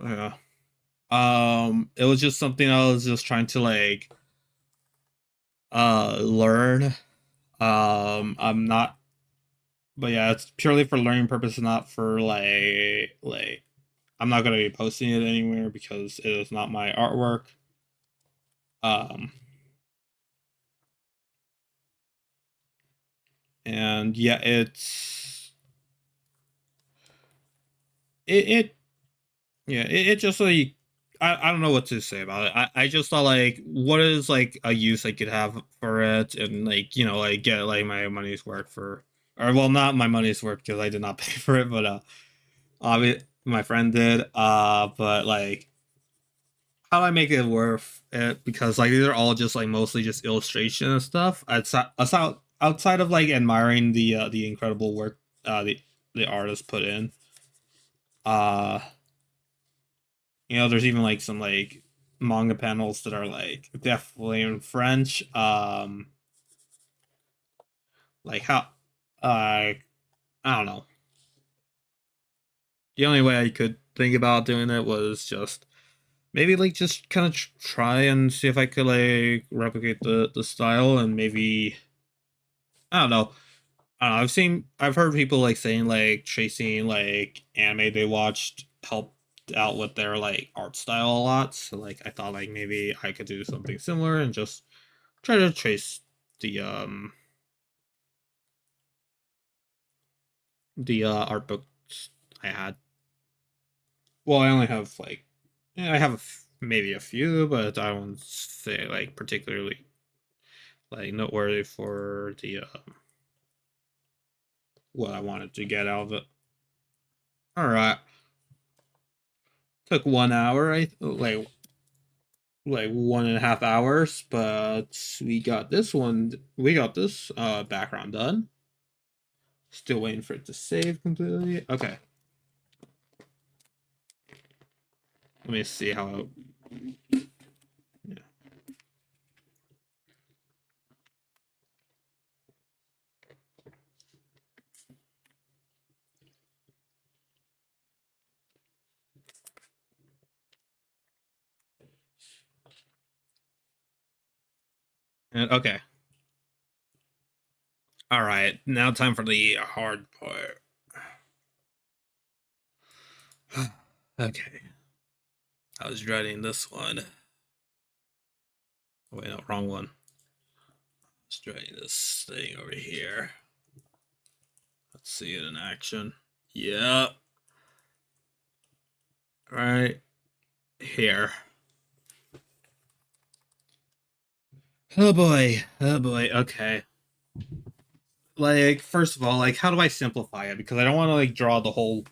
Yeah. It was just something I was just trying to like learn. I'm not, but yeah, it's purely for learning purposes, not for like I'm not gonna be posting it anywhere because it is not my artwork. Um, and yeah, it yeah, it just like I don't know what to say about it. I just thought like what is like a use I could have for it, and like like get like my money's worth for, or well, not my money's worth because I did not pay for it, but obviously my friend did. But like how do I make it worth it, because like these are all just like mostly just illustration and stuff. Outside of like admiring the incredible work the artist put in. Uh there's even like some like manga panels that are like definitely in French. Like how I don't know. The only way I could think about doing it was just maybe like just kind of try and see if I could like replicate the style, and maybe I don't know. I don't know. I've heard people like saying like tracing like anime they watched helped out with their like art style a lot. So like I thought like maybe I could do something similar and just try to trace the um the art books I had. Well, I only have like I have maybe a few, but I won't say like particularly like noteworthy for the what I wanted to get out of it. All right, took 1 hour. I like 1.5 hours, but we got this background done. Still waiting for it to save completely. Okay, let me see how. Yeah. Okay. All right. Now time for the hard part. Okay. I was dreading this one. Wait, no, wrong one. I was dreading this thing over here. Let's see it in action. Yep. Right here. Oh boy. Oh boy. Okay. Like, first of all, like, how do I simplify it? Because I don't want to like draw the whole,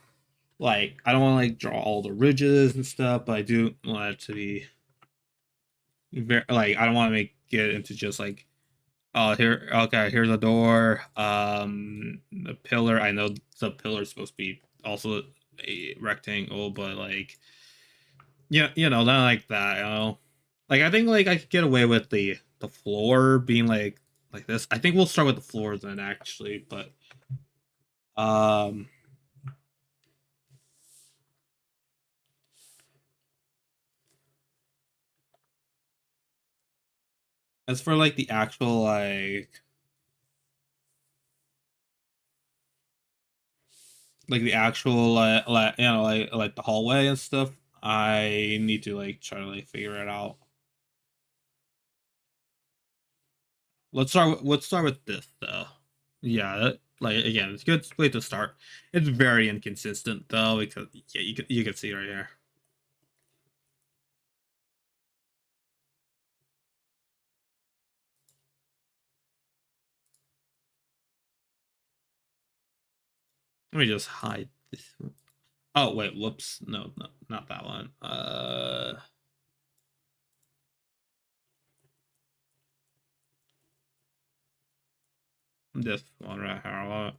like, I don't want to like draw all the ridges and stuff, but I do want it to be very, like, I don't want to make it into just like, oh, here, okay, here's a door. The pillar. I know the pillar is supposed to be also a rectangle, but like, yeah, not like that. Like I think like I could get away with the floor being like this. I think we'll start with the floor then actually, but um, as for like the actual like the actual like the hallway and stuff, I need to like try to like figure it out. Let's start with this though. Yeah, like again, it's a good way to start. It's very inconsistent though because yeah, you can see right here. Let me just hide this. Oh wait, whoops. No, no, not that one. This one right here.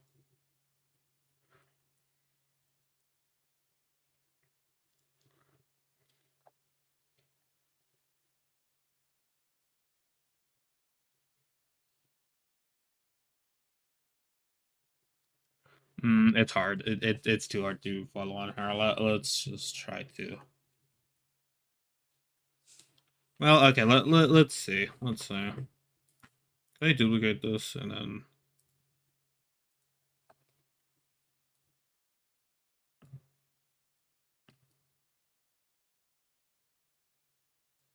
It's hard. It's too hard to follow on her. Let's just try to. Well, okay. Let's see. Let's see. Can I duplicate this and then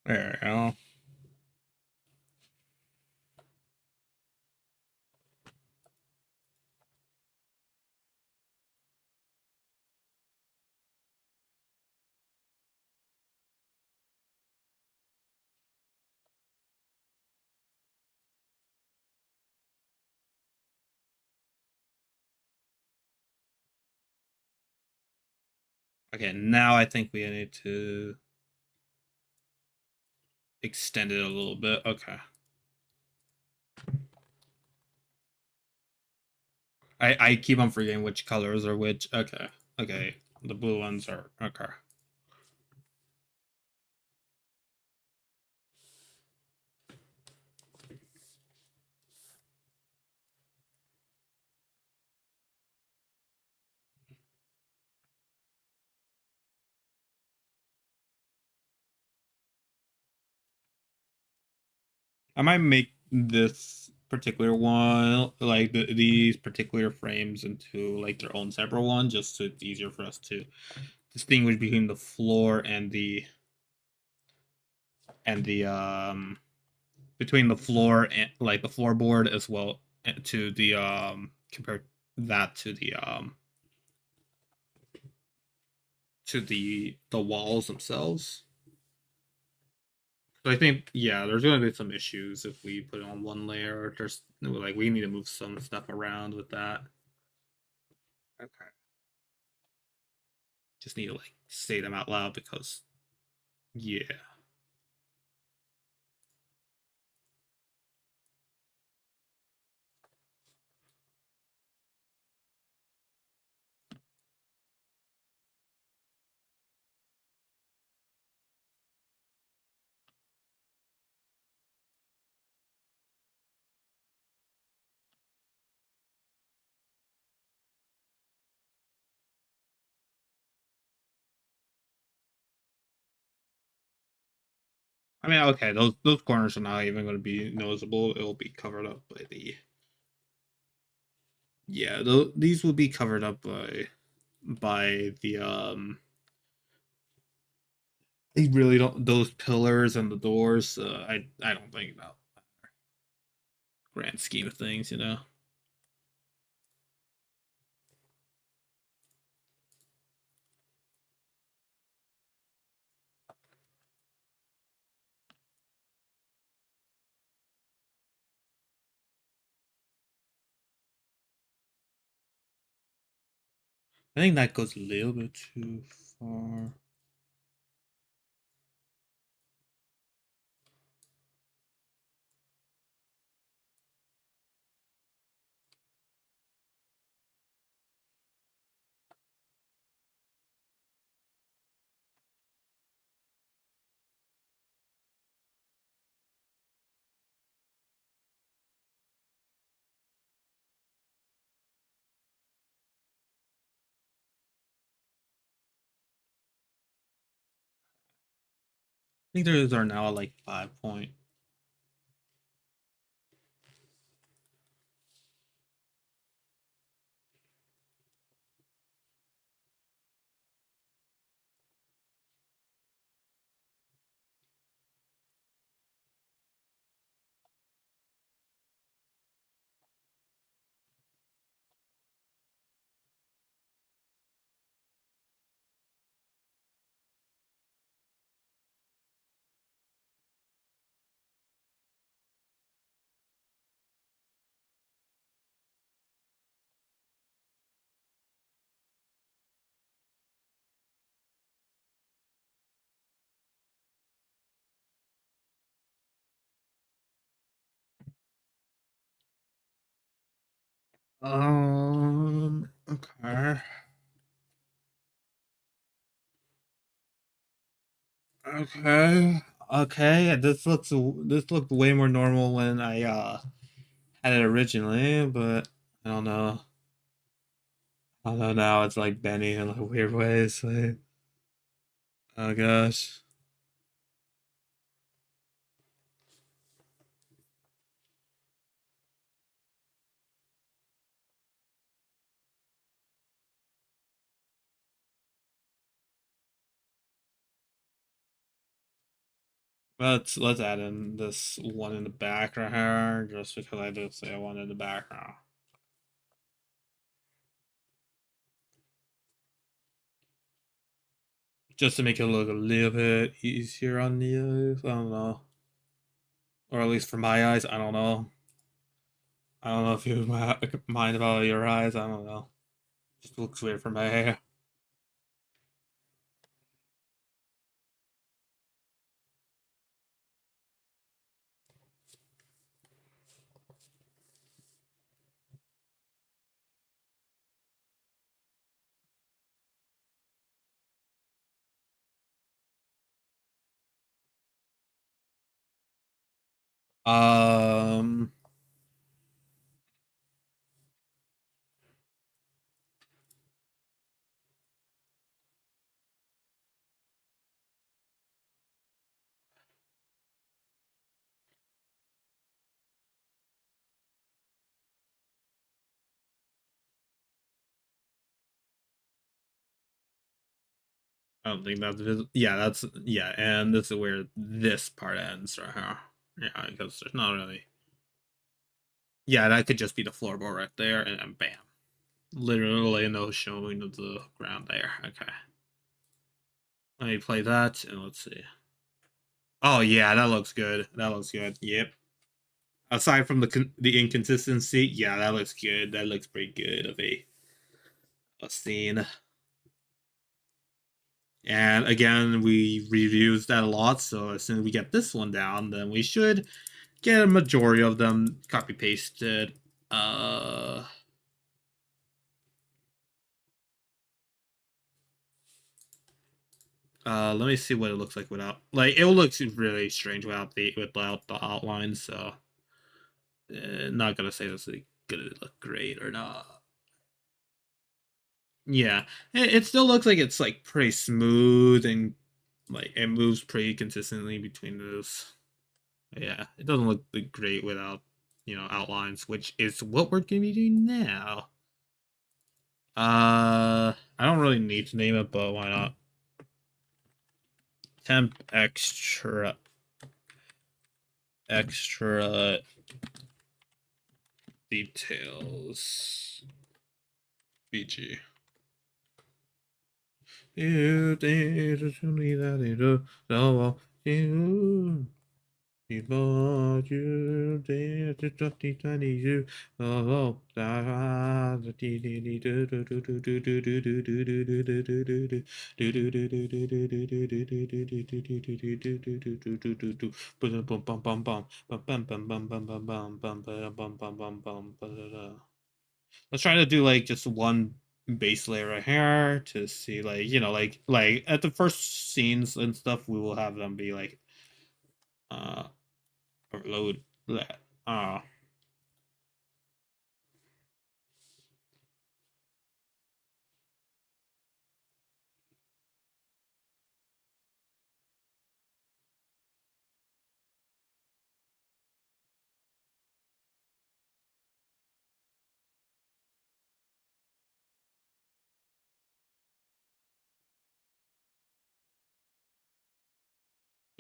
there we go. Okay, now I think we need to extend it a little bit. Okay. I keep on forgetting which colors are which. Okay. Okay. The blue ones are okay. I might make this particular one, like these particular frames, into like their own separate one, just so it's easier for us to distinguish between the floor and the between the floor and like the floorboard as well to the compare that to the walls themselves. So I think yeah, there's gonna be some issues if we put it on one layer. There's like we need to move some stuff around with that. Okay. Just need to like say them out loud because yeah. I mean, okay, those corners are not even going to be noticeable. It'll be covered up by the yeah. These will be covered up by the I really don't those pillars and the doors. I don't think about grand scheme of things, you know. I think that goes a little bit too far. I think those are now at like 5 point. Okay. Okay. Okay. This looked way more normal when I had it originally, but I don't know. I don't know now. It's like bending in like weird ways. Like, oh gosh. Let's add in this one in the back right here, just because I did say I wanted the background. Just to make it look a little bit easier on the eyes. I don't know. Or at least for my eyes, I don't know. I don't know if you mind about your eyes. I don't know. Just looks weird for my hair. Um, I don't think that's yeah, that's yeah, and this is where this part ends right here. Yeah, because there's not really. Yeah, that could just be the floorboard right there, and then bam, literally no showing of the ground there. Okay, let me play that and let's see. Oh yeah, that looks good. That looks good. Yep. Aside from the inconsistency, yeah, that looks good. That looks pretty good of a scene. And again, we reused that a lot, so as soon as we get this one down, then we should get a majority of them copy pasted. Uh, let me see what it looks like without. Like, it looks really strange without the outline. So, not gonna say this is gonna look great or not. Yeah, it still looks like it's like pretty smooth and like it moves pretty consistently between those. Yeah, it doesn't look great without outlines, which is what we're gonna be doing now. I don't really need to name it, but why not? Temp extra details BG. You did to me that it so you but you did to 2020 you oh let's try to do like just one base layer right here to see like like at the first scenes and stuff we will have them be like uh load that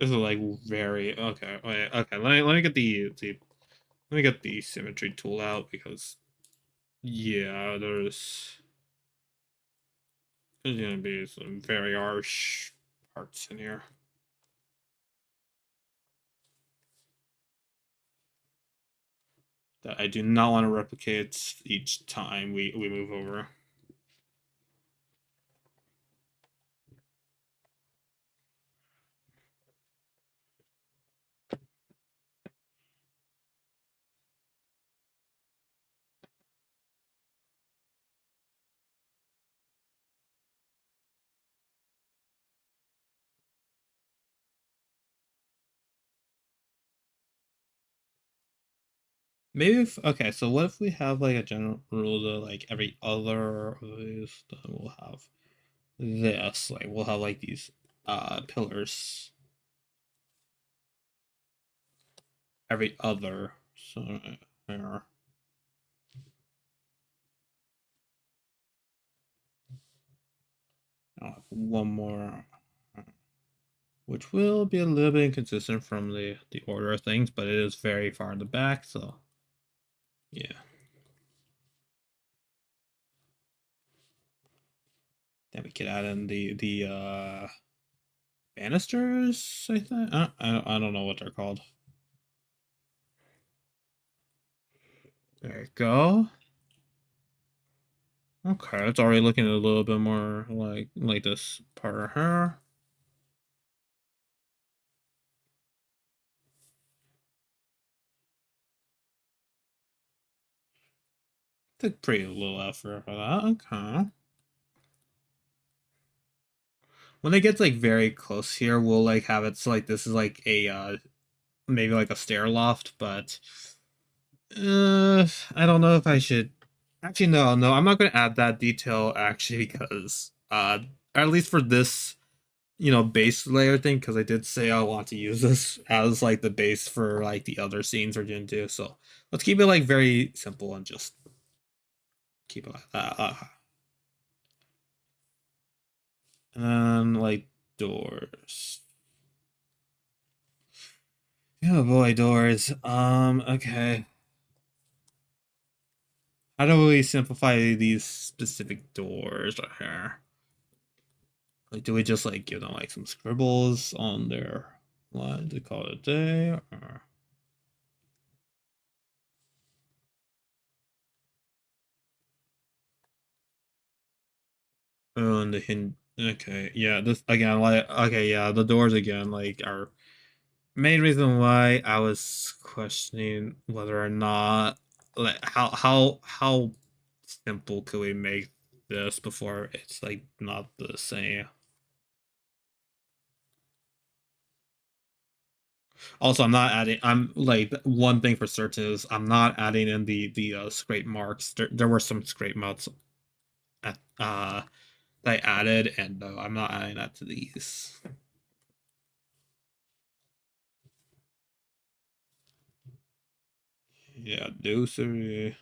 this is like very okay. Wait, okay, let me get let me get the symmetry tool out because yeah, there's gonna be some very harsh parts in here that I do not want to replicate each time we move over. Maybe if okay, so what if we have like a general rule that like every other of these, then we'll have this, like we'll have like these pillars every other. So here. I'll have one more, which will be a little bit inconsistent from the order of things, but it is very far in the back, so yeah. Then we could add in the banisters. I think I don't know what they're called. There you go. Okay, it's already looking a little bit more like this part here. Took pretty little effort for that. Okay. When it gets like very close here, we'll like have it so like this is like a maybe like a stair loft, but I don't know if I should. Actually, no, I'm not going to add that detail actually because at least for this base layer thing, because I did say I want to use this as like the base for like the other scenes we're gonna do. So let's keep it like very simple and just keep it like that. And then like doors. Oh boy, doors. Okay. How do we simplify these specific doors right here? Like, do we just like give them like some scribbles on their line to call it a day? Or... Oh, and the hint. Okay, yeah. This again, like, okay, yeah. The doors again, like, are main reason why I was questioning whether or not, like, how simple could we make this before it's like not the same. Also, I'm not adding. I'm like one thing for certain is I'm not adding in the scrape marks. There were some scrape marks at that I added, and no, I'm not adding that to these. Yeah, deucery.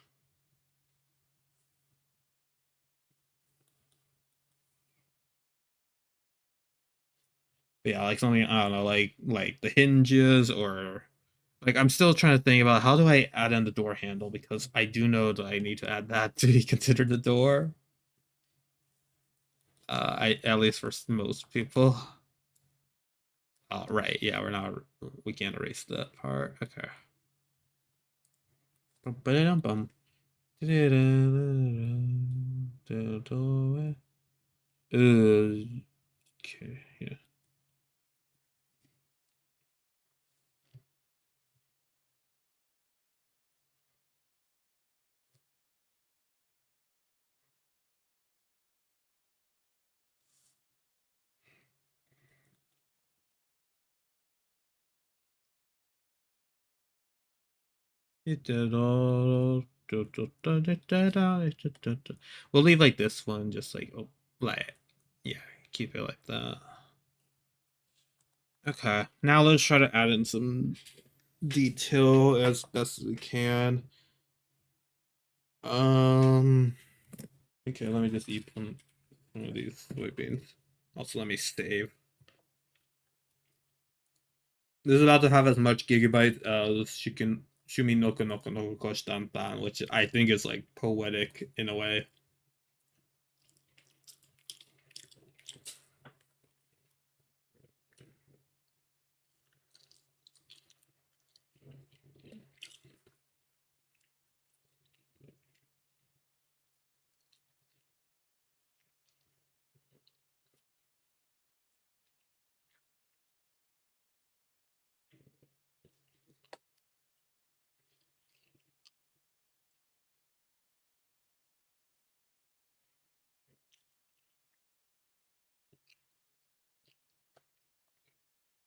Yeah, like something I don't know, like the hinges or like I'm still trying to think about how do I add in the door handle because I do know that I need to add that to be considered the door. I at least for most people. Right, yeah, we can't erase that part. Okay. Bum. Okay, yeah. We'll leave like this one, just like like yeah, keep it like that. Okay, now let's try to add in some detail as best as we can. Um, okay, let me just eat one of these soybeans. Also, let me save. This is about to have as much gigabyte as Shumi Noko Noko Noko Koshtantan, which I think is like poetic in a way.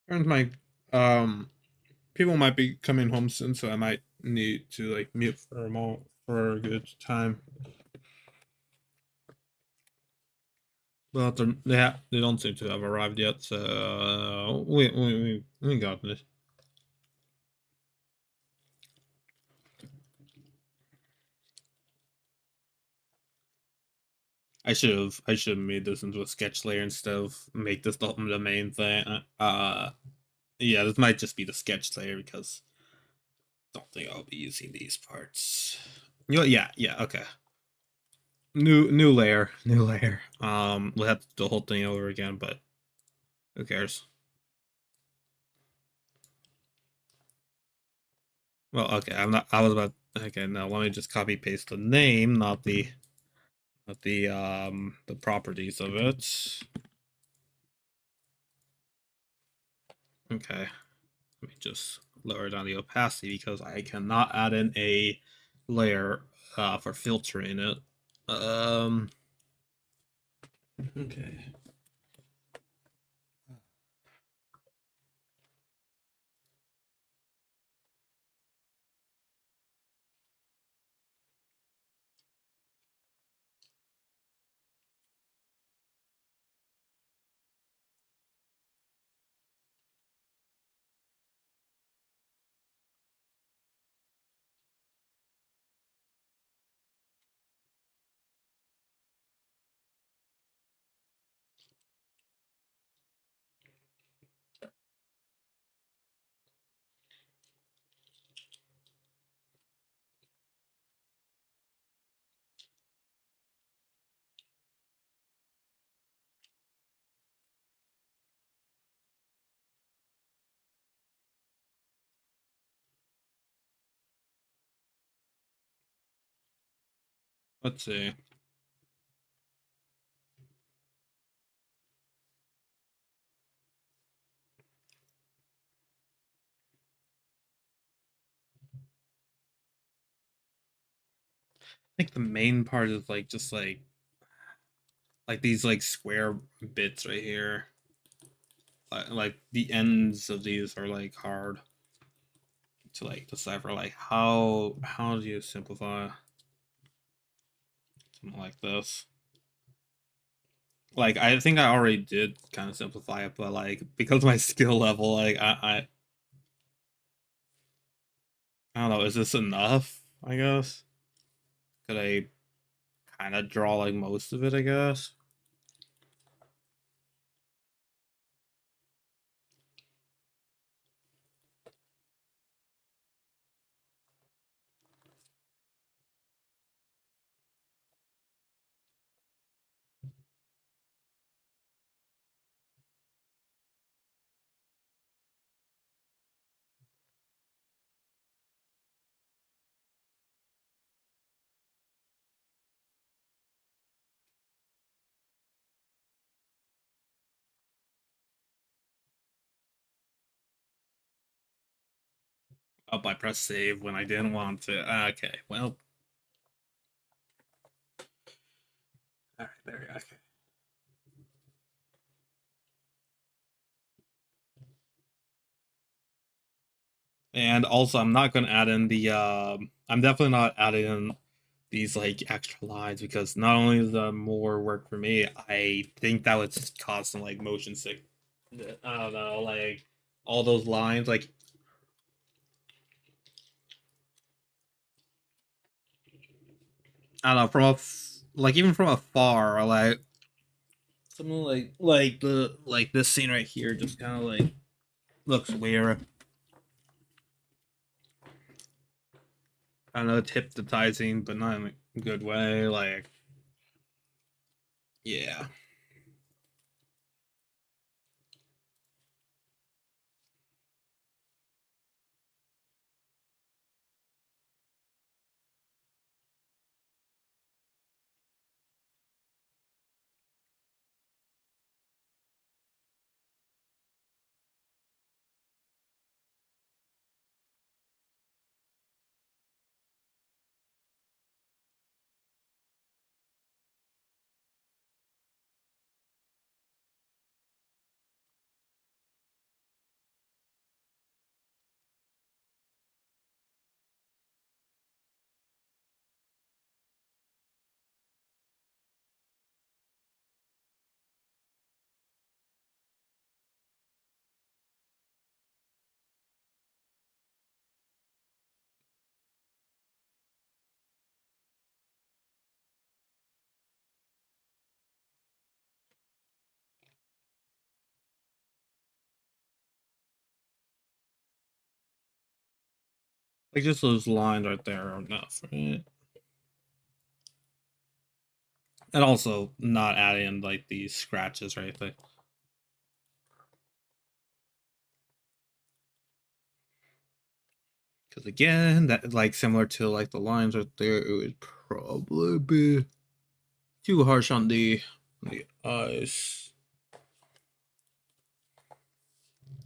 And my people might be coming home soon, so I might need to like mute for a moment for a good time. But they don't seem to have arrived yet, so we got this. I should have made this into a sketch layer instead of make this the main thing. Yeah, this might just be the sketch layer because I don't think I'll be using these parts. You know, yeah, okay. New layer, new layer. We'll have to do the whole thing over again, but who cares? Well, okay, I'm not. I was about. Okay, now let me just copy paste the name, not the properties of it. Okay, let me just lower down the opacity because I cannot add in a layer for filtering it. Okay. Let's see. I think the main part is like just like these like square bits right here. Like the ends of these are like hard to like decipher. Like how do you simplify something like this? Like I think I already did kind of simplify it, but like because of my skill level, like I I don't know, is this enough, I guess? Could I kind of draw like most of it, I guess? Oh, I pressed save when I didn't want to. Okay, well. Alright, there we go. Okay. And also, I'm not going to add in the. I'm definitely not adding in these like extra lines because not only is that more work for me, I think that would cause some like motion sick. I don't know, like all those lines, like I don't know, like even from afar, like something like the like this scene right here, just kind of like looks weird. I know it's hypnotizing, but not in a good way. Like, yeah, like just those lines right there are enough, right? And also not adding in like these scratches right there. Because again, that like similar to like the lines right there, it would probably be too harsh on the eyes.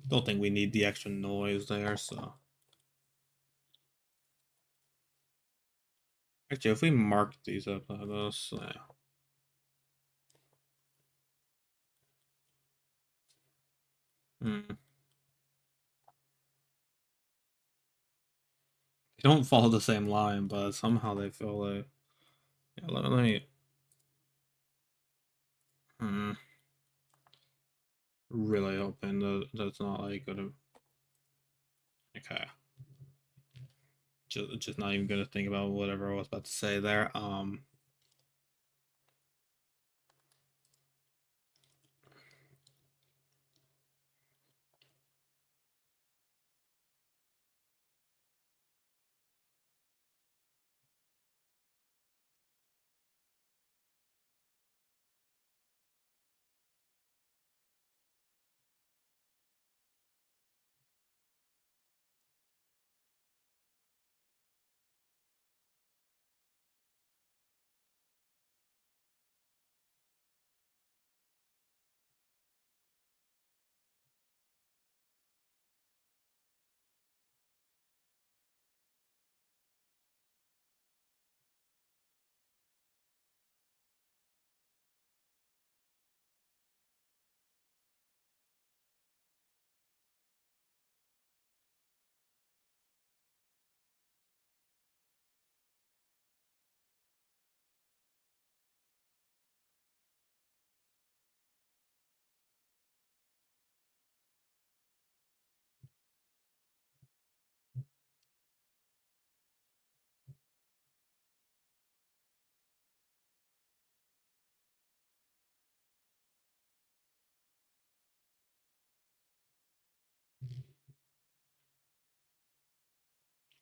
Don't think we need the extra noise there, so actually if we mark these up those they don't follow the same line, but somehow they feel like yeah, let me hmm, really hoping that that's not like gonna okay. Just not even gonna think about whatever I was about to say there.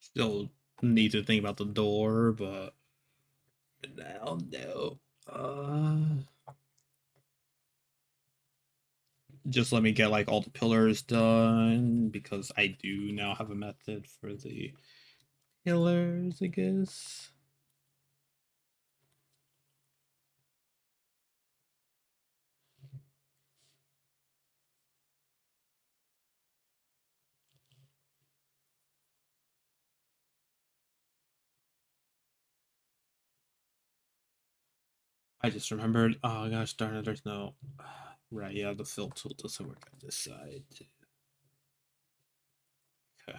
Still need to think about the door, but now no. Just let me get like all the pillars done because I do now have a method for the pillars, I guess. I just remembered. Oh gosh, darn it! There's no. Right, yeah, the fill tool doesn't work on this side. Okay.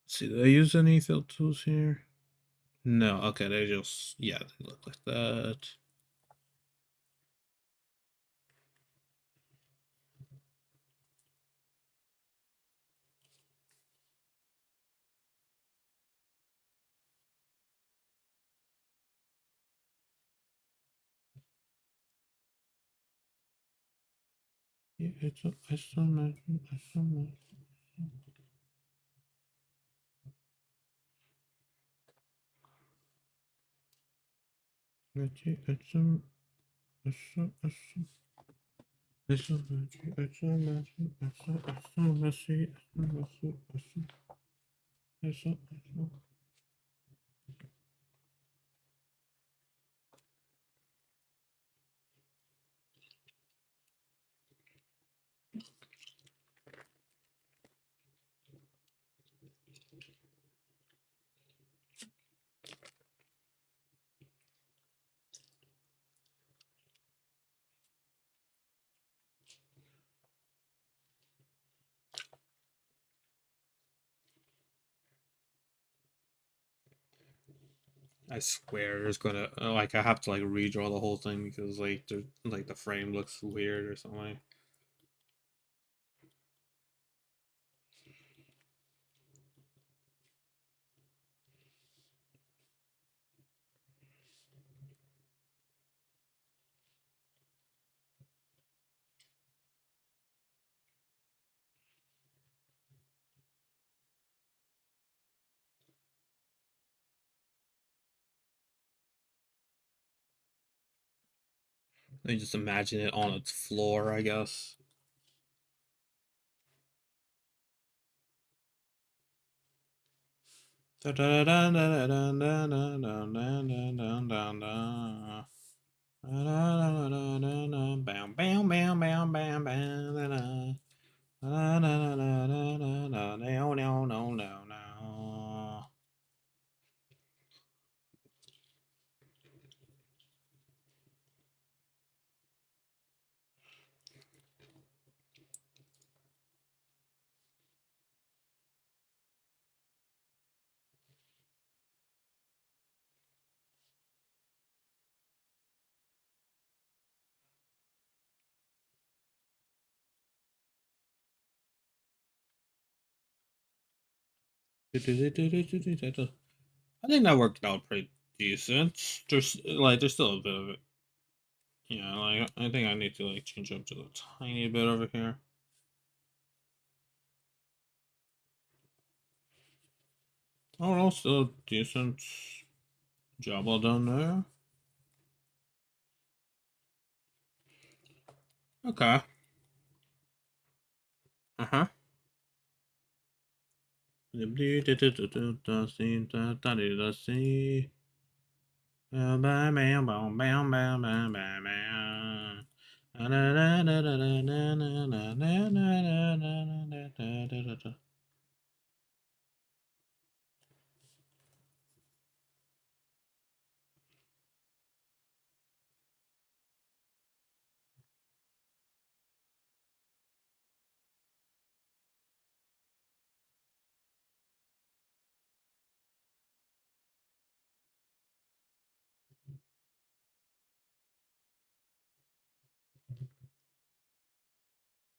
See, did I use any fill tools here? No. Okay, they just yeah, they look like that. Yeah, it's a imagine, it's a imagine. It's a, it's a, it's a, it's a. It's a magic, it's a magic, it's a messy, it's a messy, it's a. I swear there's gonna like I have to like redraw the whole thing because like the frame looks weird or something. I just imagine it on its floor, I guess. I think that worked out pretty decent. There's still a bit of it. Yeah, like I think I need to like change up just a tiny bit over here. Oh, no, still a decent job well done there. Okay. Uh huh.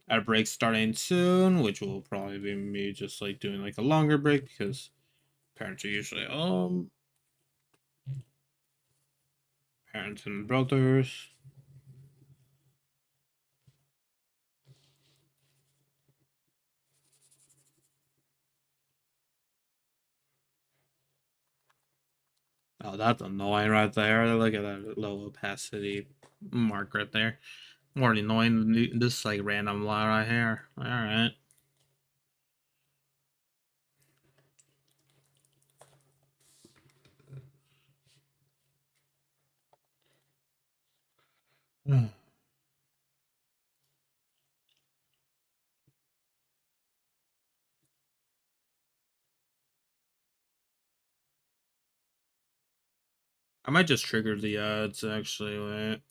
Our break's starting soon, which will probably be me just like doing like a longer break because parents are usually parents and brothers. Oh, that's annoying right there. Look at that low opacity mark right there. More annoying than this like random line right here. All right. I might just trigger the ads actually. Wait.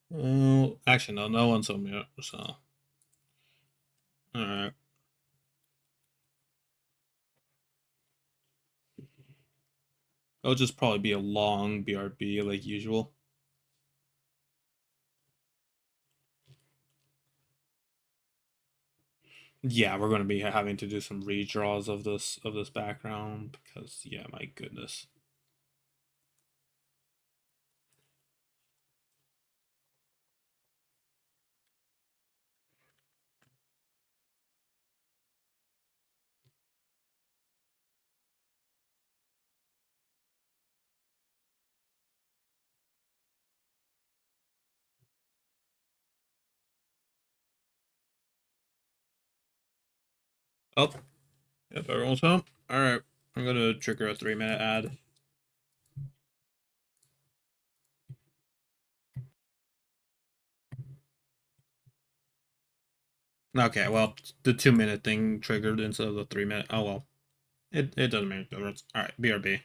Well, actually, no. No one's on mute. So, all right. It'll just probably be a long BRB like usual. Yeah, we're gonna be having to do some redraws of this background because yeah, my goodness. Oh, yep, everyone's home. All right, I'm gonna trigger a 3-minute ad. Okay, well, the 2-minute thing triggered instead of the 3-minute. Oh well, it doesn't make a difference. All right, BRB.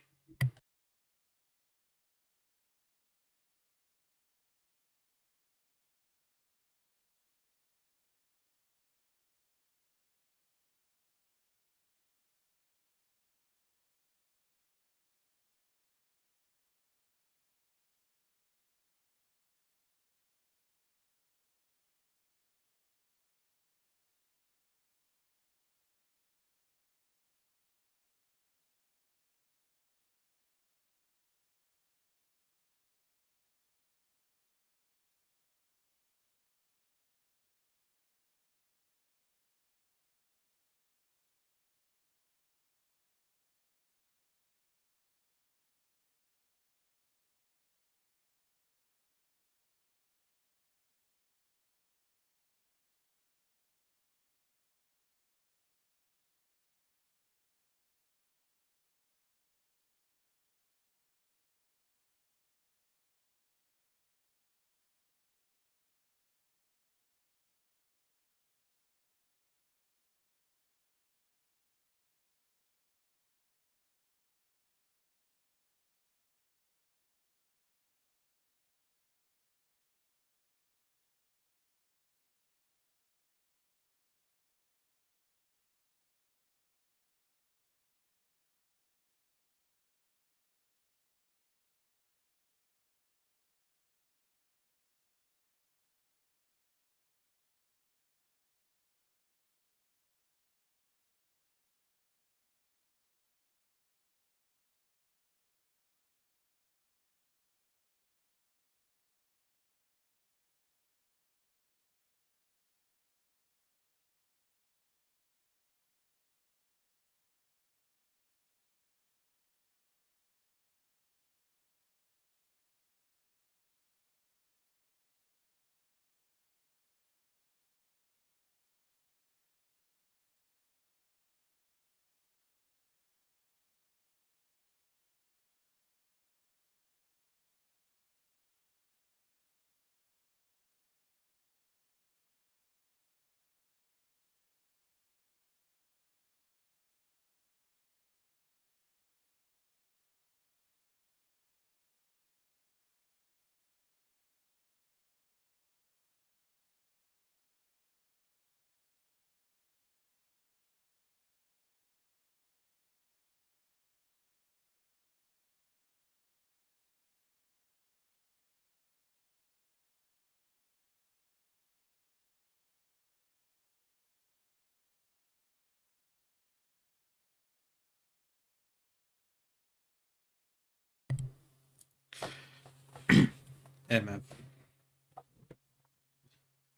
MF.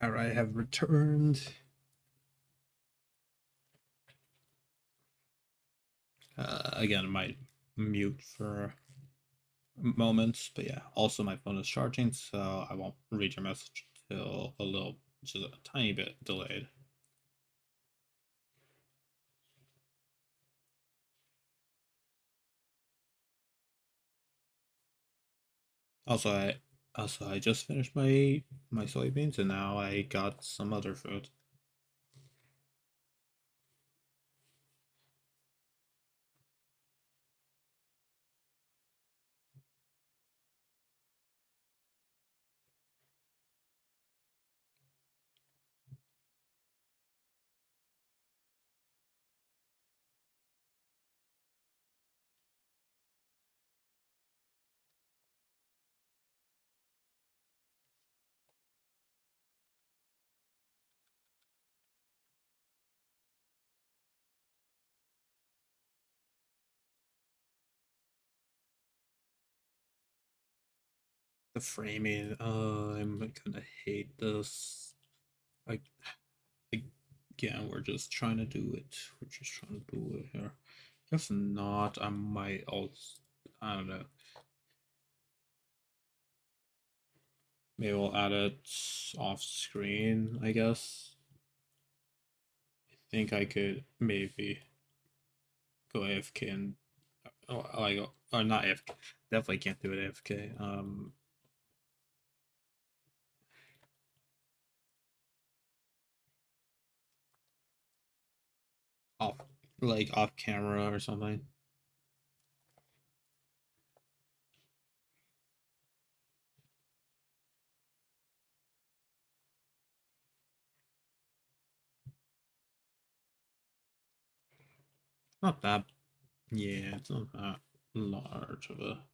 All right, I have returned. Again, my mute for moments. But yeah, also my phone is charging, so I won't read your message till a little, just a tiny bit delayed. Also, I just finished my soybeans, and now I got some other food. The framing, I'm gonna hate this. I Again, we're just trying to do it. We're just trying to do it here. If not, I might also, I don't know. Maybe we'll add it off screen, I guess. I think I could maybe go AFK and, oh, like, or not AFK. Definitely can't do it AFK. Off, like off camera or something. Not that, yeah, it's not that large of a.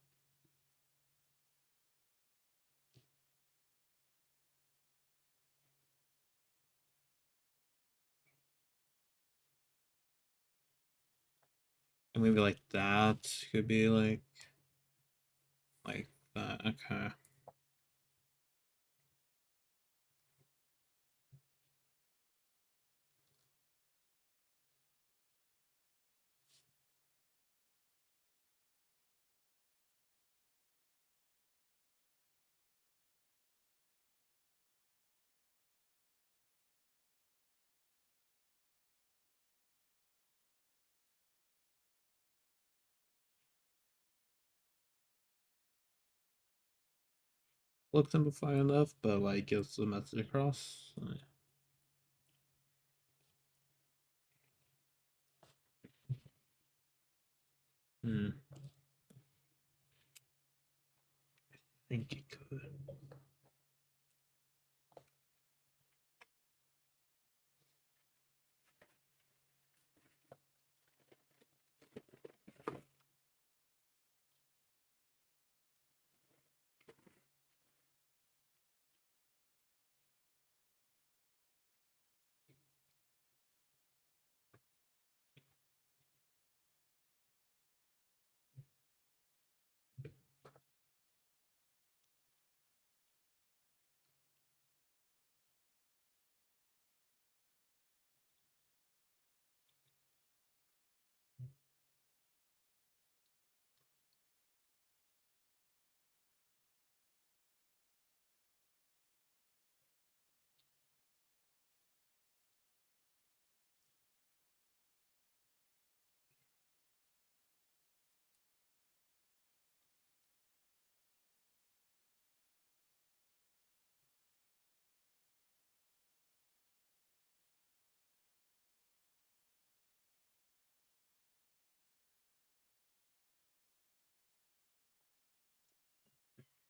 And maybe like that could be like that. Okay. Look simplified enough, but like gets the message across. Hmm. I think it could.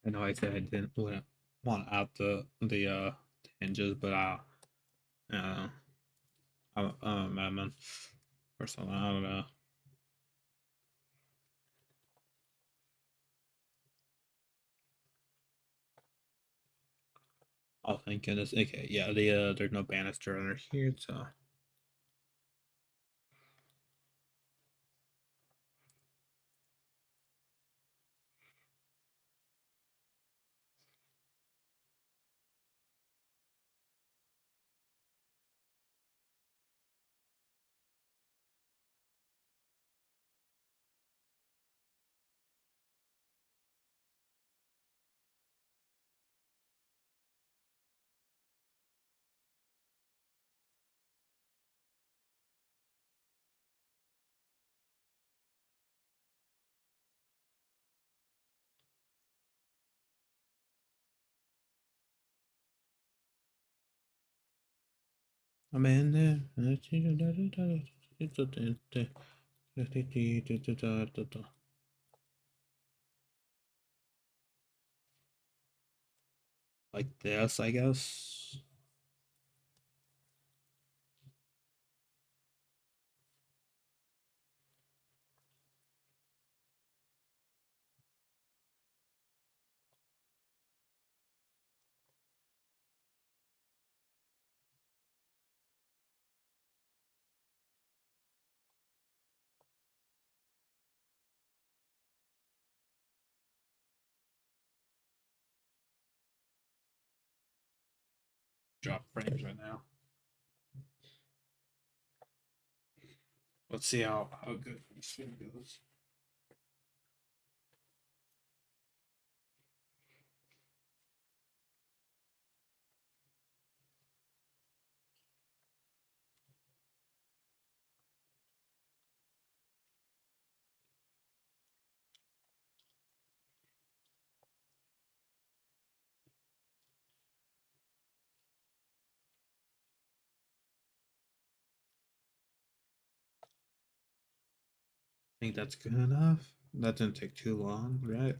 I know I said I didn't want to add the hinges, but uh, I'm a madman or something. I don't know. Oh, thank goodness. Okay, yeah, there's no banister under here, so I'm in there. Like this, I guess. Drop frames right now. Let's see how good this stream goes. I think that's good enough. That didn't take too long, right?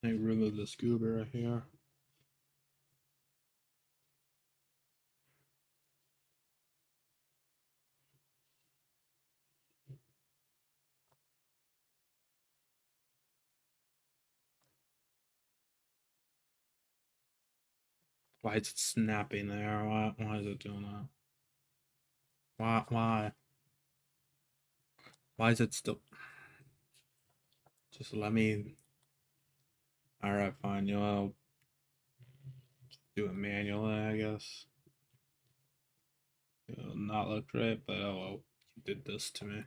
I remove the scuba right here. Why is it snapping there? Why is it doing that? Why? Why is it still? Just let me. Alright, fine. You'll do it manually, I guess. It'll not look right, but oh well. You did this to me.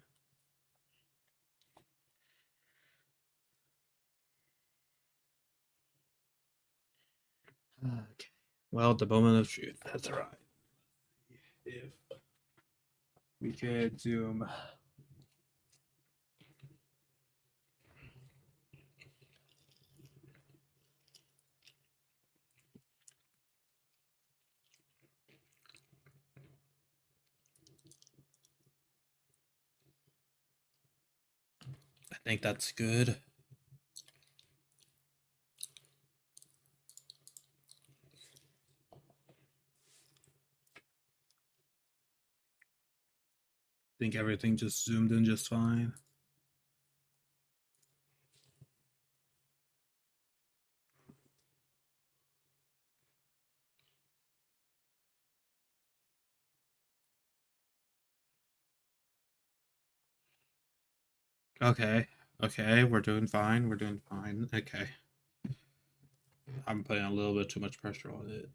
Okay. Well, the moment of truth. That's right. If we could zoom. I think that's good. I think everything just zoomed in just fine. Okay. Okay, we're doing fine. We're doing fine. Okay. I'm putting a little bit too much pressure on it.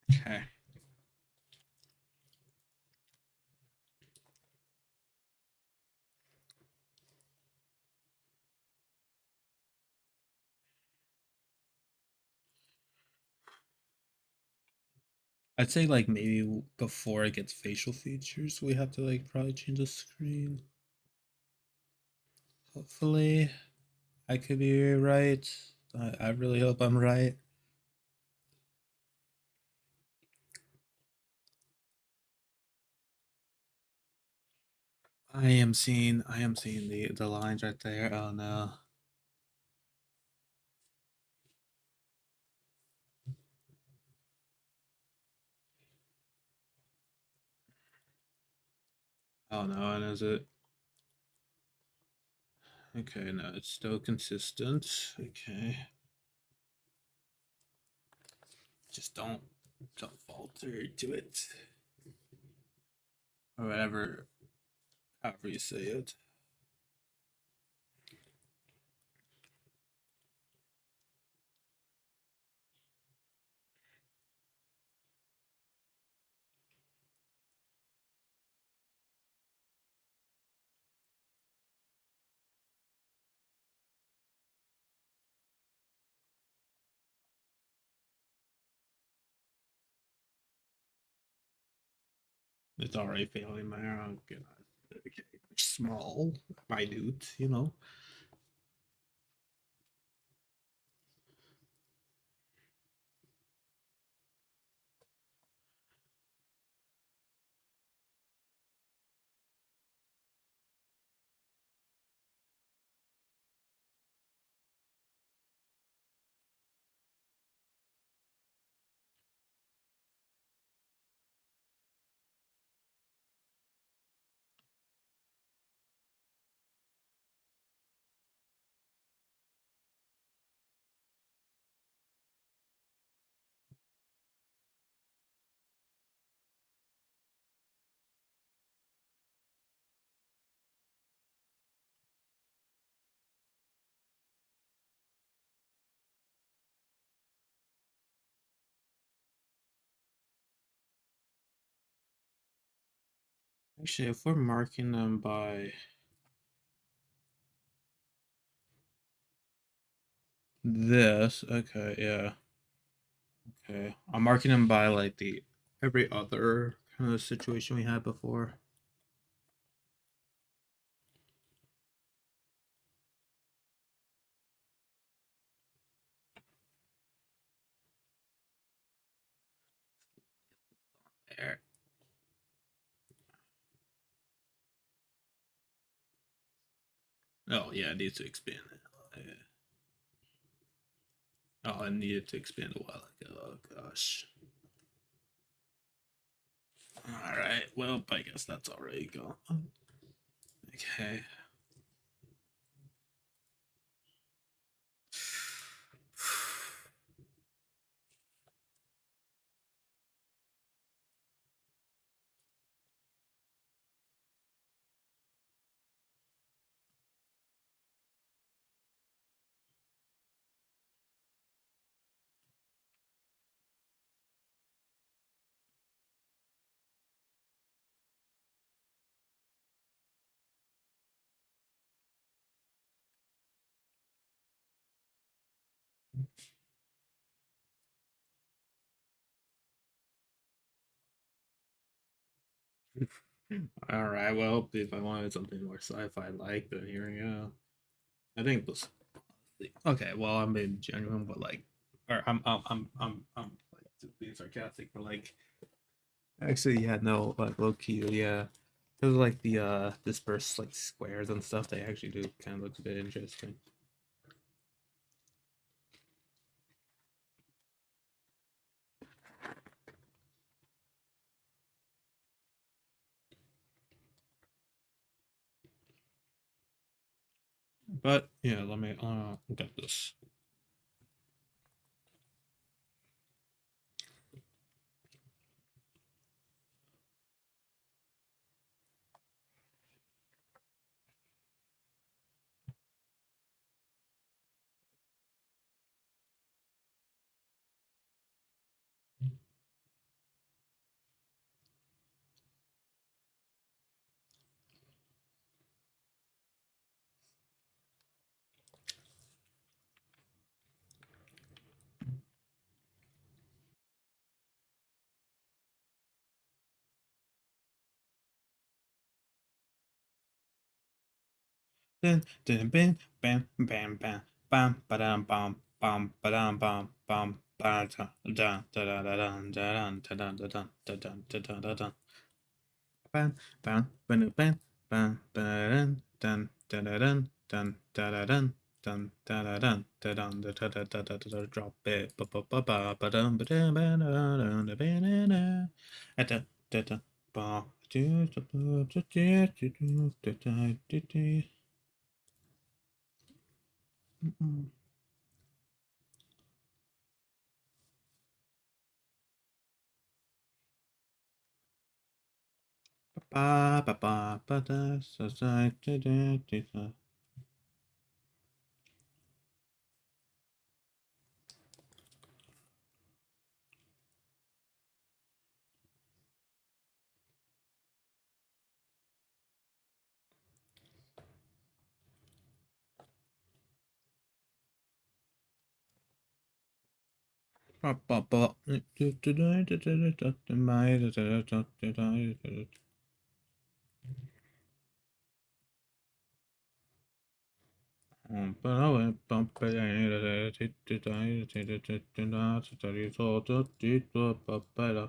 Okay. I'd say like maybe before it gets facial features, we have to like probably change the screen. Hopefully, I could be right. I really hope I'm right. I am seeing the lines right there. Oh no. Oh no, and is it? Okay, no, it's still consistent. Okay. Just don't falter to it. Or whatever, however you say it. It's already failing there. Oh god. Okay. Small, minute, you know. Actually, if we're marking them by this, okay, yeah. Okay. I'm marking them by like the every other kind of situation we had before. There. Oh yeah, it needs to expand. Oh, I needed to expand a while ago. Oh gosh. All right. Well, I guess that's already gone. Okay. All right. Well, if I wanted something more sci-fi like, then here we go. I think this. Okay. Well, I'm being genuine, but like, or I'm like being sarcastic, but like, actually, yeah, no, like low key, yeah. It was like the dispersed like squares and stuff. They actually do kind of look a bit interesting. But yeah, let me get this. Dun, dun, bam, bam, bam, bam, bam, ba-dum, bam, bam, ba-dum, bam, bam, ba-da, da, da, da, da, da, da, da, da, da, da, da, da, da, da, da, da. Bam, bam, ba-dum, bam, bam, ba-dun, dun, da, da, dun, dun, da, da, dun, dun, da, da, dun, da, dun, da, da, da, da, da, da, da, drop it, ba, ba, ba, ba, ba-dum, ba-dum, ba-dum, da, ba-da, da, da, da, da, ba, do, do, do, do, do, do, do, do, do, do, do. Mm-mm. Ba ba ba ba da sa sa da da da da. Ba ba ba. Da da da da da da da da my da da da da da da. Ba ba ba ba da da da da da da da da da da da so da da da ba ba da.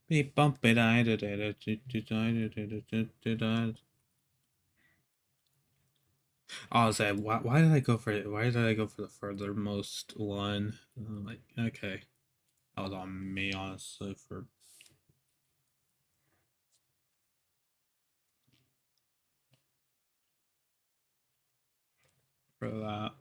Beep bump it. I was like, why did I go for it? Why did I go for the furthermost one? I'm like, okay, that was on me, honestly, for that.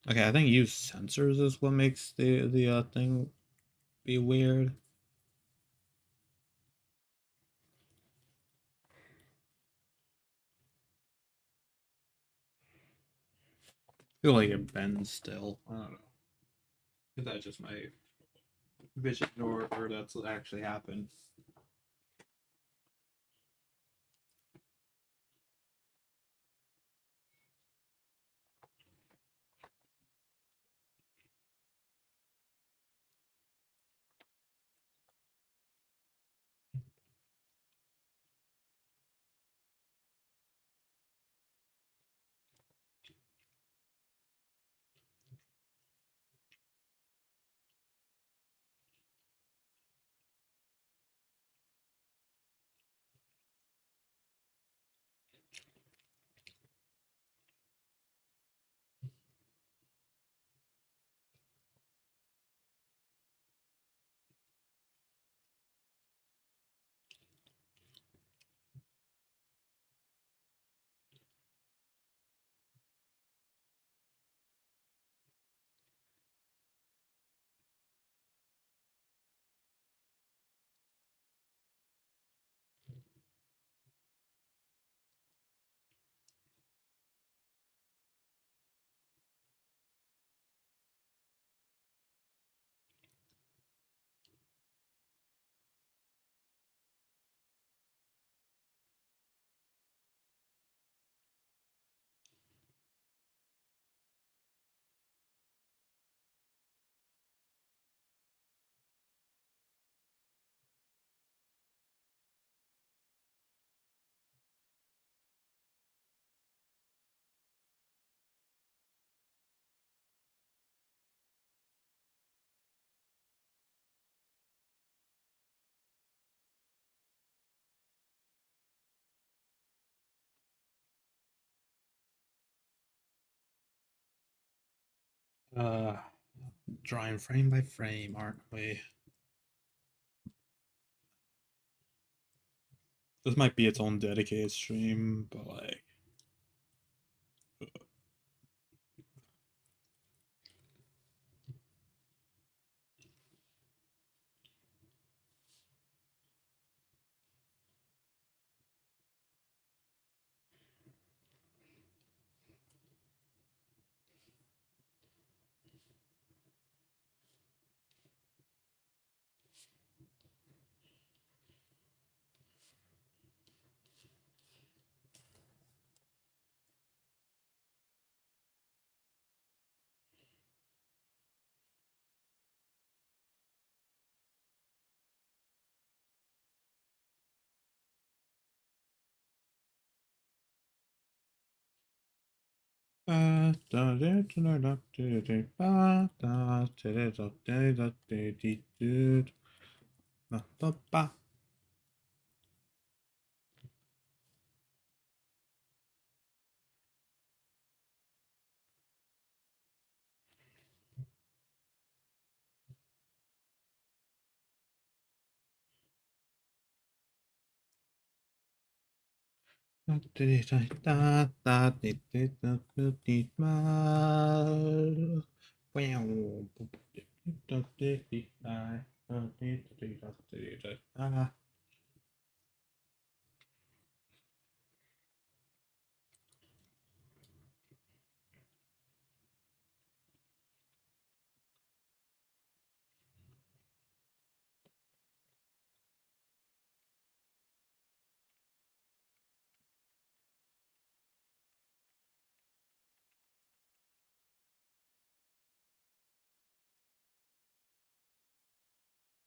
Okay, I think use sensors is what makes the thing be weird. I feel like it bends still. I don't know. Is that just my vision, or that's what actually happened? Uh, Drawing frame by frame, aren't we? This might be its own dedicated stream, but like,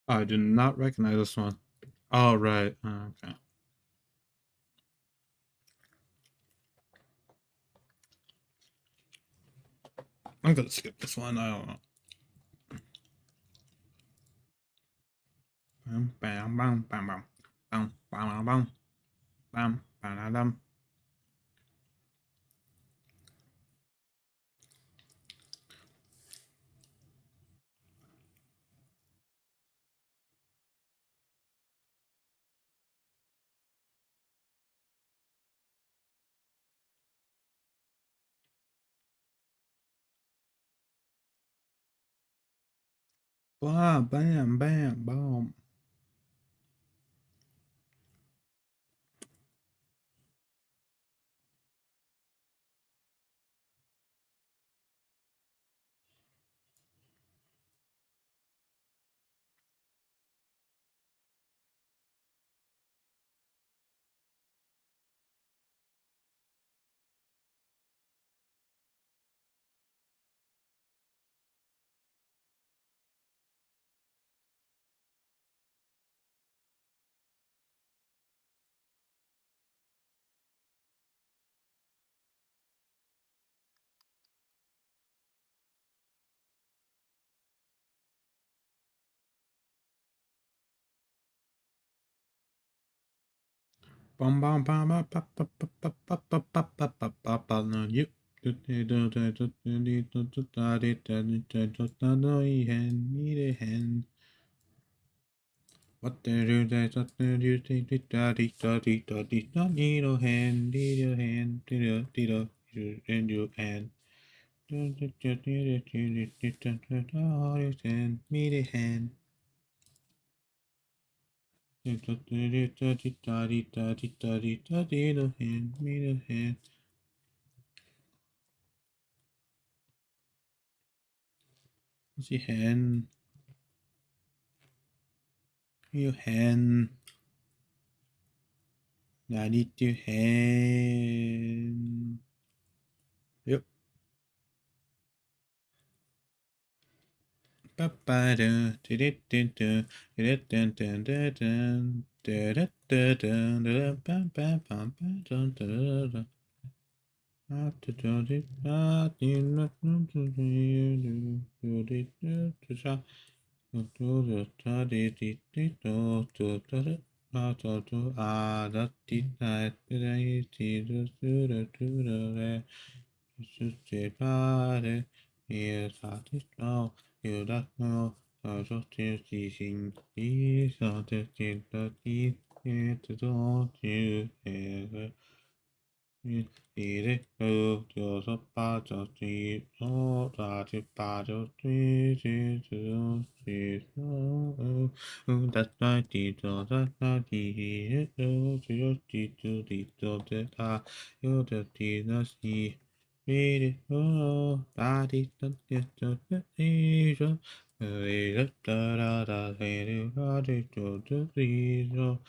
I do not recognize this one. All right. Okay. I'm gonna skip this one. I don't know. Bam, bam, bam, bam, bam, bam, bam, bam, bam, bam, bam. Bam, bam, bam, bam. Bum bum bum bum bum bum bum bum bum bum bum bum bum bum. No, you. Need a hand. What the do they do they daddy daddy daddy need a hand, need a hand, need a and your hand. Need a hand. Daddy daddy daddy daddy daddy daddy no hand, need a hand. Sie hand. You hand. I need to hand. Yep. You don't know how to sing. These are the things that you need to do. 이래 여섯 빠졌지 다시 빠졌지 That's right, Tito, that's right, Tito, Tito, you the Tito, see, read it, oh, daddy, don't get the Tito, da da da, hey, da da da da, Tito,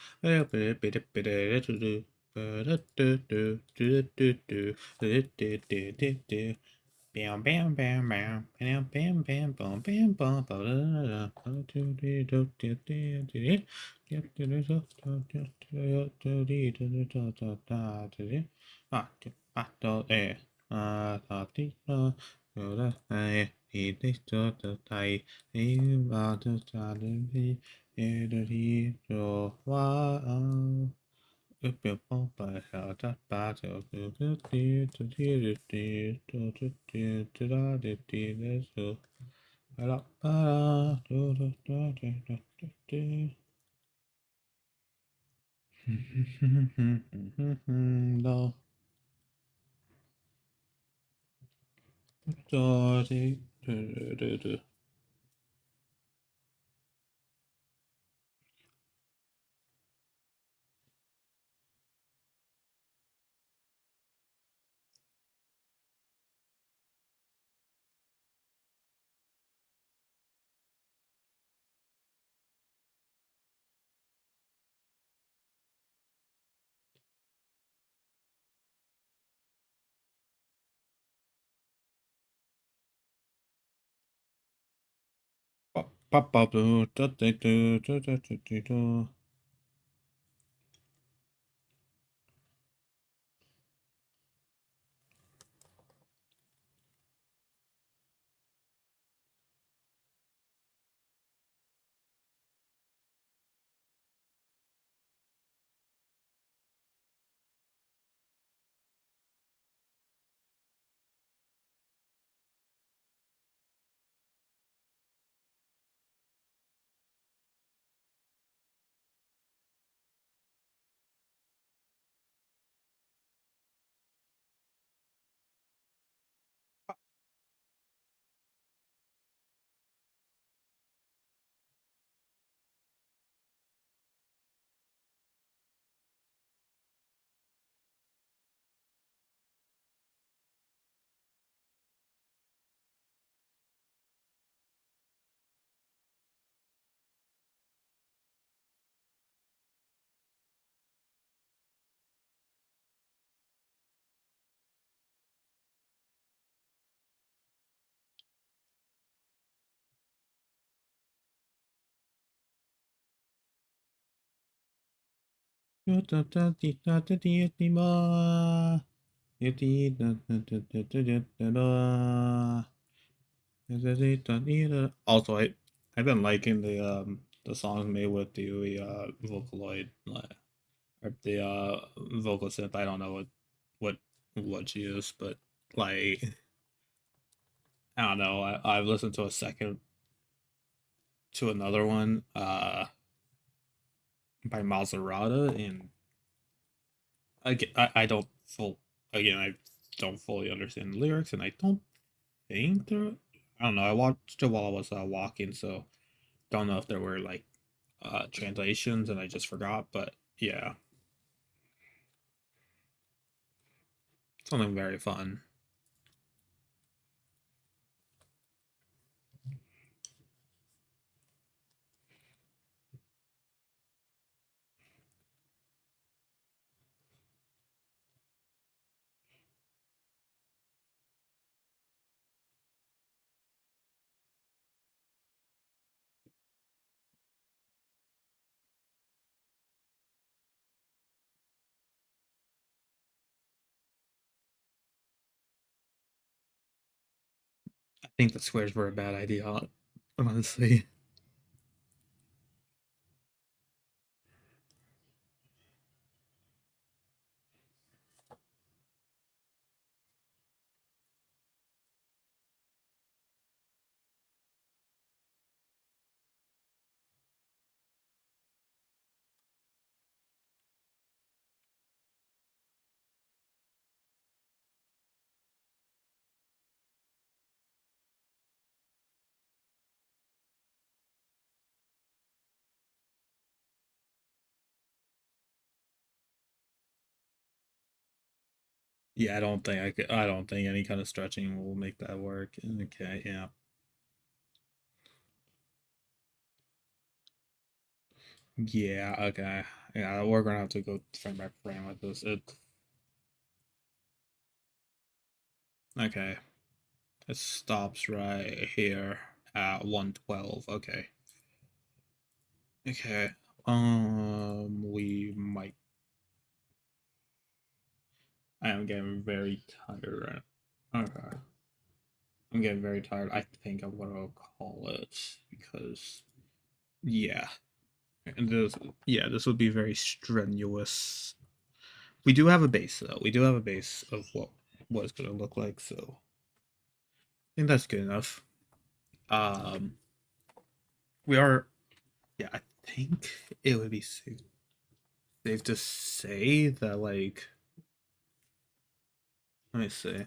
bit, bit, bit, Bam, bam, bam, bam, bam, bam, bam, bam, bam, bam, bam, Wow. No. Pop pop do do do do do do do do. Do do do do do do do do ma. Do do do do do do do do do da. Do do do do do da. Also, I've been liking the songs made with the Vocaloid or the vocal synth. I don't know what what she is, but like I don't know. I've listened to a second to another one by Maserata, and I don't full again I don't fully understand the lyrics, and I don't think they're I don't know. I watched it while I was walking, so don't know if there were like translations and I just forgot. But yeah, something very fun. I think the squares were a bad idea, honestly. Yeah, I don't think I could. I don't think any kind of stretching will make that work. Okay, yeah, yeah, okay, yeah. We're gonna have to go frame by frame with this. Okay. It stops right here at 112. Okay. Okay. We might. I am getting very tired right. Okay. I'm getting very tired. I think I'm gonna call it because yeah, and this would be very strenuous. We do have a base though. We do have a base of what it's gonna look like. So I think that's good enough. Um, we are. Yeah, I think it would be safe to say that like let me see.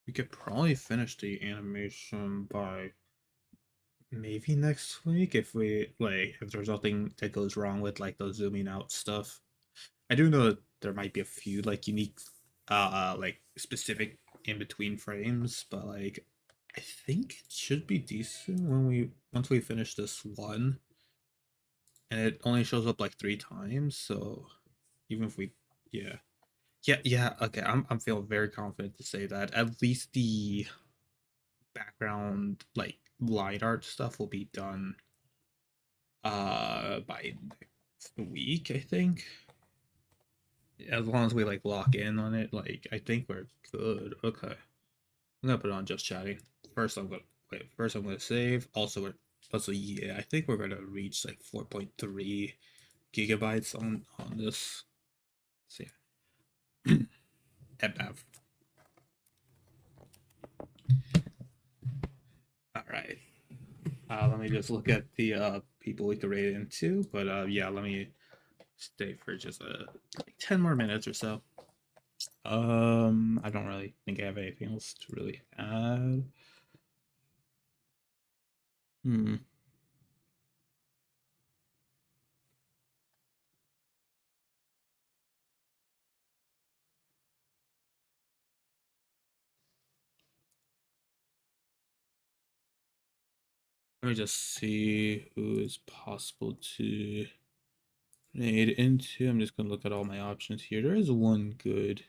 We could probably finish the animation by maybe next week if we like if there's nothing that goes wrong with like the zooming out stuff. I do know that there might be a few like unique like specific in between frames, but like I think it should be decent when we once we finish this one and it only shows up like 3 times, so even if we yeah. Yeah, yeah, okay. I'm feeling very confident to say that at least the background like light art stuff will be done by next week, I think. As long as we like lock in on it, like I think we're good. Okay. I'm gonna put it on just chatting. First I'm gonna wait, first I'm gonna save. Also yeah, I think we're gonna reach like 4.3 gigabytes on this. So yeah. Epav. Alright. Let me just look at the people we could rate into. But yeah, let me stay for just like 10 more minutes or so. I don't really think I have anything else to really add. Hmm. Let me just see who is possible to aid into. I'm just gonna look at all my options here. There's one good.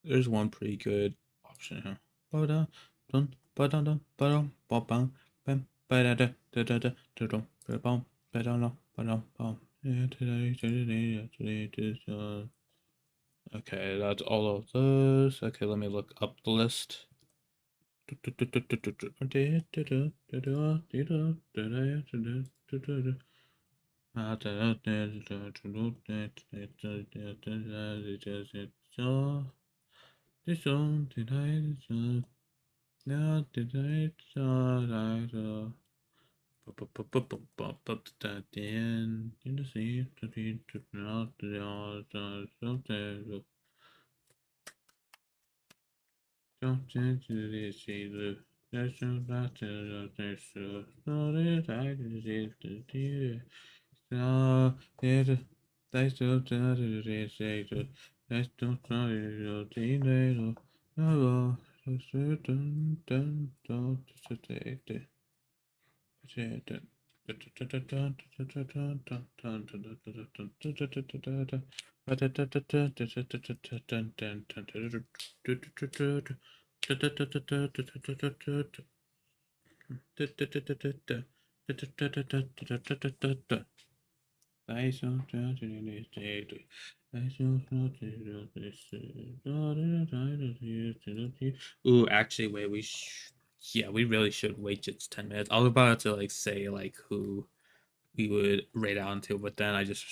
There's one pretty good option here. Ba-da, dun, ba-da, dun, ba-dum, ba-bum, bam, ba-da-da, da-da-da, da-dum, ba-bum, ba-da-da, ba-dum, bum. Okay, that's all of those. Okay, let me look up the list. Don't change this either. That's not to the so that I just do. So it that's so that it is say to that's not so teenager. No, so certain don't take Ooh, actually, wait, yeah, we really should wait just 10 minutes. I was about to like say like who we would rate out into, but then I just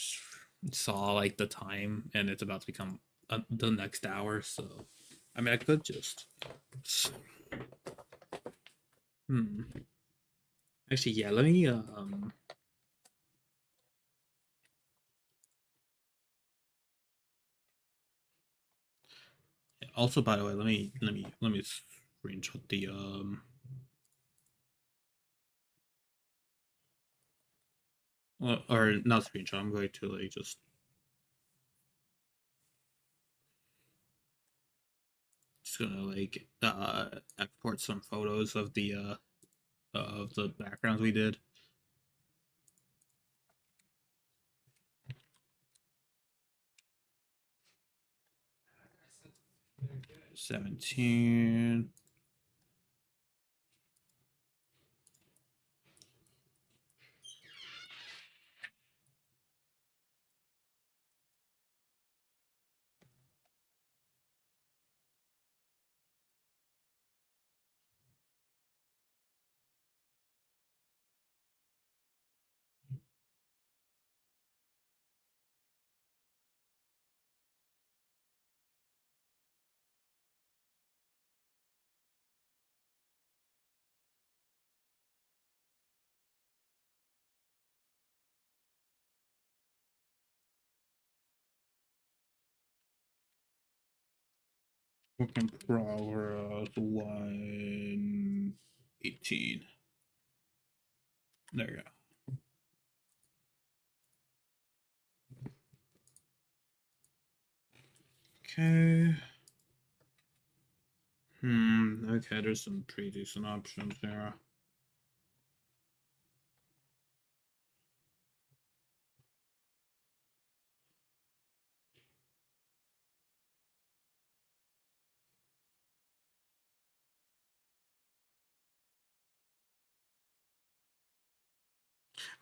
saw like the time and it's about to become the next hour, so I mean, I could just hmm. Actually, yeah, let me also, by the way, let me screenshot the or not screenshot. I'm going to like just gonna like export some photos of the backgrounds we did. 17. Work in progress 118. There you go. Okay. Okay, there's some pretty decent options there.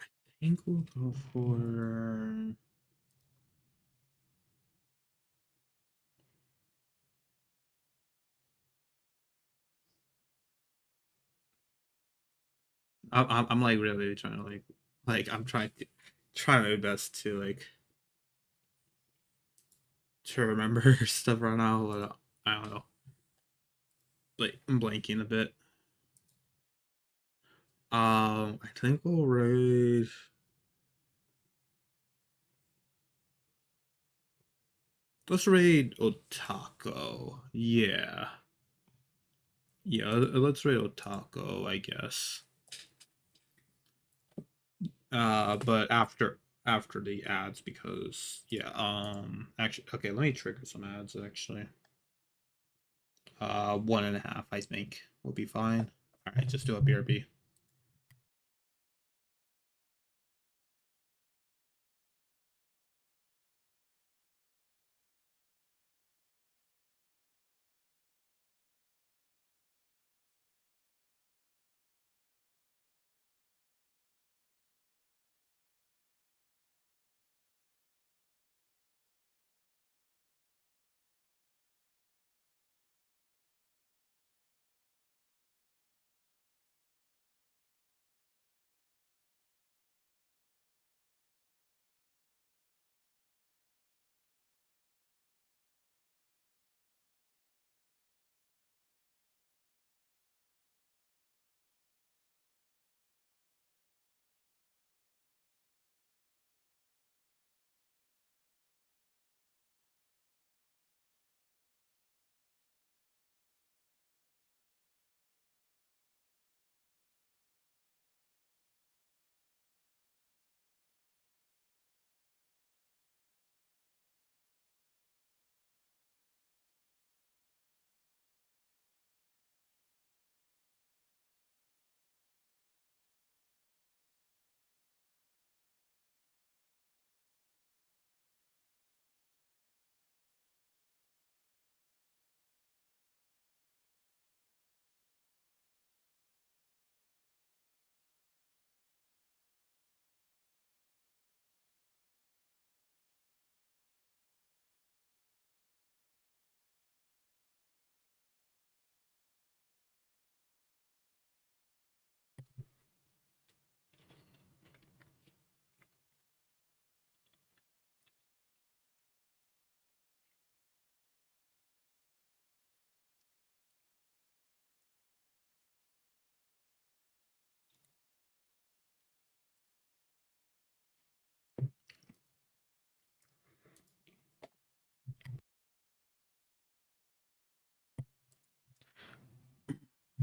I think we'll go for. I'm like really trying to I'm trying my best to to remember stuff right now, but I don't know. Like I'm blanking a bit. I think we'll raid. Let's raid Otako. Yeah, yeah. Let's raid Otako, I guess. But after the ads because yeah. Actually, okay. Let me trigger some ads. Actually, 1.5. I think will be fine. All right, just do a BRB.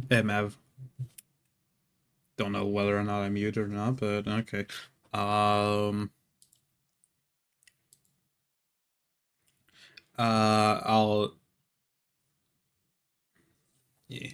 Hey, Mav. Don't know whether or not I'm muted or not, but okay. Um. I'll. Yeah.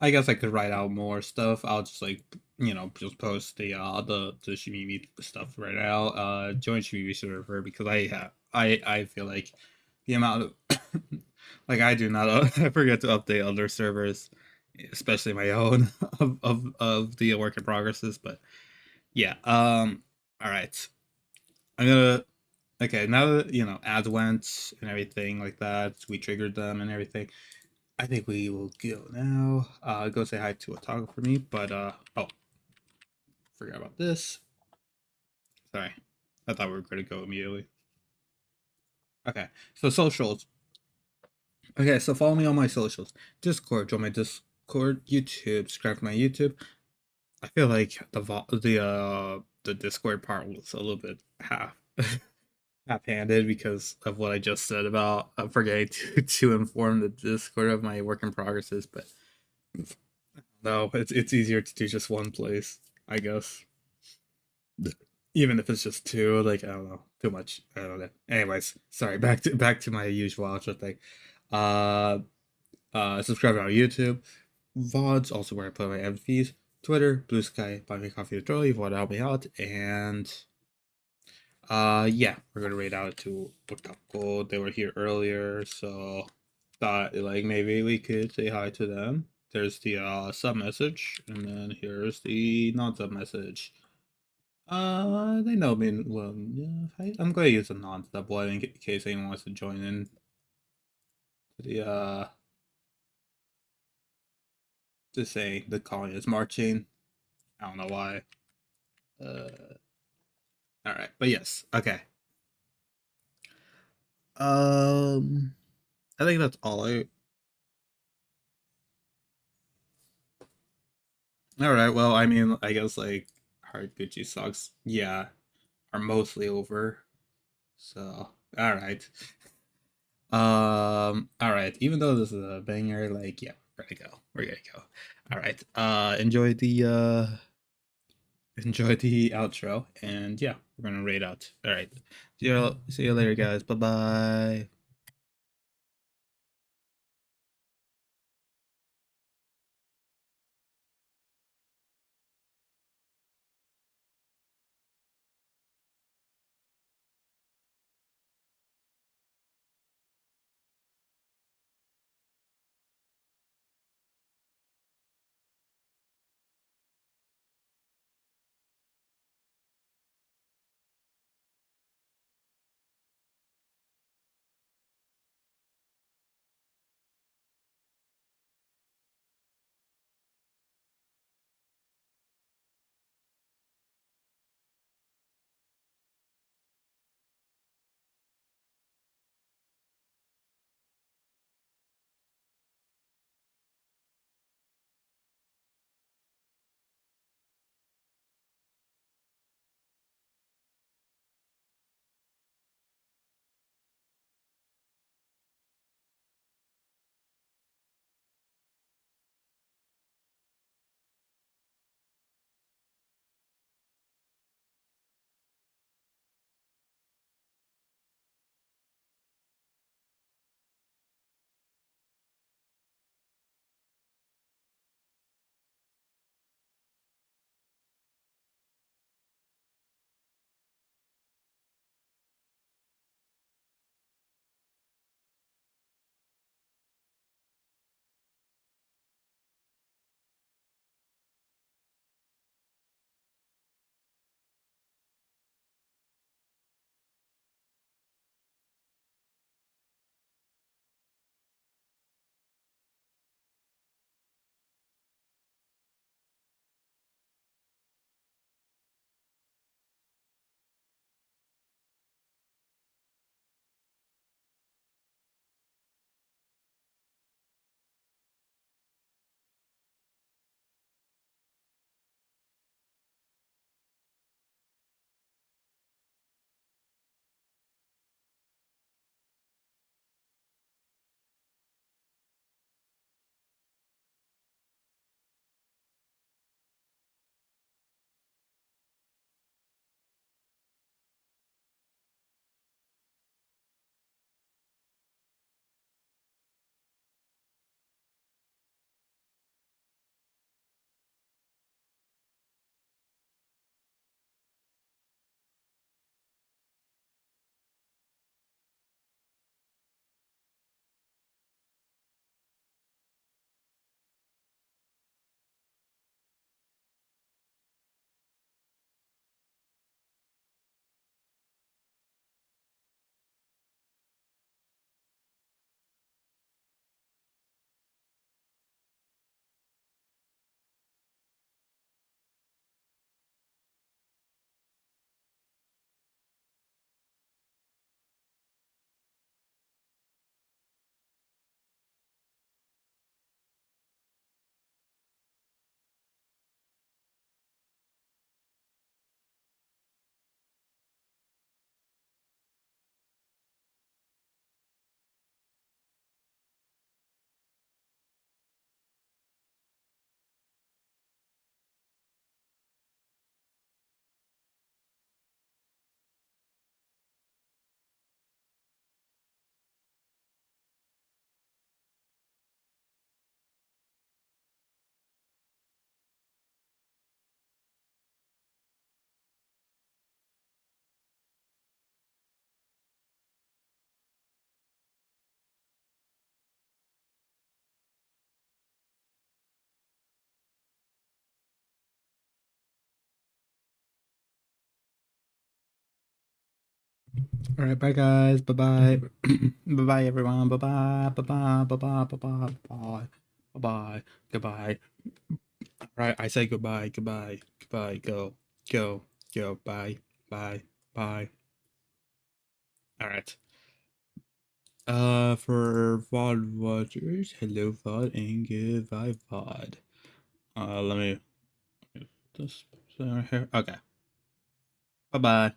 I guess I could write out more stuff. I'll just just post the Shimimi stuff right now. Join Shimimi server because I feel like the amount of I do not I forget to update other servers, especially my own of the work in progresses. But yeah, all right. I'm gonna okay now that ads went and everything like that. We triggered them and everything. I think we will go now. Go say hi to Otago for me, but oh, forgot about this. Sorry, I thought we were going to go immediately. Okay, so socials. Okay, so follow me on my socials. Discord, join my Discord. YouTube, subscribe to my YouTube. I feel like the Discord part was a little bit half-handed because of what I just said about forgetting to inform the Discord of my work in progresses, but no, it's easier to do just one place, I guess. Even if it's just two, like I don't know, too much. I don't know. Anyways, sorry. Back to my usual outro thing. Uh, subscribe to our YouTube. VODs also where I put my MVs. Twitter, Blue Sky, Buy Me Coffee with Troll, if you want to help me out. And yeah, we're gonna raid out to Otako. They were here earlier, so thought like maybe we could say hi to them. There's the sub message, and then here's the non sub message. They know me well. Yeah, I'm gonna use a non sub one in case anyone wants to join in to the to say the colony is marching. I don't know why. All right, but yes, okay. I think that's all I. All right, well, I mean, I guess like hard Gucci socks, yeah, are mostly over. So, all right. All right. Even though this is a banger, like, yeah, we're gonna go. We're gonna go. All right. Enjoy the outro, and yeah, we're gonna raid out. All right. See you later, guys. Bye bye. All right, bye guys. Bye bye. Bye bye everyone. Bye bye. Bye bye. Bye bye. Bye bye. Bye bye. Goodbye. All right, I say goodbye. Goodbye. Goodbye. Go. Go. Go. Bye. Bye. Bye. All right. For VOD watchers, hello VOD and goodbye VOD. Let me this right here. Okay. Bye bye.